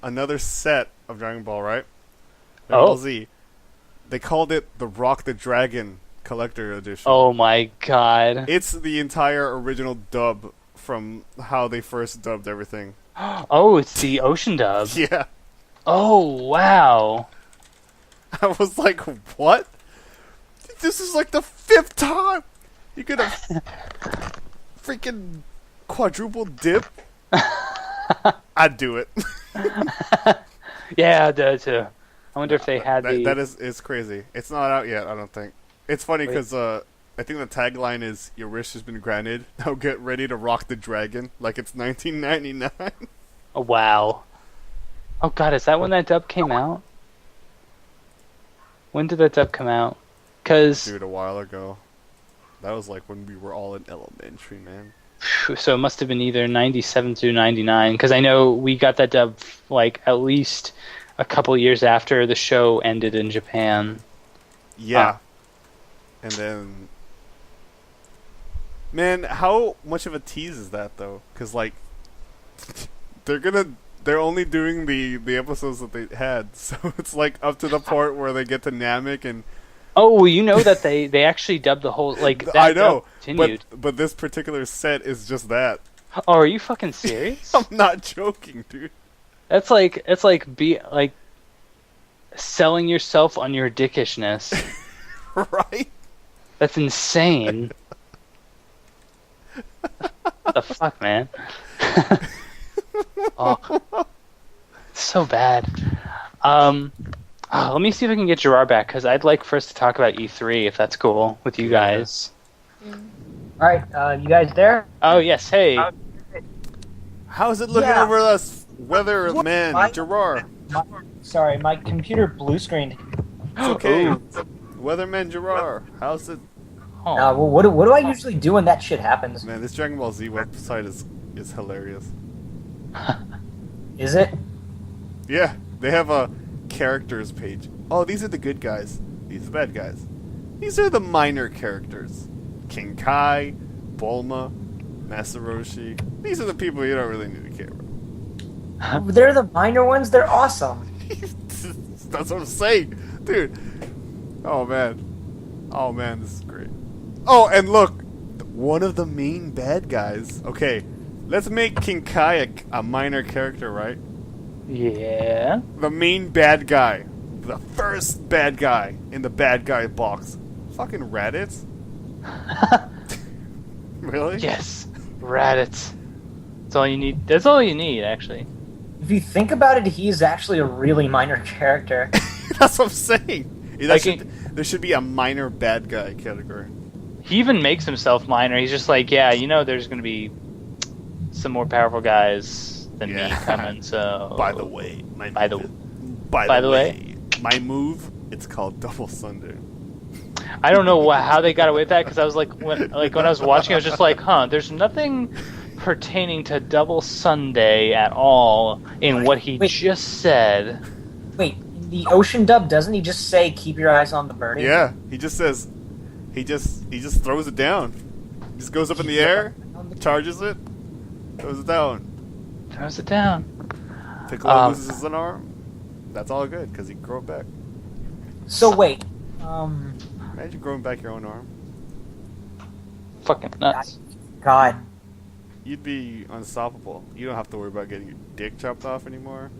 another set of Dragon Ball, right? Dragon Ball Z. They called it the Rock the Dragon Collector Edition. Oh my god. It's the entire original dub from how they first dubbed everything. Oh, it's the Ocean dub. Yeah. Oh, wow. I was like, what? This is like the 5th time! You could have freaking quadruple dip? I'd do it. Yeah, I do too. I wonder if they had That is crazy. It's not out yet, I don't think. It's funny because I think the tagline is, your wish has been granted. Now get ready to rock the dragon. Like it's 1999. Oh, wow. Oh god, is that when that dub came out? When did that dub come out? Because Dude, a while ago. That was like when we were all in elementary, man. so it must have been either 97 through 99, because I know we got that dub like at least a couple years after the show ended in Japan. Yeah. And then... Man, how much of a tease is that, though? Because, like, they're only doing the episodes that they had, so it's, like, up to the part where they get to Namek, and Oh, well, you know that they actually dubbed the whole like. That I know, continued. but this particular set is just that. Oh, are you fucking serious? I'm not joking, dude. It's like selling yourself on your dickishness. Right? That's insane. What the fuck, man? Oh, so bad. Let me see if I can get Jirair back, because I'd like for us to talk about E3, if that's cool with you guys. All right, you guys there? Oh, yes, hey. How's it looking Yeah. over us, weatherman I- Jirair? Sorry, my computer blue screened. It's okay. Ooh. Weatherman Jirair, how's it? Oh. Well, what do I usually do when that shit happens? Man, this Dragon Ball Z website is hilarious. Is it? Yeah, they have a characters page. Oh, these are the good guys. These are the bad guys. These are the minor characters. King Kai, Bulma, Masaroshi. These are the people you don't really need to care about. They're the minor ones. They're awesome. That's what I'm saying. Dude. Oh, man. Oh, man, this is great. Oh, and look. One of the main bad guys. Okay, let's make King Kai a minor character, right? Yeah. The main bad guy. The first bad guy in the bad guy box. Fucking Raditz? Really? Yes. Raditz. That's all you need. That's all you need, actually. If you think about it, he's actually a really minor character. That's what I'm saying. Like There should be a minor bad guy category. He even makes himself minor. He's just like, yeah, you know, there's gonna be some more powerful guys than me coming. So By the way, by the way, my move, it's called Double Sunday. I don't know how they got away with that, because I was like, when I was watching, I was just like, there's nothing pertaining to Double Sunday at all in what he just said. Wait, in the ocean dub, doesn't he just say, keep your eyes on the birdie? Yeah, he just says, he just throws it down. He just goes up in the air, charges it, throws it down. Throws it down. Piccolo loses an arm. That's all good, because he can grow it back. So wait, Imagine growing back your own arm. Fucking nuts. God. You'd be unstoppable. You don't have to worry about getting your dick chopped off anymore.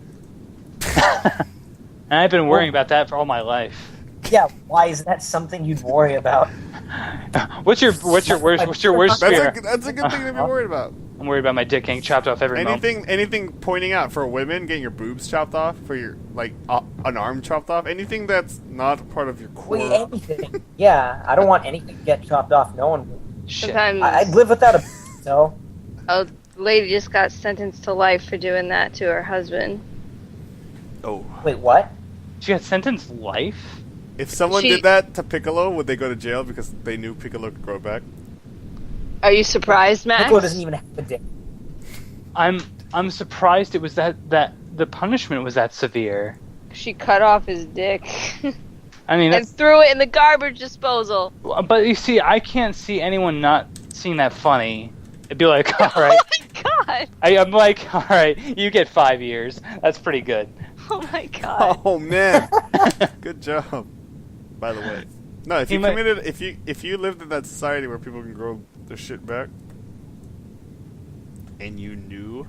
And I've been worrying about that for all my life. Yeah, why is that something you'd worry about? What's your worst fear? That's a good thing to be worried about. I'm worried about my dick getting chopped off every moment. Anything pointing out for women, getting your boobs chopped off, for your an arm chopped off, anything that's not part of your core. Wait, anything. Yeah, I don't want anything to get chopped off. No one would. Shit. Sometimes I'd live without a so. a lady just got sentenced to life for doing that to her husband. Oh, Wait, what? She got sentenced life? if someone did that to Piccolo, would they go to jail because they knew Piccolo could grow back? Are you surprised, Max? Piccolo doesn't even have a dick. I'm surprised it was that the punishment was that severe. She cut off his dick I mean, and that's, threw it in the garbage disposal. but you see, I can't see anyone not seeing that funny. It'd be like, all right. Oh my god! I'm like, all right, you get 5 years. That's pretty good. Oh my god! Oh man, good job. By the way, no, if He you might- committed, if you lived in that society where people can grow their shit back, and you knew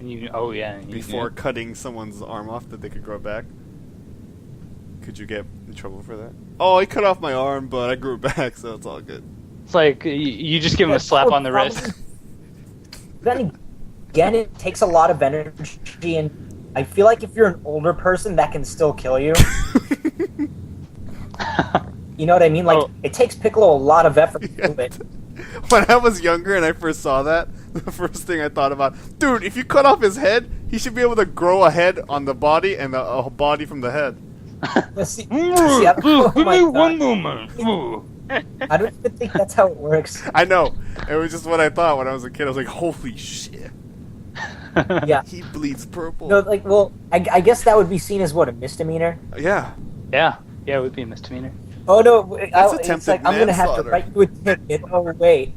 And you, oh yeah. and you before knew. cutting someone's arm off that they could grow back, could you get in trouble for that? Oh, I cut off my arm, but I grew it back, so it's all good. It's like you just give him a slap on the wrist. Then again, it takes a lot of energy, and I feel like if you're an older person, that can still kill you. You know what I mean? Like, Oh. it takes Piccolo a lot of effort to do it. When I was younger and I first saw that, the first thing I thought about, dude, if you cut off his head, he should be able to grow a head on the body and a body from the head. See, oh Give my me God. one moment. Ooh. I don't even think that's how it works. I know. It was just what I thought when I was a kid. I was like, holy shit. Yeah. He bleeds purple. No, like, well, I guess that would be seen as what, a misdemeanor? Yeah. Yeah, it would be a misdemeanor. Oh no, That's it's attempted like I'm gonna have to manslaughter. write you a ticket. Oh wait,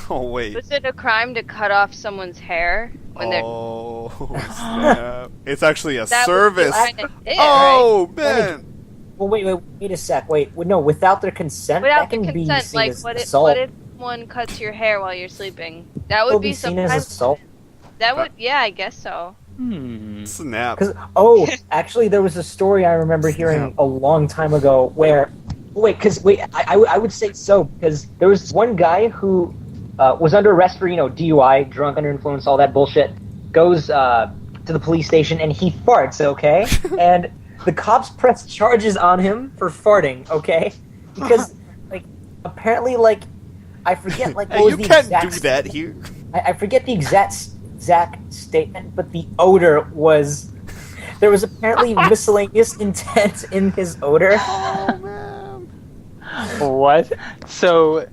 Oh, wait. Was it a crime to cut off someone's hair when they're? Oh, snap. It's actually a That service. Was kinda it, Oh, man. Well, wait a sec. Wait, no, without their consent, Without that the can be consent, seen like as what assault. if someone cuts your hair while you're sleeping? That Will would be seen as sometimes. assault. That would, yeah, I guess so. Snap. Because actually, there was a story I remember hearing a long time ago where, I would say so because there was one guy who was under arrest for DUI, drunk under influence, all that bullshit. Goes to the police station and he farts, okay, and the cops press charges on him for farting, okay, because apparently I forget what was the exact. You can't do that here. I forget the exact statement, but the odor was. There was apparently miscellaneous intent in his odor. Oh man! What? So,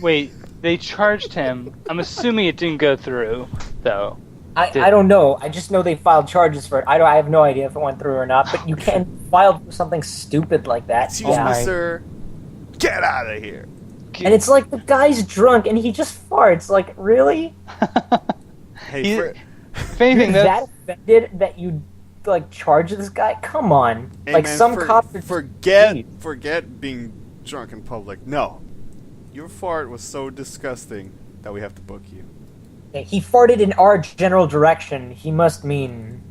wait. They charged him. I'm assuming it didn't go through, though. I don't know. I just know they filed charges for it. I have no idea if it went through or not. But you can't file something stupid like that. Excuse me, sir. Get out of here. And it's like the guy's drunk and he just farts. Like, really? Hey, if anything, you're that offended that you charge this guy? Come on. Hey, man, some cops. Forget being drunk in public. No, your fart was so disgusting that we have to book you. He farted in our general direction. He must mean.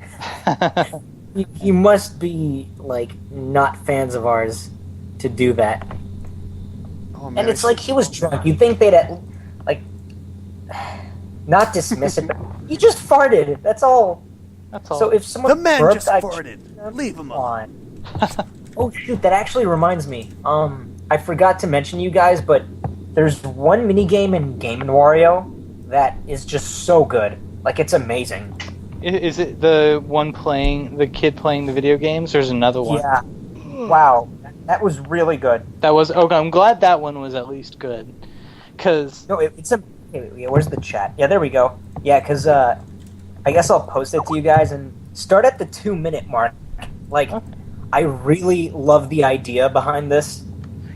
he must be not fans of ours to do that. Oh, man, and it's like he was drunk. You'd think they'd not dismiss it, but he just farted. That's all. So if someone the man burped, just farted. Leave him on. Oh shoot! That actually reminds me. I forgot to mention you guys, but there's one minigame in Game & Wario that is just so good. It's amazing. Is it the kid playing the video games? There's another one. Yeah. Wow. That was really good. I'm glad that one was at least good. Cause no, where's the chat? Yeah, there we go. Yeah, because I guess I'll post it to you guys and start at the 2-minute mark. I really love the idea behind this.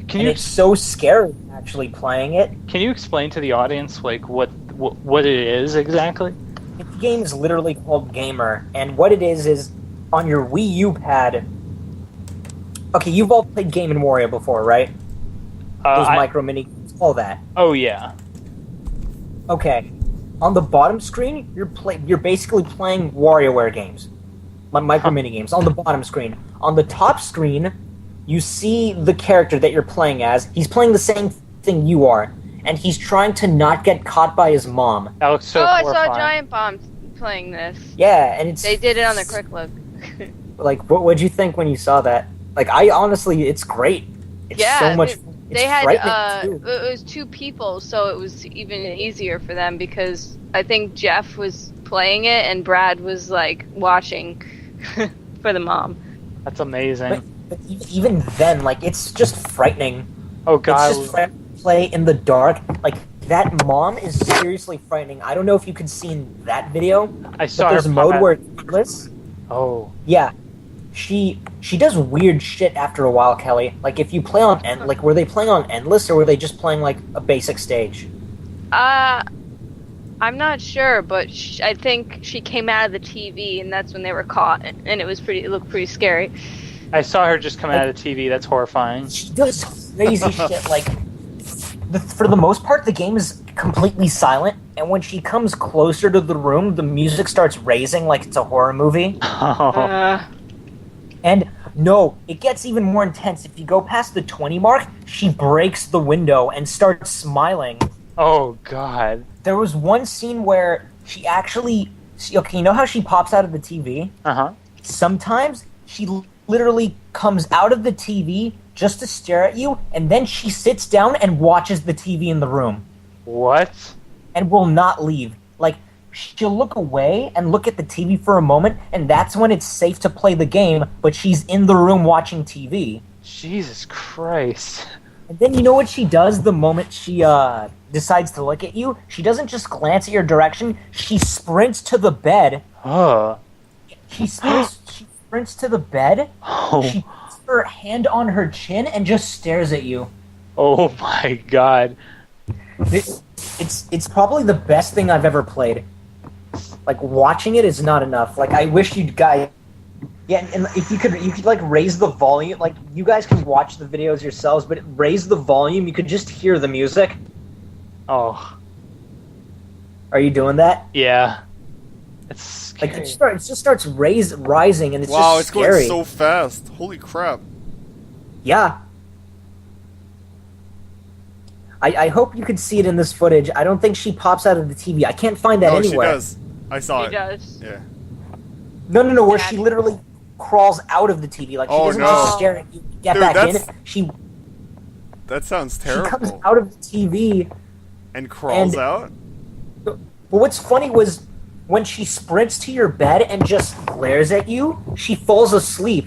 It's so scary actually playing it. Can you explain to the audience what it is exactly? The game is literally called Gamer, and what it is on your Wii U pad. Okay, you've all played Game & Wario before, right? Those micro mini, all that. Oh yeah. Okay, on the bottom screen, you're basically playing WarioWare games, micro mini games. On the bottom screen, on the top screen, you see the character that you're playing as. He's playing the same thing you are, and he's trying to not get caught by his mom. That looks so I horrifying. saw Giant Bomb playing this. Yeah, and they did it on the quick look. What'd you think when you saw that? I honestly, it's great. It's so much. They had it was 2 people, so it was even easier for them because I think Jeff was playing it and Brad was watching for the mom. That's amazing. But even then, it's just frightening. Oh god. It's just frightening to play in the dark. That mom is seriously frightening. I don't know if you could see in that video. I saw there's her a mode where it's Oh. Yeah. She does weird shit after a while, Kelly. If you play on were they playing on endless or were they just playing a basic stage? I'm not sure, but I think she came out of the TV and that's when they were caught, and it looked pretty scary. I saw her just come out of the TV. That's horrifying. She does crazy shit. For the most part, the game is completely silent, and when she comes closer to the room, the music starts raising like it's a horror movie. And no, it gets even more intense. If you go past the 20 mark, she breaks the window and starts smiling. Oh, God. There was one scene where she actually... Okay, you know how she pops out of the TV? Uh-huh. Sometimes she literally comes out of the TV just to stare at you, and then she sits down and watches the TV in the room. What? And will not leave. She'll look away and look at the TV for a moment, and that's when it's safe to play the game, but she's in the room watching TV. Jesus Christ. And then you know what she does the moment she decides to look at you? She doesn't just glance at your direction, she sprints to the bed. She sprints to the bed, she puts her hand on her chin and just stares at you. Oh my god. It's probably the best thing I've ever played. Watching it is not enough. I wish you'd guys Yeah, and if you could like raise the volume. Like you guys can watch the videos yourselves, but raise the volume. You could just hear the music. Oh, Are you doing that? yeah. It's scary. Like it just starts rising, and it's Wow, just it's scary. going so fast. Holy crap. Yeah. I hope you could see it in this footage. I don't think she pops out of the TV. I can't find that Oh, anywhere. she does. I saw She it. does. Yeah. No, where she literally crawls out of the TV. Like she Oh, doesn't no. just stare at you, get Dude, back that's in. She That sounds comes terrible. out of the TV. And crawls and- out? But what's funny was when she sprints to your bed and just glares at you, she falls asleep.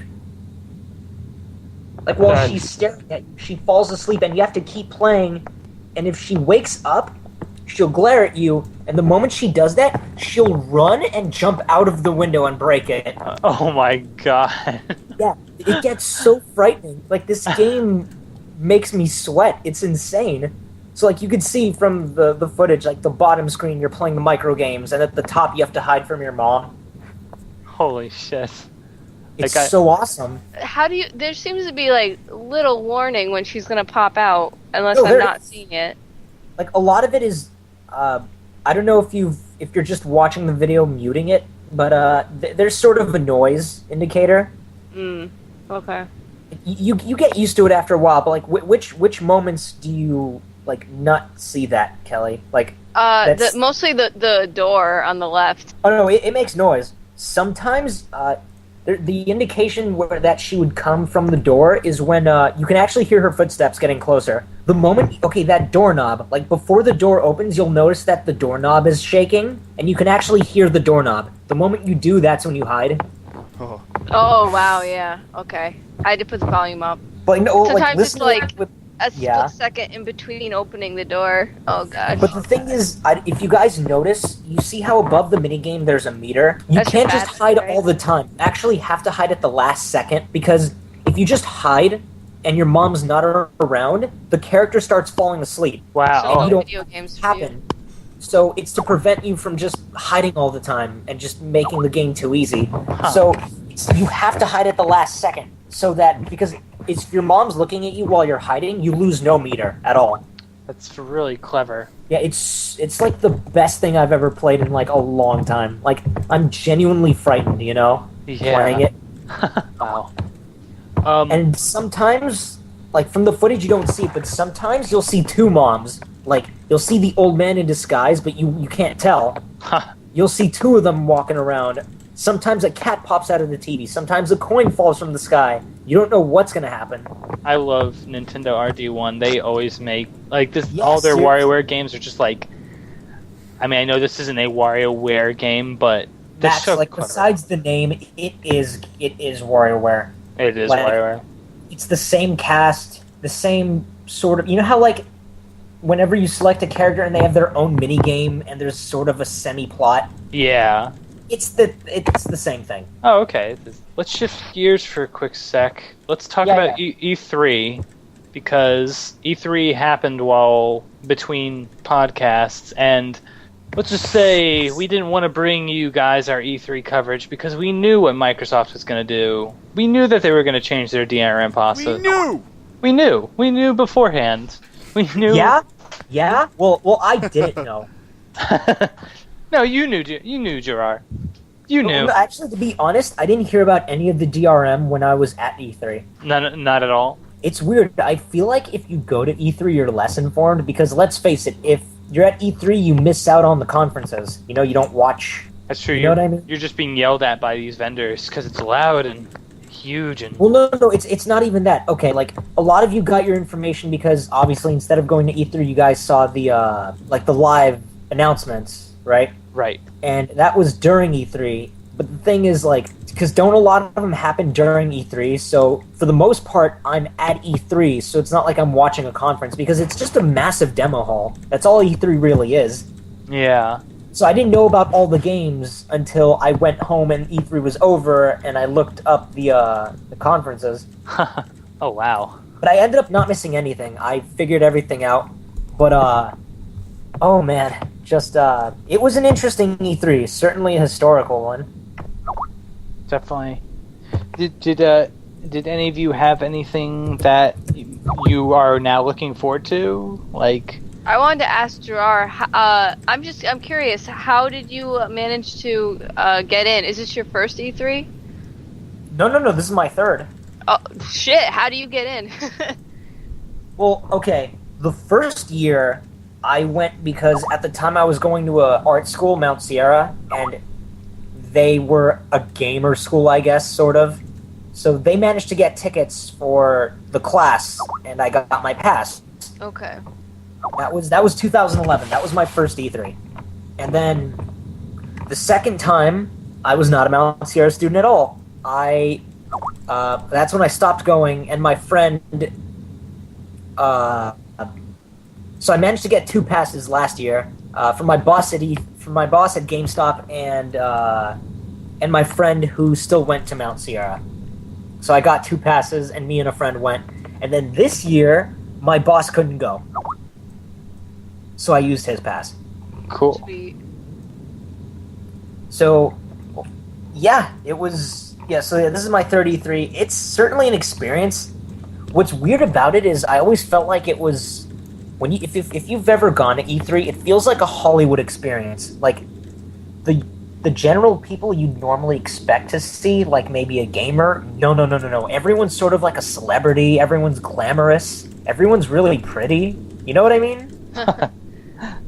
Like while That's- she's staring at you, she falls asleep, and you have to keep playing. And if she wakes up, she'll glare at you, and the moment she does that, she'll run and jump out of the window and break it. Oh my god. Yeah, it gets so frightening. Like, this game makes me sweat. It's insane. So, like, you could see from the footage, like, the bottom screen, you're playing the micro games, and at the top, you have to hide from your mom. Holy shit. It's Like, so awesome. How do you? There seems to be like little warning when she's gonna pop out, unless No, I'm there- not seeing it. Like, a lot of it is, I don't know if you're just watching the video muting it, but there's sort of a noise indicator. Okay. You get used to it after a while, but like which moments do you like not see that, Kelly? Like that's- Mostly the door on the left. oh no, it makes noise. Sometimes the indication that she would come from the door is when you can actually hear her footsteps getting closer. The moment that doorknob, like before the door opens, you'll notice that the doorknob is shaking, and you can actually hear the doorknob. The moment you do, that's when you hide. Oh. Oh wow, yeah. Okay. I had to put the volume up. But no, Sometimes it's listen like- with A Yeah. split second in between opening the door. Oh god. But the thing is, if you guys notice, you see how above the minigame there's a meter? You That's can't your just battery, hide right? all the time. You actually have to hide at the last second, because if you just hide and your mom's not around, the character starts falling asleep. wow. So you no don't video games for you. Happen. So it's to prevent you from just hiding all the time and just making the game too easy. So you have to hide at the last second, so that because if your mom's looking at you while you're hiding, you lose no meter at all. That's really clever. Yeah, it's like the best thing I've ever played in like a long time. Like, I'm genuinely frightened, Yeah. playing it. Wow. And sometimes, like from the footage you don't see it, but sometimes you'll see two moms. Like, you'll see the old man in disguise, but you can't tell. You'll see two of them walking around. Sometimes a cat pops out of the TV. Sometimes a coin falls from the sky. You don't know what's gonna happen. I love Nintendo RD1. They always make like this. Yes, all their seriously. WarioWare games are just like. I mean, I know this isn't a WarioWare game, but they're That's so like, clever. besides the name, it is WarioWare. It is like- WarioWare. It's the same cast, the same sort of. You know how like whenever you select a character and they have their own mini game and there's sort of a semi-plot, Yeah. it's the same thing. Oh, okay. Let's shift gears for a quick sec. Let's talk Yeah, about E3, because E3 happened while between podcasts, and let's just say we didn't want to bring you guys our E3 coverage because we knew what Microsoft was going to do. We knew that they were going to change their DRM process. We knew! We knew beforehand. We knew. Yeah. Well, I didn't know. No, you knew, Jirair. You knew. No, actually, to be honest, I didn't hear about any of the DRM when I was at E3. Not at all. It's weird. I feel like if you go to E3, you're less informed, because let's face it, if you're at E3, you miss out on the conferences. You don't watch. That's true. You know what I mean? You're just being yelled at by these vendors because it's loud and huge and. Well, no, it's not even that. Okay, like, a lot of you got your information because, obviously, instead of going to E3, you guys saw the live announcements, right? Right. And that was during E3. But the thing is, like, because don't a lot of them happen during E3, so for the most part, I'm at E3, so it's not like I'm watching a conference, because it's just a massive demo hall. That's all E3 really is. Yeah. So I didn't know about all the games until I went home and E3 was over, and I looked up the conferences. Oh, wow. But I ended up not missing anything. I figured everything out. But, oh man, just, it was an interesting E3. Certainly a historical one. Definitely. Did any of you have anything that you are now looking forward to? Like, I wanted to ask Jirair. I'm curious. How did you manage to get in? Is this your first E3? No. This is my third. Oh shit! How do you get in? Well, okay. The first year, I went because at the time I was going to a art school, Mount Sierra, and they were a gamer school, I guess, sort of. So they managed to get tickets for the class, and I got my pass. Okay. That was 2011. That was my first E3. And then the second time, I was not a Mount Sierra student at all. That's when I stopped going, and my friend. So I managed to get 2 passes last year from my boss at GameStop and my friend who still went to Mount Sierra. So I got 2 passes, and me and a friend went. And then this year, my boss couldn't go, so I used his pass. cool. Sweet. So, yeah, it was. Yeah, so this is my third E3. It's certainly an experience. What's weird about it is I always felt like it was when if you've ever gone to E3, it feels like a Hollywood experience. Like the general people you normally expect to see, like maybe a gamer. No. Everyone's sort of like a celebrity. Everyone's glamorous. Everyone's really pretty. You know what I mean?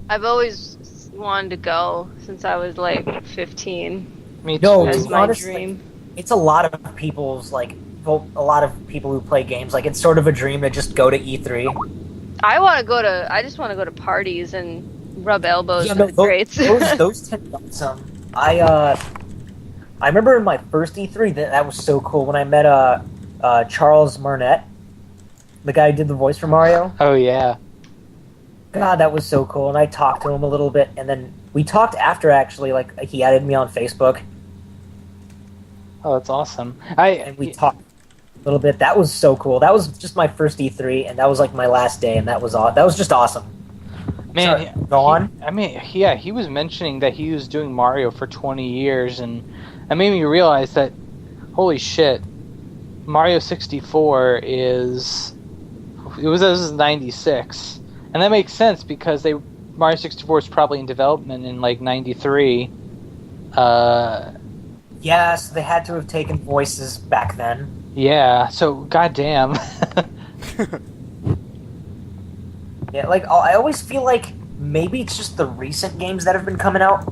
I've always wanted to go since I was like 15. Me too. No, That's to my honestly, dream. it's a lot of people's like. Well, a lot of people who play games, like it's sort of a dream to just go to E3. I just want to go to parties and rub elbows with the greats. those tend to be awesome. I remember in my first E3 that was so cool when I met Charles Martinet, the guy who did the voice for Mario. Oh yeah. God, that was so cool. And I talked to him a little bit, and then we talked after, actually. Like, he added me on Facebook, Oh, that's awesome. and we talked a little bit. That was so cool. That was just my first E3, and that was like my last day, and that was just awesome. Man, Sorry, go on. I mean, yeah, he was mentioning that he was doing Mario for 20 years, and that made me realize that, holy shit, Mario 64 this is 96, and that makes sense because Mario 64 is probably in development in like 93. Yes, they had to have taken voices back then. Yeah, so goddamn. Yeah, like I always feel like maybe it's just the recent games that have been coming out,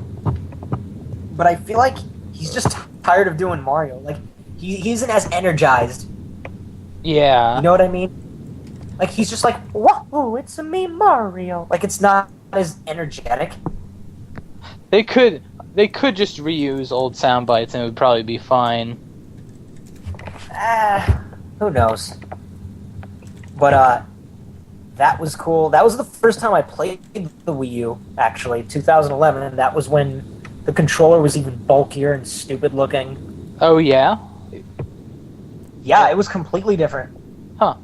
but I feel like he's just tired of doing Mario. Like he isn't as energized. Yeah. You know what I mean? Like he's just like, whoa, it's a me Mario. Like it's not as energetic. They could just reuse old sound bites and it would probably be fine. Who knows? But that was cool. That was the first time I played the Wii U, actually, 2011, and that was when the controller was even bulkier and stupid looking. Oh yeah? Yeah, it was completely different. Huh.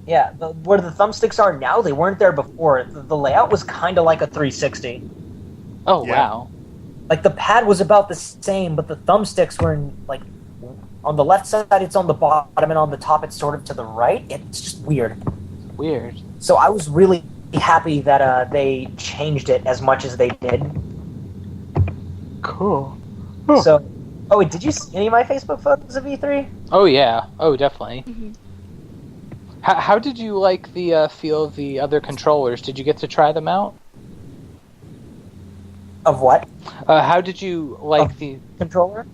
Yeah, where the thumbsticks are now, they weren't there before. The layout was kind of like a 360. Oh Yeah. wow. Like the pad was about the same, but the thumbsticks were on the left side it's on the bottom, and on the top it's sort of to the right. It's just weird. Weird. So I was really happy that they changed it as much as they did. Cool. So, wait, did you see any of my Facebook photos of E3? Oh yeah. Oh definitely. Mhm. How did you like the feel of the other controllers? Did you get to try them out? Of what? How did you like the Controller?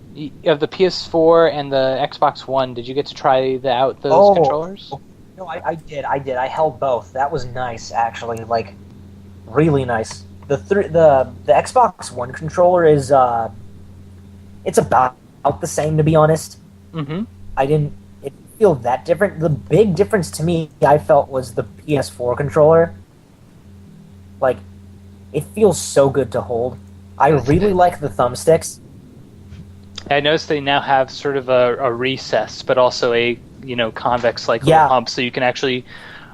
of the PS4 and the Xbox One? Did you get to try out those controllers? No, I did. I held both. That was nice, actually. Like, really nice. The Xbox One controller is it's about the same, to be honest. Mm-hmm. I didn't feel that different. The big difference to me, I felt, was the PS4 controller. Like, it feels so good to hold. I really like the thumbsticks. I noticed they now have sort of a recess, but also a convex like Yeah. little hump, so you can actually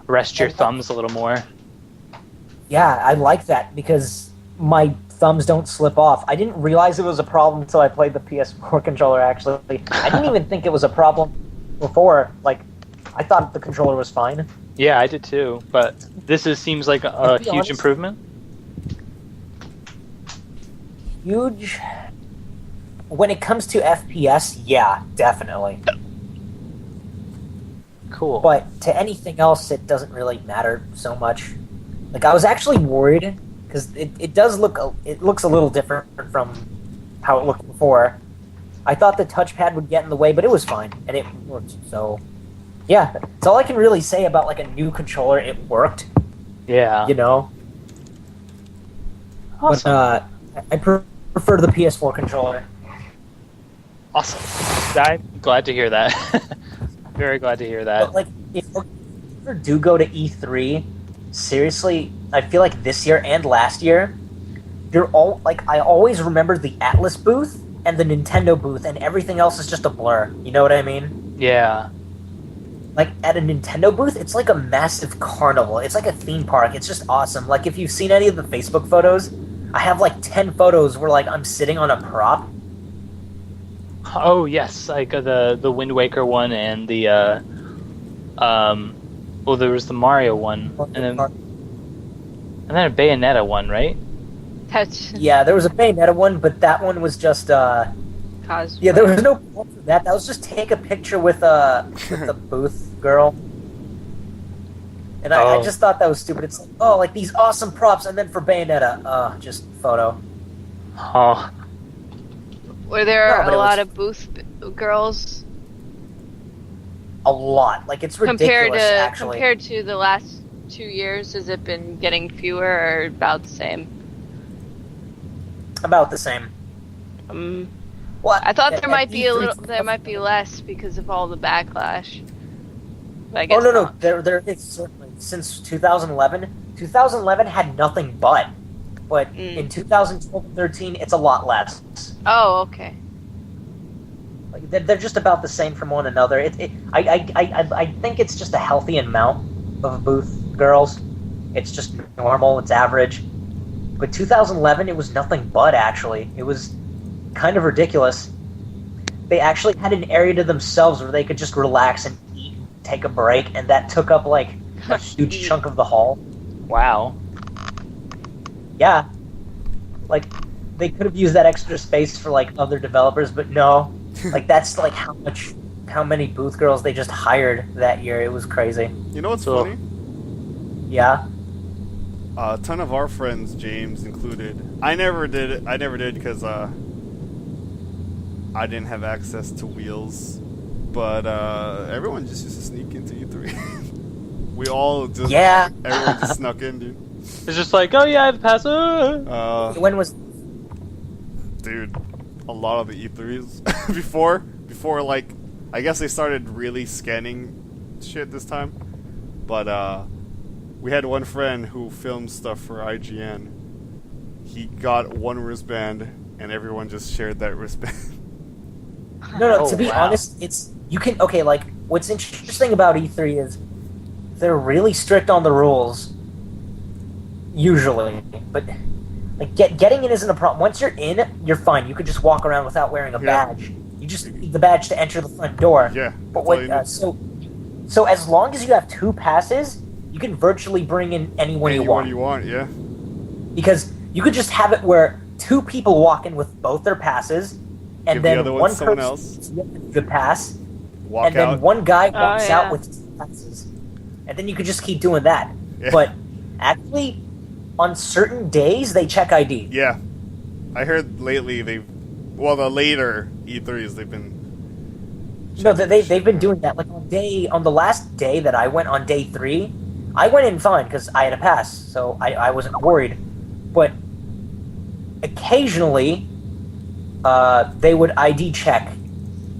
rest your thumbs a little more. Yeah, I like that because my thumbs don't slip off. I didn't realize it was a problem until I played the PS4 controller, actually. I didn't even think it was a problem before. Like, I thought the controller was fine. Yeah, I did too. But seems like a huge honest, improvement. Huge. When it comes to FPS, yeah, definitely. Cool. But to anything else, it doesn't really matter so much. Like, I was actually worried because it looks a little different from how it looked before. I thought the touchpad would get in the way, but it was fine and it worked. So, yeah, that's all I can really say about like a new controller. It worked. Yeah. You know. Awesome. But I prefer the PS4 controller. Awesome. I'm glad to hear that. Very glad to hear that. But, like, if we ever do go to E3, seriously, I feel like this year and last year, you're all like, I always remember the Atlas booth and the Nintendo booth, and everything else is just a blur. You know what I mean? Yeah. Like, at a Nintendo booth, it's like a massive carnival. It's like a theme park. It's just awesome. Like, if you've seen any of the Facebook photos, I have like 10 photos where like I'm sitting on a prop. Oh yes, like the Wind Waker one and the well, there was the Mario one, and then a Bayonetta one, right? That's Yeah, there was a Bayonetta one, but that one was just cosplay. yeah, there was no point for that. That was just take a picture with the booth girl. And I just thought that was stupid. It's like, oh, like these awesome props, and then for Bayonetta, just photo. Oh. Were there No, but a it lot was- of booth girls A lot. Like, it's ridiculous, actually. compared to the last 2 years? Has it been getting fewer or about the same? About the same. Well, I thought at- there at might be a E3 little, there might be less because of all the backlash. But I Oh, guess no, not. there is certainly. Since 2011, 2011 had nothing but in 2012 and 13, it's a lot less. Oh, okay. Like, they're just about the same from one another. I think it's just a healthy amount of booth girls. It's just normal. It's average. But 2011, it was nothing but, actually. It was kind of ridiculous. They actually had an area to themselves where they could just relax and eat, take a break, and that took up like a huge chunk of the hall. Wow. Yeah. Like, they could have used that extra space for like other developers, but no. Like, that's like how many booth girls they just hired that year. It was crazy. You know what's So- funny? Yeah. A ton of our friends, James included. I never did because I didn't have access to wheels. But everyone just used to sneak into E3. We all just everyone just snuck in, dude. It's just like, oh yeah, I have a pass. When was Dude, a lot of the E3s before like I guess they started really scanning shit this time. But we had one friend who filmed stuff for IGN. He got one wristband and everyone just shared that wristband. No, Oh, to be wow. honest, like, what's interesting about E3 is they're really strict on the rules, usually. But, like, getting in isn't a problem. Once you're in, you're fine. You could just walk around without wearing a Yeah. badge. You just need the badge to enter the front door. Yeah. But that's all you what, need. so as long as you have 2 passes, you can virtually bring in anyone you want. you want, yeah. Because you could just have it where 2 people walk in with both their passes, and Give the then other one one to someone person else. gets the pass, Walk and out. then one guy walks yeah. out with 2 passes. And then you could just keep doing that. Yeah. But actually, on certain days, they check ID. Yeah. I heard lately the later E3s they've been No, checking they've shit. been doing that. Like, on the last day that I went on day 3, I went in fine because I had a pass, so I wasn't worried. But occasionally, they would ID check.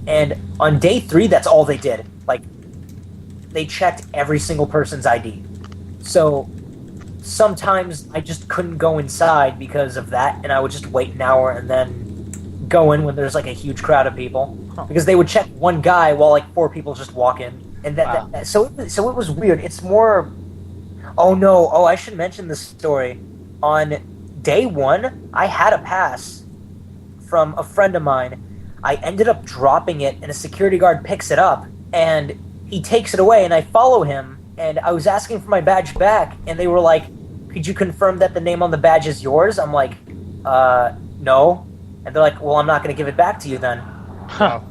And on day 3, that's all they did. Like, they checked every single person's ID. So sometimes I just couldn't go inside because of that, and I would just wait an hour and then go in when there's like a huge crowd of people. Because they would check one guy while like 4 people just walk in. And so it was weird. It's more. Oh no! Oh, I should mention this story. On day one, I had a pass from a friend of mine. I ended up dropping it, and a security guard picks it up, and he takes it away, and I follow him, and I was asking for my badge back, and they were like, could you confirm that the name on the badge is yours? I'm like, no. And they're like, well, I'm not going to give it back to you then. Huh.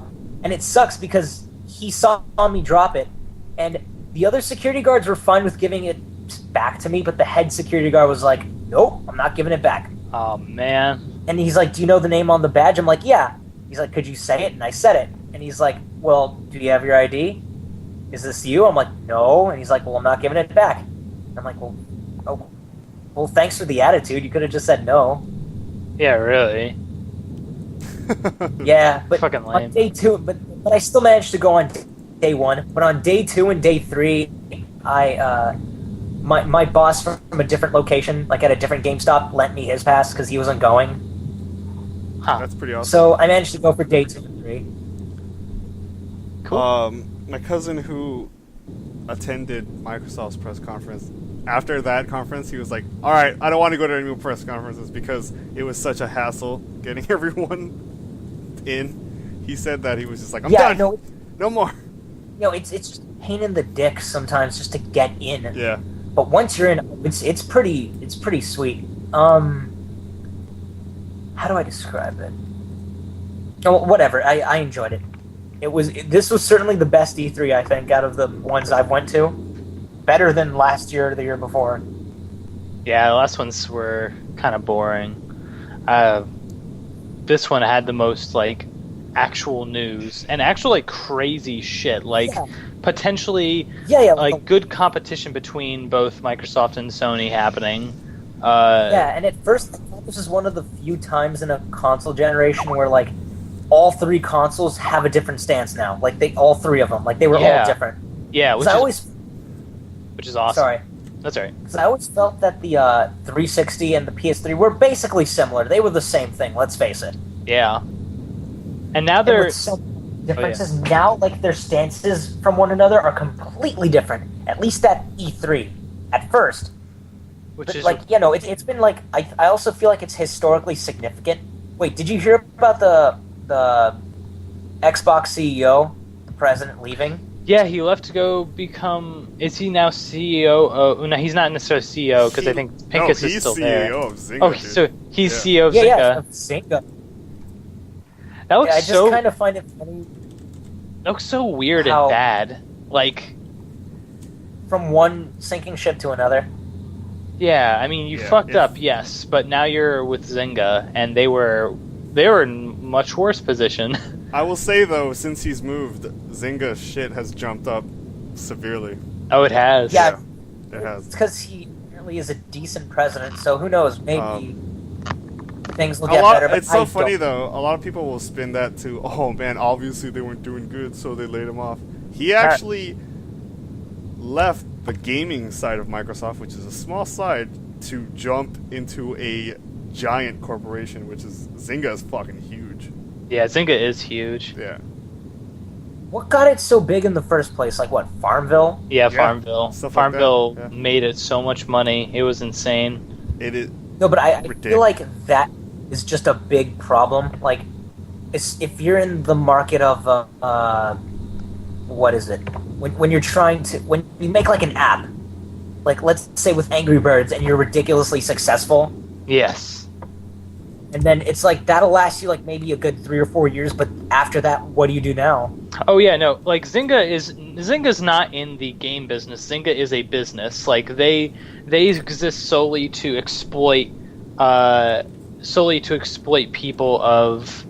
And it sucks because he saw me drop it, and the other security guards were fine with giving it back to me, but the head security guard was like, nope, I'm not giving it back. Oh, man. And he's like, do you know the name on the badge? I'm like, yeah. He's like, could you say it? And I said it. And he's like, well, do you have your ID? Is this you? I'm like, no. And he's like, well, I'm not giving it back. And I'm like, well, thanks for the attitude. You could have just said no. Yeah, really. Yeah, but Fucking lame. on day two, but I still managed to go on day one. But on day two and day three, my boss from a different location, like at a different GameStop, lent me his pass because he wasn't going. Huh. That's pretty awesome. So I managed to go for day 2 and 3. Cool. My cousin who attended Microsoft's press conference, after that conference, he was like, all right, I don't want to go to any more press conferences because it was such a hassle getting everyone in. He said that he was just like, I'm done. No more. It's just a pain in the dick sometimes just to get in. Yeah. But once you're in, it's pretty sweet. How do I describe it? Oh, whatever. I enjoyed it. This was certainly the best E3, I think, out of the ones I've went to. Better than last year or the year before. Yeah, the last ones were kind of boring. This one had the most, like, actual news and actual, like, crazy shit. Like, potentially, like, good competition between both Microsoft and Sony happening. And at first, I thought this is one of the few times in a console generation where, like, all 3 consoles have a different stance now. Like, all 3 of them. Like, they were all different. Yeah, which is awesome. Sorry. That's all right. Because I always felt that the 360 and the PS3 were basically similar. They were the same thing, let's face it. Yeah. And now they're... differences now, like, their stances from one another are completely different. At least at E3. At first. Which but, is... like, you know, it's been, like... I also feel like it's historically significant. Wait, did you hear about the Xbox CEO, the president, leaving? Yeah, he left to go become... Is he now CEO? Oh, no, he's not necessarily CEO, because I think Pincus is still there. No, he's CEO of Zynga. Oh, so he's CEO of Zynga. Yeah, of Zynga. That looks I just kind of find it funny. That looks so weird and bad. Like... From one sinking ship to another. Yeah, I mean, you fucked up, yes, but now you're with Zynga, and they were in much worse position. I will say, though, since he's moved, Zynga's shit has jumped up severely. Oh, it has? Yeah. It has. It's because he apparently is a decent president, so who knows, maybe things will get better. But it's so funny, though. A lot of people will spin that to, oh, man, obviously they weren't doing good, so they laid him off. He actually left the gaming side of Microsoft, which is a small side, to jump into a giant corporation, which is Zynga is fucking huge. Yeah, Zynga is huge. Yeah. What got it so big in the first place? Like what, Farmville? Yeah, Farmville. Farmville like made it so much money. It was insane. It is. No, but I feel like that is just a big problem. Like, if you're in the market of what is it? When you're trying to when you make like an app, like let's say with Angry Birds, and you're ridiculously successful. Yes. And then it's like that'll last you like maybe a good 3 or 4 years, but after that, what do you do now? Oh yeah, no, like Zynga's not in the game business. Zynga is a business. Like they exist solely to exploit people of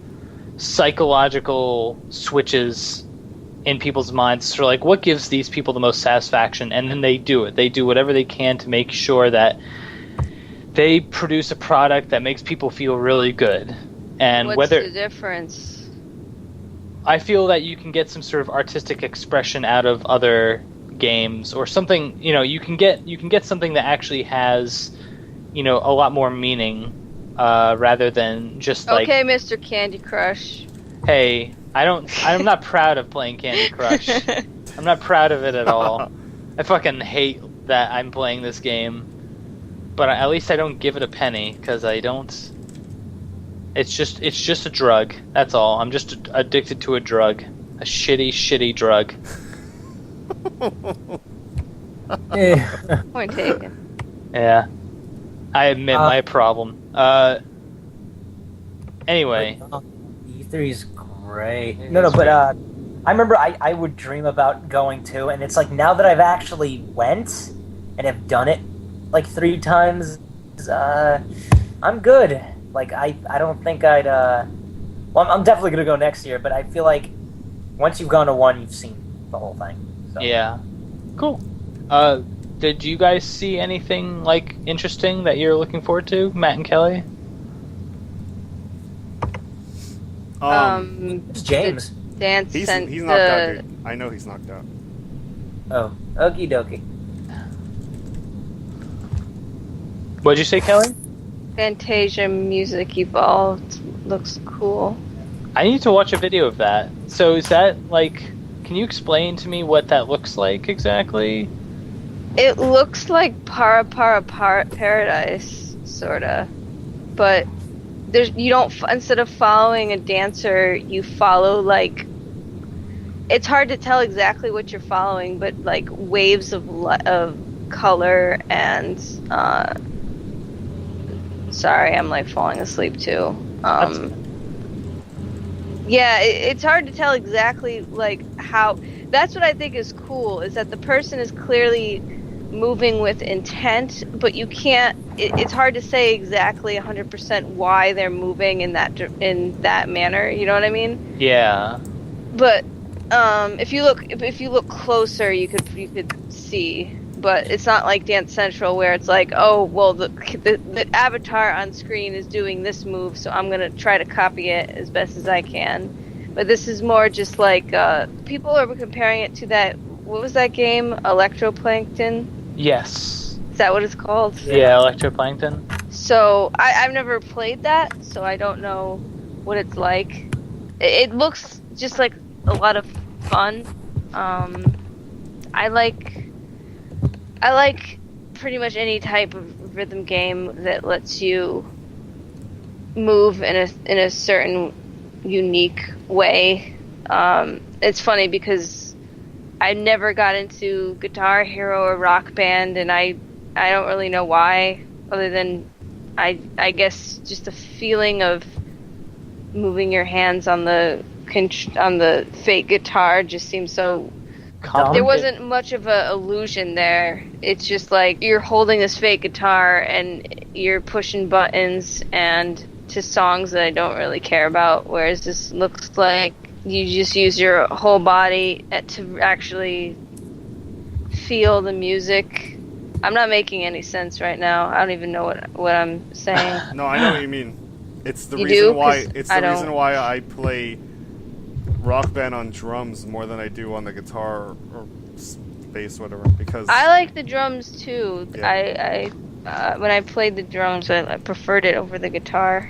psychological switches in people's minds. So like, what gives these people the most satisfaction? And then they do it. They do whatever they can to make sure that they produce a product that makes people feel really good. And what's the difference? I feel that you can get some sort of artistic expression out of other games or something. You know, you can get something that actually has, you know, a lot more meaning rather than just like. Okay, Mr. Candy Crush. Hey, I'm not proud of playing Candy Crush. I'm not proud of it at all. I fucking hate that I'm playing this game. but at least I don't give it a penny because I don't. It's just a drug. That's all. I'm just addicted to a drug, a shitty drug. Point taken. Yeah, I admit my problem. Anyway, E3 is great. No, but I remember I would dream about going to, and it's like now that I've actually went and have done it like 3 times, I'm good. Like I don't think I'd. Well, I'm definitely gonna go next year, but I feel like once you've gone to one, you've seen the whole thing. So. Yeah, cool. Did you guys see anything like interesting that you're looking forward to, Matt and Kelly? It's James. Dance. He's knocked out, dude. I know he's knocked out. Oh, okie dokie. What'd you say, Kelly? Fantasia Music Evolved looks cool. I need to watch a video of that. So is that like? Can you explain to me what that looks like exactly? It looks like Paradise, sorta, but you don't. Instead of following a dancer, you follow like. It's hard to tell exactly what you're following, but like waves of color and. Sorry, I'm like falling asleep too. Yeah, it's hard to tell exactly like how. That's what I think is cool, is that the person is clearly moving with intent, but you can't. It's hard to say exactly 100% why they're moving in that manner. You know what I mean? Yeah. But if you look closer, you could see. But it's not like Dance Central where it's like, oh, well, the avatar on screen is doing this move, so I'm gonna try to copy it as best as I can. But this is more just like people are comparing it to that. What was that game? Electroplankton. Yes. Is that what it's called? Yeah, Electroplankton. So I've never played that, so I don't know what it's like. It looks just like a lot of fun. I like pretty much any type of rhythm game that lets you move in a certain unique way. It's funny because I never got into Guitar Hero or Rock Band, and I don't really know why, other than I guess just the feeling of moving your hands on the fake guitar just seems so. There wasn't much of an illusion there. It's just like you're holding this fake guitar and you're pushing buttons and to songs that I don't really care about, whereas this looks like you just use your whole body to actually feel the music. I'm not making any sense right now. I don't even know what I'm saying. No, I know what you mean. It's the You reason do? why 'Cause it's I the don't. reason why I play Rock Band on drums more than I do on the guitar or bass, whatever. Because I like the drums too. Yeah. I when I played the drums, I preferred it over the guitar.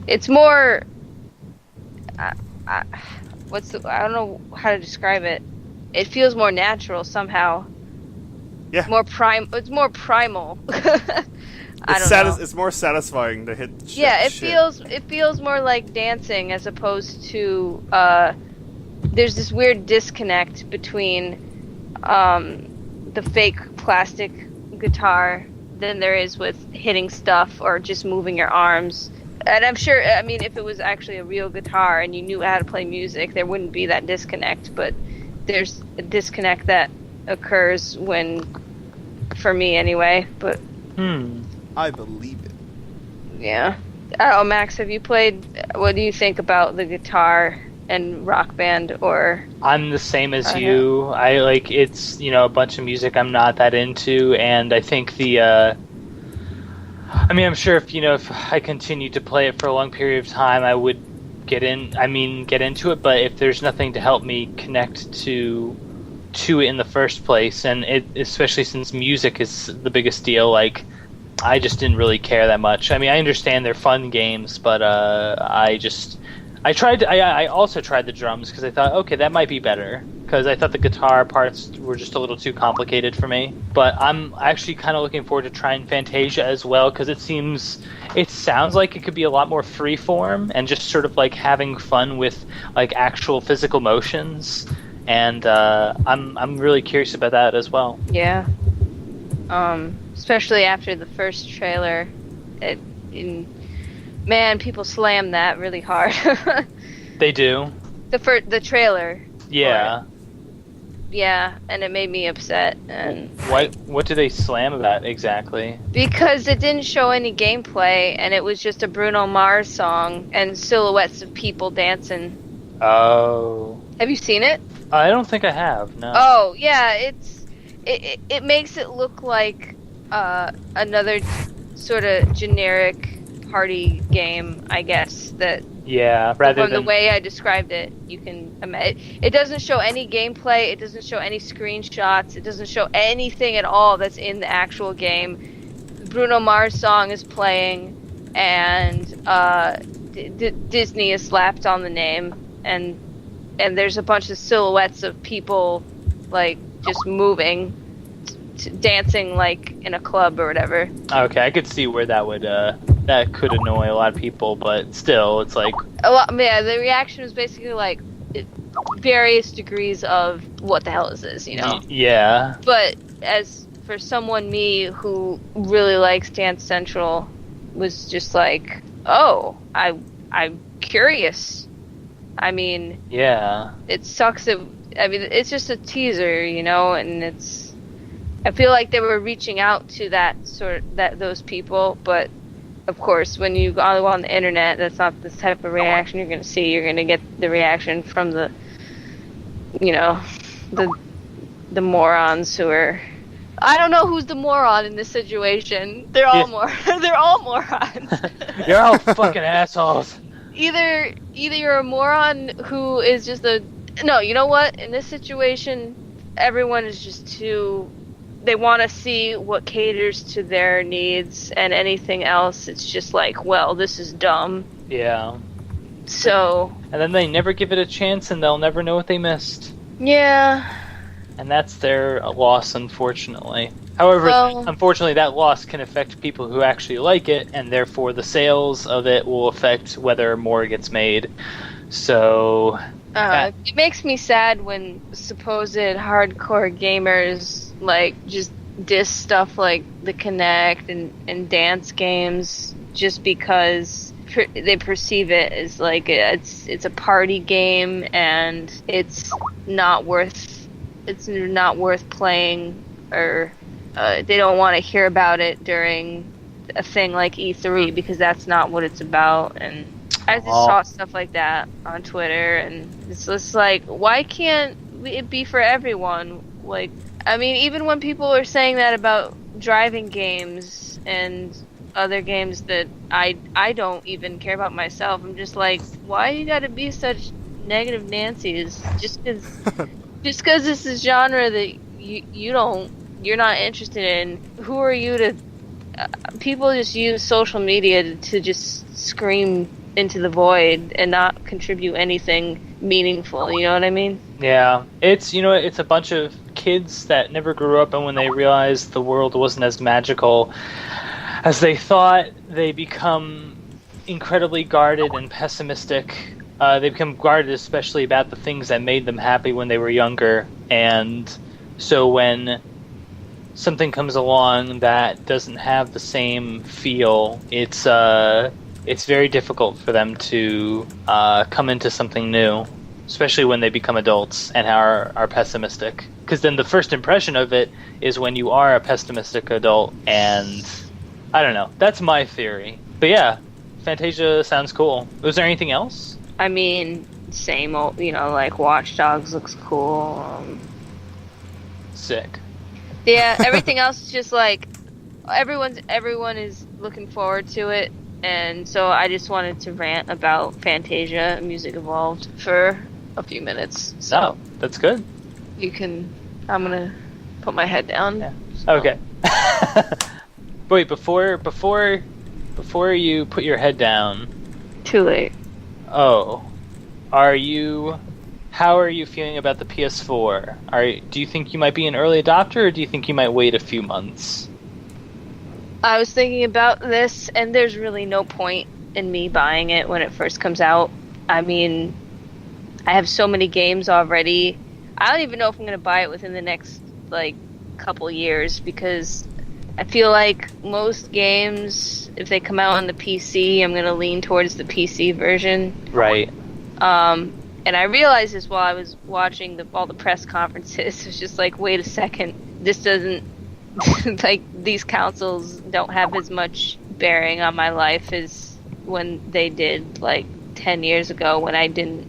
It's more. I don't know how to describe it. It feels more natural somehow. Yeah. It's more primal. I don't know. It's more satisfying to hit. Yeah, shit. it feels more like dancing as opposed to there's this weird disconnect between the fake plastic guitar than there is with hitting stuff or just moving your arms. And I'm sure, I mean, if it was actually a real guitar and you knew how to play music, there wouldn't be that disconnect, but there's a disconnect that occurs for me anyway, but I believe it. yeah. I don't know, Max, have you played, what do you think about the guitar and Rock Band, or? I'm the same as you. I like, it's, a bunch of music I'm not that into, and I think I'm sure if I continued to play it for a long period of time, I would get into it, but if there's nothing to help me connect to it in the first place, and especially since music is the biggest deal, like, I just didn't really care that much. I mean, I understand they're fun games, but I also tried the drums because I thought, okay, that might be better. because I thought the guitar parts were just a little too complicated for me. But I'm actually kind of looking forward to trying Fantasia as well, because it sounds like it could be a lot more freeform and just sort of like having fun with like actual physical motions. And I'm really curious about that as well. Yeah. Especially after the first trailer, man, people slam that really hard. They do. The trailer. Yeah. Yeah, and it made me upset. And what do they slam about exactly? Because it didn't show any gameplay, and it was just a Bruno Mars song and silhouettes of people dancing. Oh. Have you seen it? I don't think I have. No. Oh yeah, it makes it look like another sort of generic party game, I guess. That rather from the way I described it, you can imagine. It doesn't show any gameplay. It doesn't show any screenshots. It doesn't show anything at all that's in the actual game. The Bruno Mars song is playing, and Disney is slapped on the name, and there's a bunch of silhouettes of people like just moving, dancing like in a club or whatever. Okay, I could see where that would that could annoy a lot of people, but still, it's like the reaction was basically like various degrees of what the hell is this, you know? Yeah. But as for someone me who really likes Dance Central, was just like, oh, I'm curious. I mean, yeah, it sucks. It's just a teaser, you know, and I feel like they were reaching out to those people, but of course, when you go on the internet, that's not the type of reaction you're going to see. You're going to get the reaction from the morons who are. I don't know who's the moron in this situation. They're all they're all morons. You're all fucking assholes. Either you're a moron who is just no, you know what? In this situation, everyone is just too. They want to see what caters to their needs, and anything else, it's just like, well, this is dumb. Yeah. So. And then they never give it a chance, and they'll never know what they missed. Yeah. And that's their loss, unfortunately. However, unfortunately, that loss can affect people who actually like it, and therefore the sales of it will affect whether more gets made. So... it makes me sad when supposed hardcore gamers, like, just diss stuff like the Kinect and dance games just because they perceive it as, like, it's a party game and it's not worth playing, or they don't want to hear about it during a thing like E3 because that's not what it's about. And I just saw stuff like that on Twitter, and it's just like, why can't it be for everyone? Like, I mean, even when people are saying that about driving games and other games that I don't even care about myself, I'm just like, why you gotta be such negative Nancy's just because this is genre that you're not interested in? Who are you to? People just use social media to just scream into the void and not contribute anything meaningful. You know what I mean? Yeah, it's a bunch of kids that never grew up, and when they realized the world wasn't as magical as they thought, they become incredibly guarded and pessimistic. They become guarded especially about the things that made them happy when they were younger, and so when something comes along that doesn't have the same feel, it's very difficult for them to come into something new, especially when they become adults and are pessimistic. Because then the first impression of it is when you are a pessimistic adult, and I don't know. That's my theory. But yeah, Fantasia sounds cool. Was there anything else? I mean, same old, like Watch Dogs looks cool. Sick. Yeah, everything else is just like everyone is looking forward to it, and so I just wanted to rant about Fantasia Music Evolved for a few minutes. So that's good. I'm gonna put my head down. Yeah. So. Okay. Wait, before you put your head down. Too late. Oh, are you how are you feeling about the PS4? Do you think you might be an early adopter, or do you think you might wait a few months? I was thinking about this, and there's really no point in me buying it when it first comes out. I mean, I have so many games already. I don't even know if I'm going to buy it within the next, like, couple years, because I feel like most games, if they come out on the PC, I'm going to lean towards the PC version. Right. And I realized this while I was watching all the press conferences. It's just like, wait a second, this doesn't... like, these consoles don't have as much bearing on my life as when they did, like, 10 years ago, when I didn't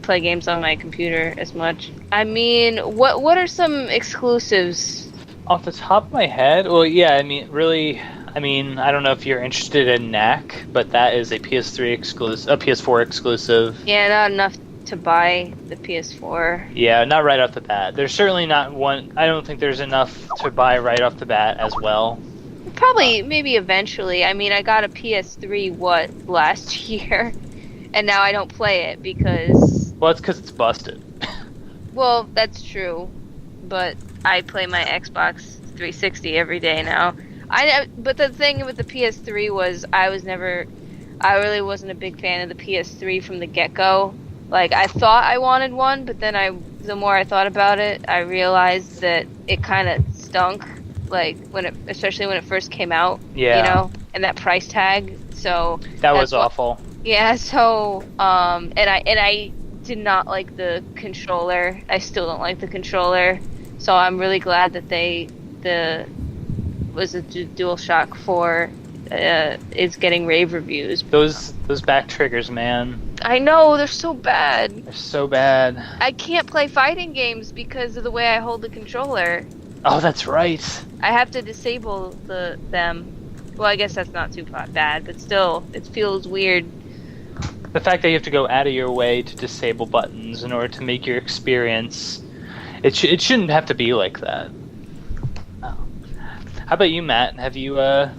play games on my computer as much. I mean, what are some exclusives? Off the top of my head, well, yeah, I mean, really, I don't know if you're interested in Knack, but that is a PS3 exclusive, a PS4 exclusive. Yeah, not enough to buy the PS4. Yeah, not right off the bat. There's certainly not one. I don't think there's enough to buy right off the bat as well. Probably, maybe eventually. I mean, I got a PS3, last year, and now I don't play it because... Well, it's because it's busted. Well, that's true, but I play my Xbox 360 every day now. But the thing with the PS3 was I really wasn't a big fan of the PS3 from the get-go. Like, I thought I wanted one, but then the more I thought about it, I realized that it kind of stunk. Like, especially when it first came out. Yeah. You know, and that price tag. So that was awful. Yeah. So, and I did not like the controller. I still don't like the controller. So I'm really glad that the DualShock 4 is getting rave reviews. Those back triggers, man. I know, they're so bad. They're so bad. I can't play fighting games because of the way I hold the controller. Oh, that's right. I have to disable them. Well, I guess that's not too bad, but still, it feels weird. The fact that you have to go out of your way to disable buttons in order to make your experience... It shouldn't have to be like that. Oh. How about you, Matt? Have you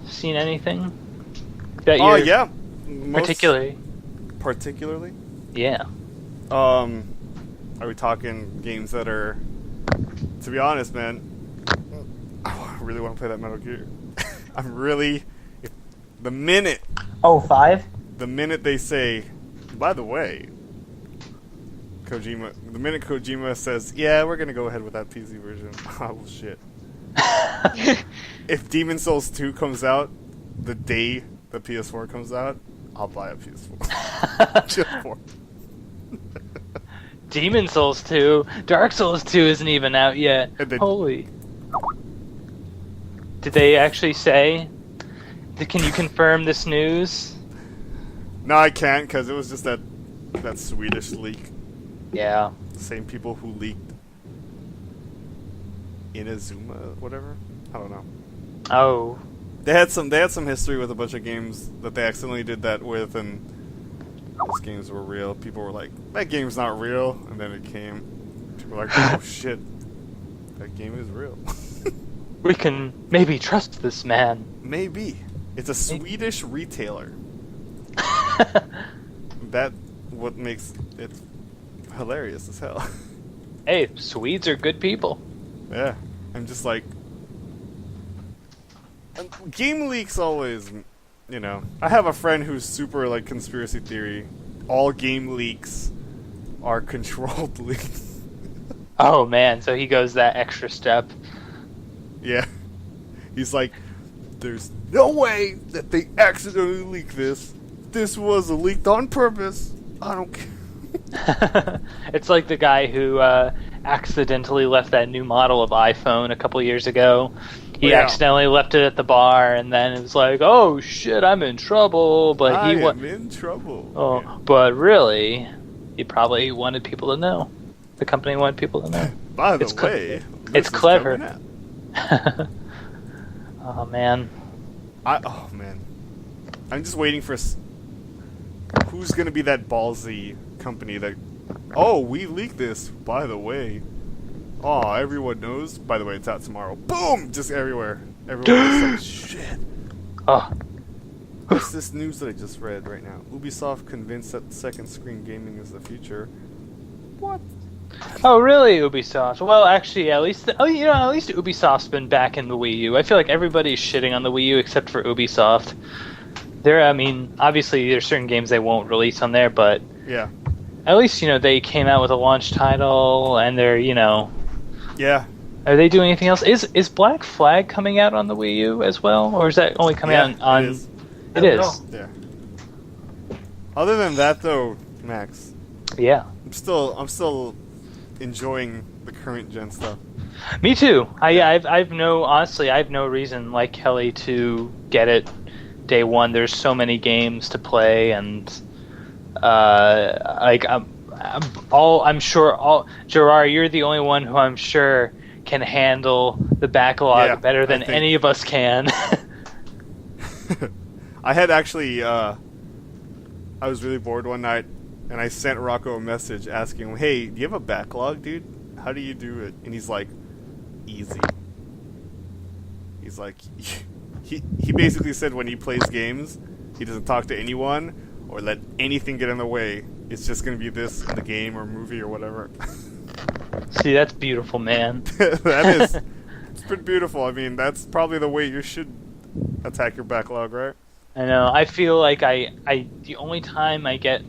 seen anything? Yeah. Particularly? Yeah. Are we talking games that are... To be honest, man, I really want to play that Metal Gear. I'm really... The minute... Oh, 5? The minute they say... By the way... The minute Kojima says, yeah, we're going to go ahead with that PC version. Oh, shit. If Demon's Souls 2 comes out the day the PS4 comes out, I'll buy a PS4. Just for Demon's Souls 2? Dark Souls 2 isn't even out yet. Holy. Did they actually say? Can you confirm this news? No, I can't, because it was just that Swedish leak. Yeah. Same people who leaked Inazuma, whatever. I don't know. Oh. They had some history with a bunch of games that they accidentally did that with, and those games were real. People were like, that game's not real, and then it came. People were like, oh shit, that game is real. We can maybe trust this man. Maybe. It's a Swedish retailer. That's what makes it hilarious as hell. Hey, Swedes are good people. Yeah. I'm just like... Game leaks always, you know... I have a friend who's super, like, conspiracy theory. All game leaks are controlled leaks. Oh, man, so he goes that extra step. Yeah. He's like, there's no way that they accidentally leaked this. This was leaked on purpose. I don't care. It's like the guy who accidentally left that new model of iPhone a couple years ago. He accidentally left it at the bar, and then it was like, "Oh shit, I'm in trouble." But I'm in trouble. Oh, yeah. But really, he probably wanted people to know. The company wanted people to know. By the way, it's clever. Oh man. I'm just waiting for who's gonna be that ballsy company that. Oh, we leaked this. By the way. Oh, everyone knows. By the way, it's out tomorrow. Boom! Just everywhere. Everyone is like, shit. Oh. What's this news that I just read right now? Ubisoft convinced that second screen gaming is the future. What? Oh, really, Ubisoft? Well, actually, at least at least Ubisoft's been back in the Wii U. I feel like everybody's shitting on the Wii U except for Ubisoft. I mean, obviously there's certain games they won't release on there, but Yeah. at least they came out with a launch title, and they're Yeah. Are they doing anything else? Is Black Flag coming out on the Wii U as well, or is that only coming out on? It is. It is. Yeah. Other than that, though, Max, Yeah. I'm still enjoying the current gen stuff. Me too. I've no reason like Kelly to get it day one. There's so many games to play, and I'm sure Jirair, you're the only one who I'm sure can handle the backlog better than any of us can. I had actually, I was really bored one night, and I sent Rocco a message asking him, "Hey, do you have a backlog, dude? How do you do it?" And he's like, "Easy." He's like, he basically said when he plays games, he doesn't talk to anyone or let anything get in the way. It's just gonna be this in the game or movie or whatever. See, that's beautiful, man. It's pretty beautiful. I mean, that's probably the way you should attack your backlog, right? I know. I feel like the only time I get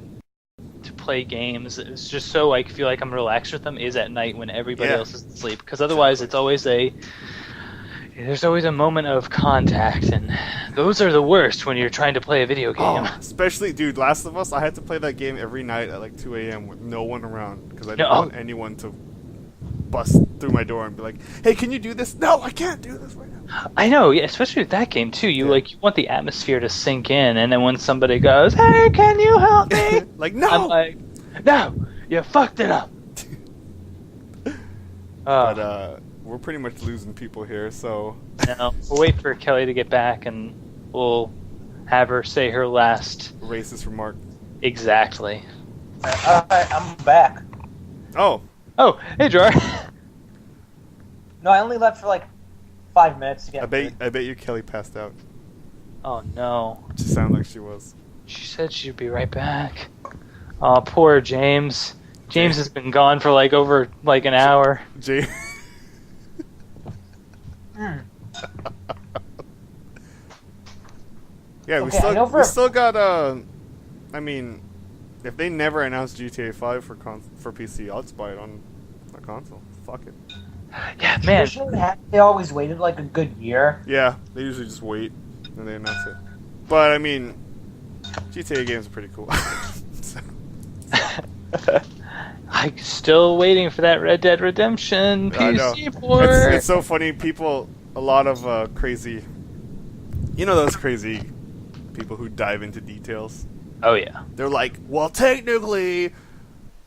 to play games is just so I feel like I'm relaxed with them is at night when everybody else is asleep. Because otherwise, it's always there's always a moment of contact, and those are the worst when you're trying to play a video game. Oh, especially, dude, Last of Us, I had to play that game every night at like 2 a.m. with no one around because I didn't want anyone to bust through my door and be like, "Hey, can you do this?" No, I can't do this right now. I know, yeah, especially with that game too. You want the atmosphere to sink in, and then when somebody goes, "Hey, can you help me?" Like, no, I'm like, "No, you fucked it up." But we're pretty much losing people here, so no, we'll wait for Kelly to get back, and we'll have her say her last racist remark. Exactly. Alright, I'm back. Oh, hey, Jar. No, I only left for like 5 minutes to get I bet you Kelly passed out. Oh no. It just sounded like she was. She said she'd be right back. Oh, poor James. James has been gone for over an hour. Yeah, Okay, we still got I mean, if they never announced GTA 5 for PC, I'll just buy it on a console. Fuck it. Yeah, man. They always waited like a good year. Yeah, they usually just wait and they announce it. But I mean, GTA games are pretty cool. I'm still waiting for that Red Dead Redemption PC port. It's so funny. People, a lot of crazy, those crazy people who dive into details. Oh yeah. They're like, well, technically,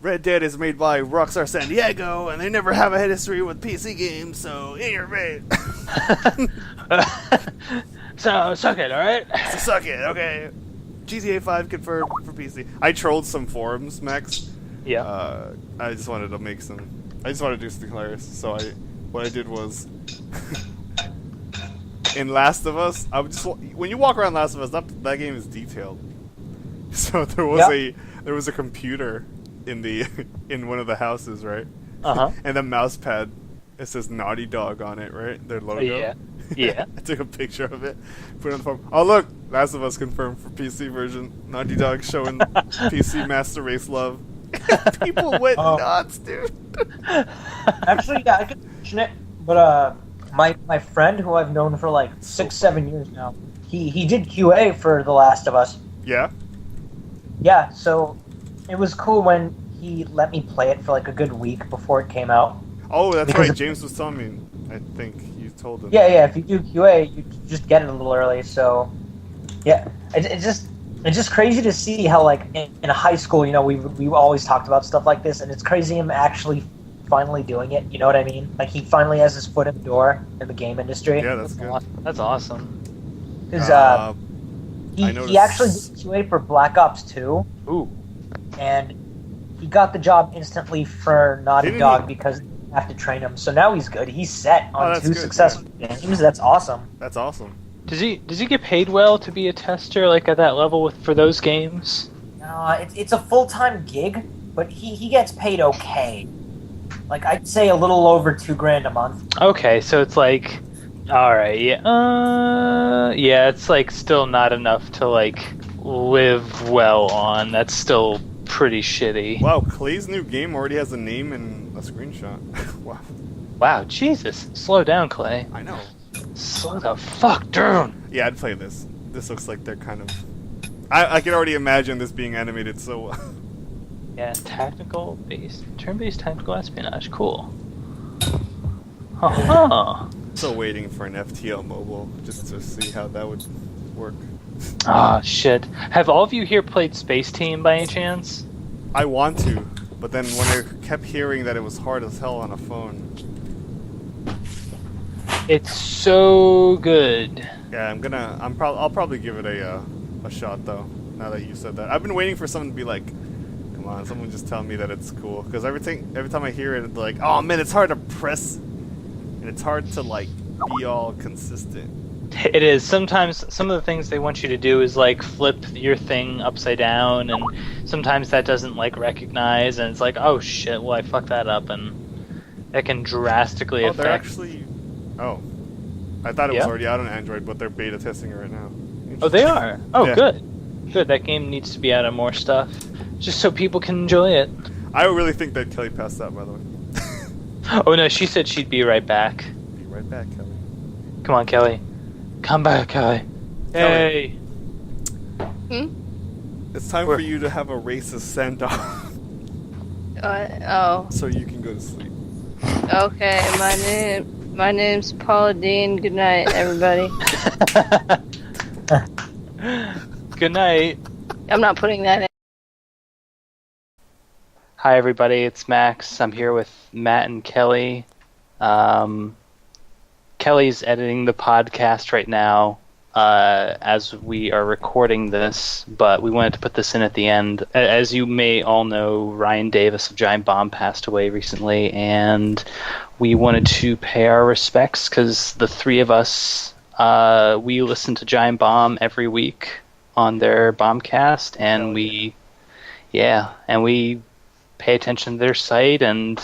Red Dead is made by Rockstar San Diego, and they never have a history with PC games, so you're right. So suck it, all right? So suck it, okay. GTA 5 confirmed for PC. I trolled some forums, Max. Yeah. I just wanted to I just wanted to do something hilarious. So what I did was, in Last of Us, when you walk around Last of Us, that game is detailed. So there was a computer in one of the houses, right? Uh-huh. And the mouse pad, it says Naughty Dog on it, right? Their logo. Yeah. Yeah. I took a picture of it, put it on the phone. Oh look, Last of Us confirmed for PC version. Naughty Dog showing PC Master Race love. People went nuts, dude. Actually, yeah, I could mention it, but my friend who I've known for like 6-7 years now, he did QA for The Last of Us. Yeah. Yeah, so it was cool when he let me play it for like a good week before it came out. Oh, that's right. James was telling me. I think you told him. Yeah. If you do QA, you just get it a little early. So, yeah, it's just crazy to see how like in high school, we always talked about stuff like this, and it's crazy him actually finally doing it. You know what I mean? Like he finally has his foot in the door in the game industry. Yeah, that's good. That's awesome. Because he actually did QA for Black Ops 2. Ooh. And he got the job instantly for Naughty Dog because they have to train him. So now he's good. He's set on 2 successful games. That's awesome. That's awesome. Does he get paid well to be a tester like at that level for those games? It's a full-time gig, but he gets paid okay. Like, I'd say a little over $2,000 a month. Okay, so it's like, all right, yeah, it's like still not enough to like live well on. That's still pretty shitty. Wow, Clay's new game already has a name and a screenshot. Wow. Wow, Jesus, slow down, Clay. I know. Slow the fuck down. Yeah, I'd play this. This looks like they're kind of... I can already imagine this being animated so well. Yeah, turn-based tactical espionage. Cool. Uh-huh. Still waiting for an FTL mobile just to see how that would work. Ah, shit. Have all of you here played Space Team by any chance? I want to, but then when I kept hearing that it was hard as hell on a phone... It's so good. Yeah, I'll probably give it a shot though. Now that you said that, I've been waiting for someone to be like, "Come on, someone just tell me that it's cool." Because every time I hear it, it's like, "Oh man, it's hard to press, and it's hard to like be all consistent." It is. Sometimes some of the things they want you to do is like flip your thing upside down, and sometimes that doesn't like recognize, and it's like, "Oh shit, well I fucked that up," and that can drastically affect. They're actually. Oh, I thought it was already out on Android, but they're beta testing it right now. Oh, they are? Oh, yeah. Good. Good, that game needs to be out on more stuff. Just so people can enjoy it. I really think that Kelly passed out, by the way. Oh no, she said she'd be right back. Be right back, Kelly. Come on, Kelly. Come back, Kelly. Hey! It's time for you to have a racist send-off. Oh. So you can go to sleep. Okay, my name's Paula Dean. Good night, everybody. Good night. I'm not putting that in. Hi, everybody. It's Max. I'm here with Matt and Kelly. Kelly's editing the podcast right now as we are recording this, but we wanted to put this in at the end. As you may all know, Ryan Davis of Giant Bomb passed away recently, and we wanted to pay our respects because the three of us, we listen to Giant Bomb every week on their Bombcast, and we pay attention to their site, and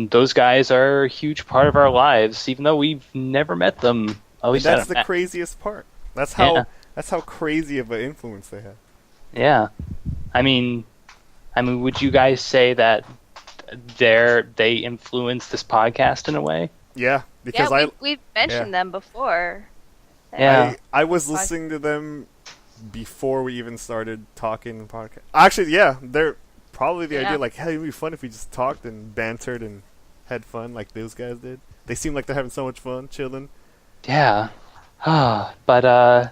those guys are a huge part of our lives, even though we've never met them. At least that's the craziest part. That's how crazy of an influence they had. Yeah, I mean, would you guys say that they influenced this podcast in a way? Yeah, because we've mentioned them before. Yeah, I was listening to them before we even started talking podcast. Actually, yeah, they're probably the idea like, hey, it'd be fun if we just talked and bantered and had fun like those guys did. They seem like they're having so much fun, chilling. Yeah, but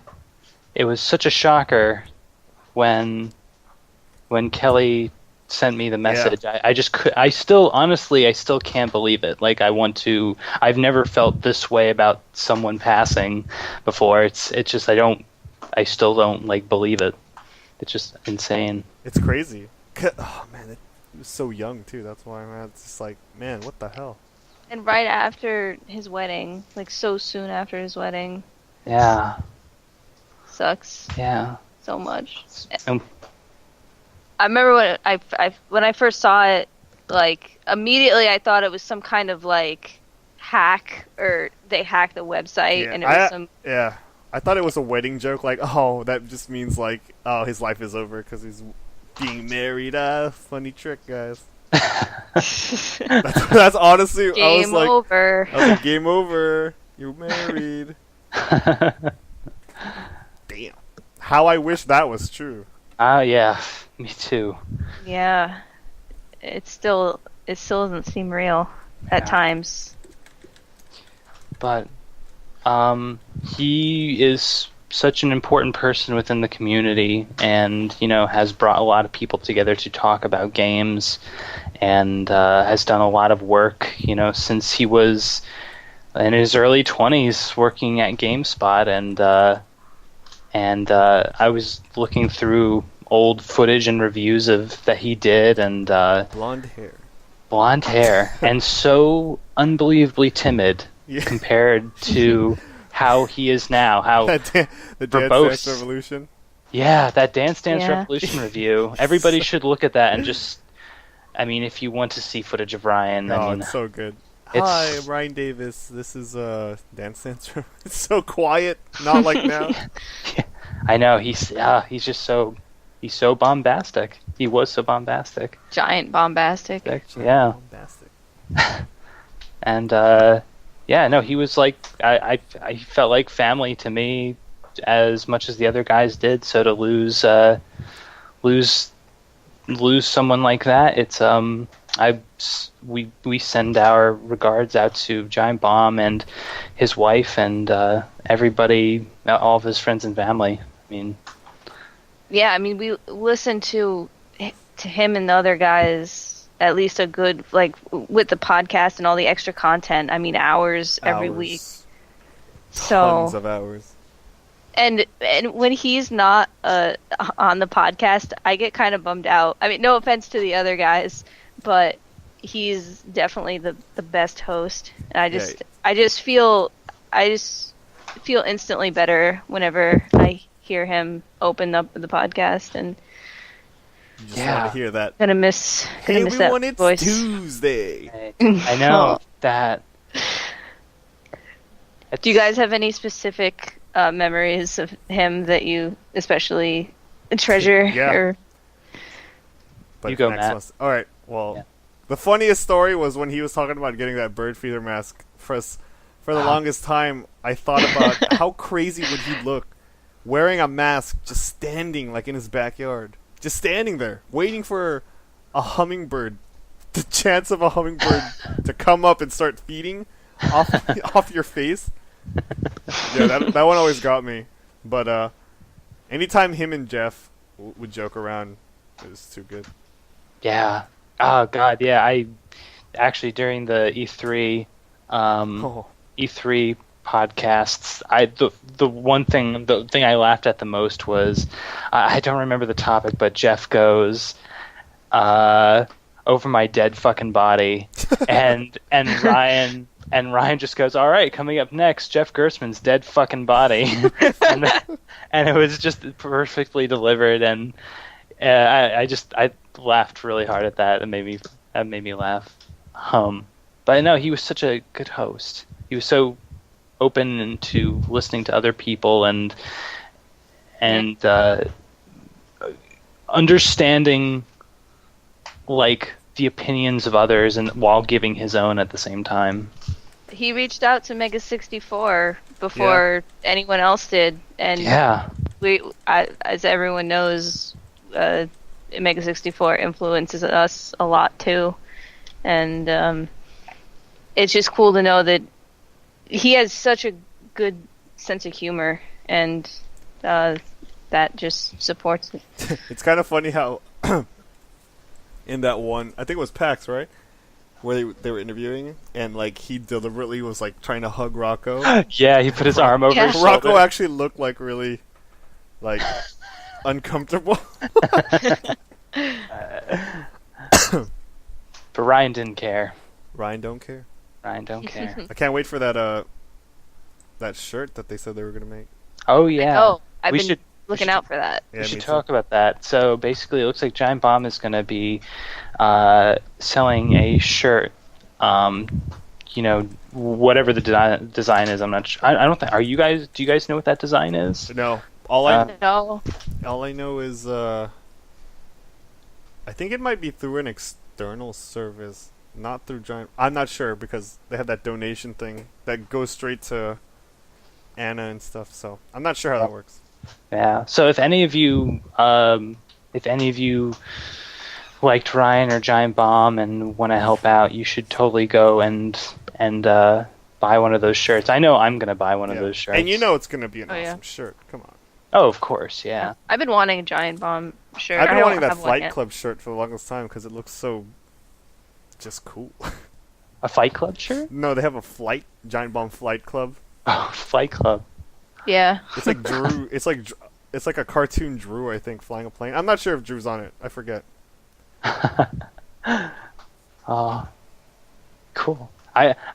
it was such a shocker when Kelly sent me the message. Yeah. I still can't believe it. Like I've never felt this way about someone passing before. It's just I still don't like believe it. It's just insane. It's crazy. Oh man, he was so young too. That's why it's just like, man, what the hell? And right after his wedding, like so soon after his wedding. Yeah. Sucks. Yeah. So much. I remember when I first saw it, like immediately I thought it was some kind of like hack, or they hacked the website and it was some. Yeah. I thought it was a wedding joke, like, oh, that just means like, oh, his life is over because he's being married. Funny trick, guys. that's honestly, I was like, game over. You're married. Damn. How I wish that was true. Yeah, me too. Yeah, it still doesn't seem real at times. But he is such an important person within the community, and has brought a lot of people together to talk about games, and has done a lot of work since he was in his early 20s working at GameSpot, and I was looking through old footage and reviews that he did, and blonde hair and so unbelievably timid compared to how he is now. How the for Dance both. Dance Revolution. Yeah, that Dance Dance Yeah. Revolution review. Everybody should look at that and just. I mean, if you want to see footage of Ryan, I Oh, mean, it's so good. it's- Hi, I'm Ryan Davis. This is Dance Dance. It's so quiet. Not like now. I know he's just so bombastic. He was so bombastic. Giant bombastic. Yeah. Bombastic. And yeah, no, he was like I felt like family to me as much as the other guys did. So to lose someone like that, it's we send our regards out to Giant Bomb and his wife and everybody, all of his friends and family. I mean, Yeah, I mean, we listened to him and the other guys at least a good, like, with the podcast and all the extra content. I mean, hours every week. Tons So of hours. and when he's not on the podcast, I get kind of bummed out. I mean, no offense to the other guys, but he's definitely the best host. And I just feel instantly better whenever I hear him open up the podcast, and You just want to hear that. gonna miss Hey, everyone, that it's voice. Tuesday. I know that. Do you guys have any specific memories of him that you especially treasure? Yeah. Or But You go, next Matt. one's- All right. Well, Yeah. the funniest story was when he was talking about getting that bird feeder mask. For the longest time, I thought about how crazy would he look wearing a mask, just standing like in his backyard, just standing there, waiting for a hummingbird, the chance of a hummingbird to come up and start feeding off your face. Yeah, that one always got me. But anytime him and Jeff would joke around, it was too good. Yeah. Oh God. Yeah. I actually during the E3 Oh. E3 podcasts, the thing I laughed at the most was I don't remember the topic, but Jeff goes over my dead fucking body, and Ryan just goes, all right, coming up next, Jeff Gerstmann's dead fucking body, and it was just perfectly delivered, and I laughed really hard at that. It made me laugh. But no, he was such a good host. He was so open to listening to other people and understanding like the opinions of others, and while giving his own at the same time. he reached out to Mega 64 before anyone else did, and Yeah. as everyone knows, Mega 64 influences us a lot too, and it's just cool to know that he has such a good sense of humor, and that just supports it. It's kind of funny how in that one, I think it was PAX, right? Where they were interviewing, and like he deliberately was like trying to hug Rocco. Yeah, he put his arm over Yeah. his Rocco shoulder. actually looked like really like uncomfortable. But Ryan didn't care. Ryan don't care. Ryan don't care. I can't wait for that shirt that they said they were gonna make. Oh yeah. Oh, I've We been should- looking should- out for that. Yeah, We me should too. talk about that. So basically, it looks like Giant Bomb is going to be selling a shirt. You know, whatever the design is, I'm not sure. I don't think. Do you guys know what that design is? No, all I No, know is I think it might be through an external service, not through Giant. I'm not sure because they have that donation thing that goes straight to Anna and stuff. So I'm not sure how that works. Yeah. So if any of you liked Ryan or Giant Bomb and want to help out, you should totally go and buy one of those shirts. I know I'm going to buy one of Yeah. those shirts. And you know it's gonna be an Oh, yeah. awesome shirt. Come on. Oh, of course, yeah. I've been wanting a Giant Bomb shirt. I've I been don't wanting that have one Flight yet. Club shirt for the longest time because it looks so just cool. A Fight Club shirt? No, they have a Giant Bomb Flight Club. Oh, Fight Club. Yeah. It's like Drew. It's like a cartoon Drew, I think, flying a plane. I'm not sure if Drew's on it. I forget. Oh, cool.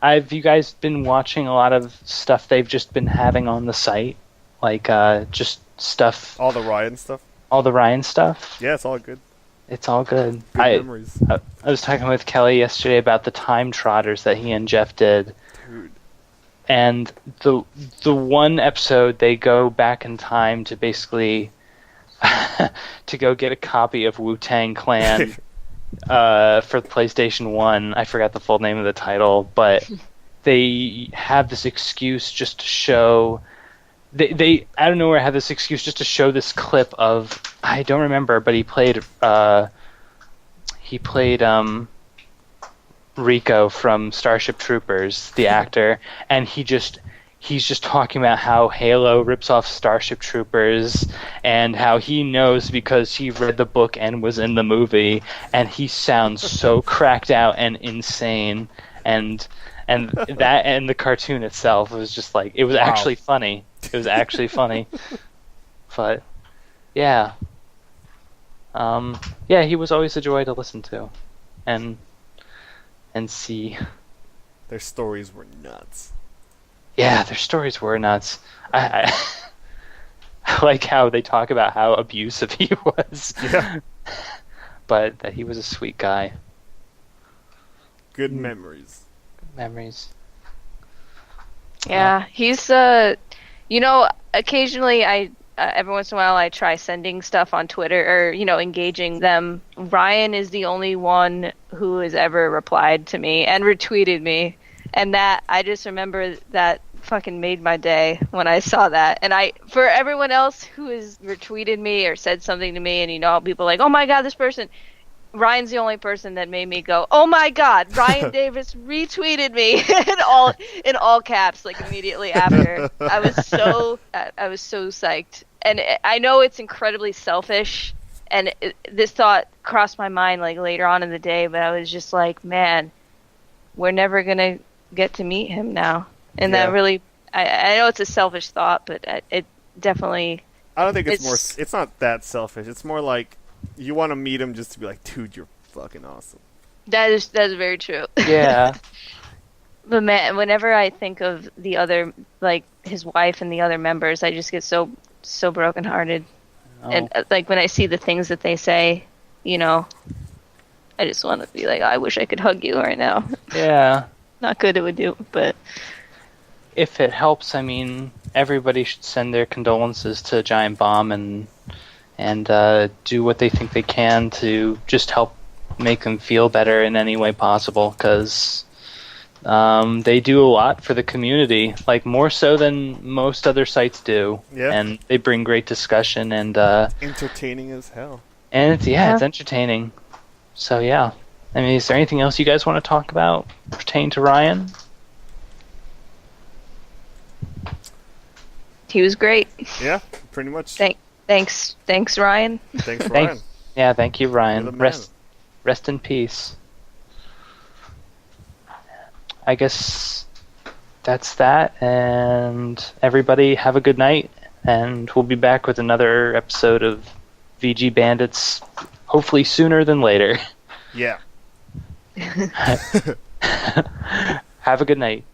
Have you guys been watching a lot of stuff they've just been having on the site? Like, just stuff, All the Ryan stuff. all the Ryan stuff? Yeah, it's all good. It's all good. Good memories. I was talking with Kelly yesterday about the Time Trotters that he and Jeff did. Dude. And the one episode, they go back in time to basically to go get a copy of Wu-Tang Clan for the PlayStation 1. I forgot the full name of the title, but they have this excuse just to show... They out of nowhere have this excuse just to show this clip of... I don't remember, but he played Rico from Starship Troopers, the actor, and he's just talking about how Halo rips off Starship Troopers and how he knows because he read the book and was in the movie, and he sounds so cracked out and insane, and that and the cartoon itself was just like, it was actually funny. It was actually funny. But yeah. Yeah, he was always a joy to listen to and see. Their stories were nuts. Yeah, their stories were nuts. I like how they talk about how abusive he was. Yeah. But that he was a sweet guy. Good memories. Good memories. Yeah, he's occasionally every once in a while I try sending stuff on Twitter or, engaging them. Ryan is the only one who has ever replied to me and retweeted me. And that, I just remember that fucking made my day when I saw that. And for everyone else who has retweeted me or said something to me and, people are like, oh my God, this person, Ryan's the only person that made me go, oh my God, Ryan Davis retweeted me in all caps, like immediately after. I was so psyched. And I know it's incredibly selfish, and this thought crossed my mind like later on in the day, but I was just like, man, we're never gonna get to meet him now. And that really, I know it's a selfish thought, but it definitely. I don't think it's not that selfish. It's more like you want to meet him just to be like, dude, you're fucking awesome. That's very true. Yeah. But man, whenever I think of the other, like his wife and the other members, I just get so brokenhearted. Oh. And like when I see the things that they say, I just want to be like, I wish I could hug you right now. Yeah. Not good it would do, but if it helps, I mean, everybody should send their condolences to Giant Bomb and do what they think they can to just help make them feel better in any way possible, because they do a lot for the community, like more so than most other sites do. Yeah. And they bring great discussion and entertaining as hell. And it's entertaining. So yeah. I mean, is there anything else you guys want to talk about pertaining to Ryan? He was great. Yeah, pretty much. Thanks, Ryan. Thanks, Ryan. Yeah, thank you, Ryan. You're the man. Rest in peace. I guess that's that, and everybody have a good night, and we'll be back with another episode of VG Bandits, hopefully sooner than later. Yeah. Have a good night.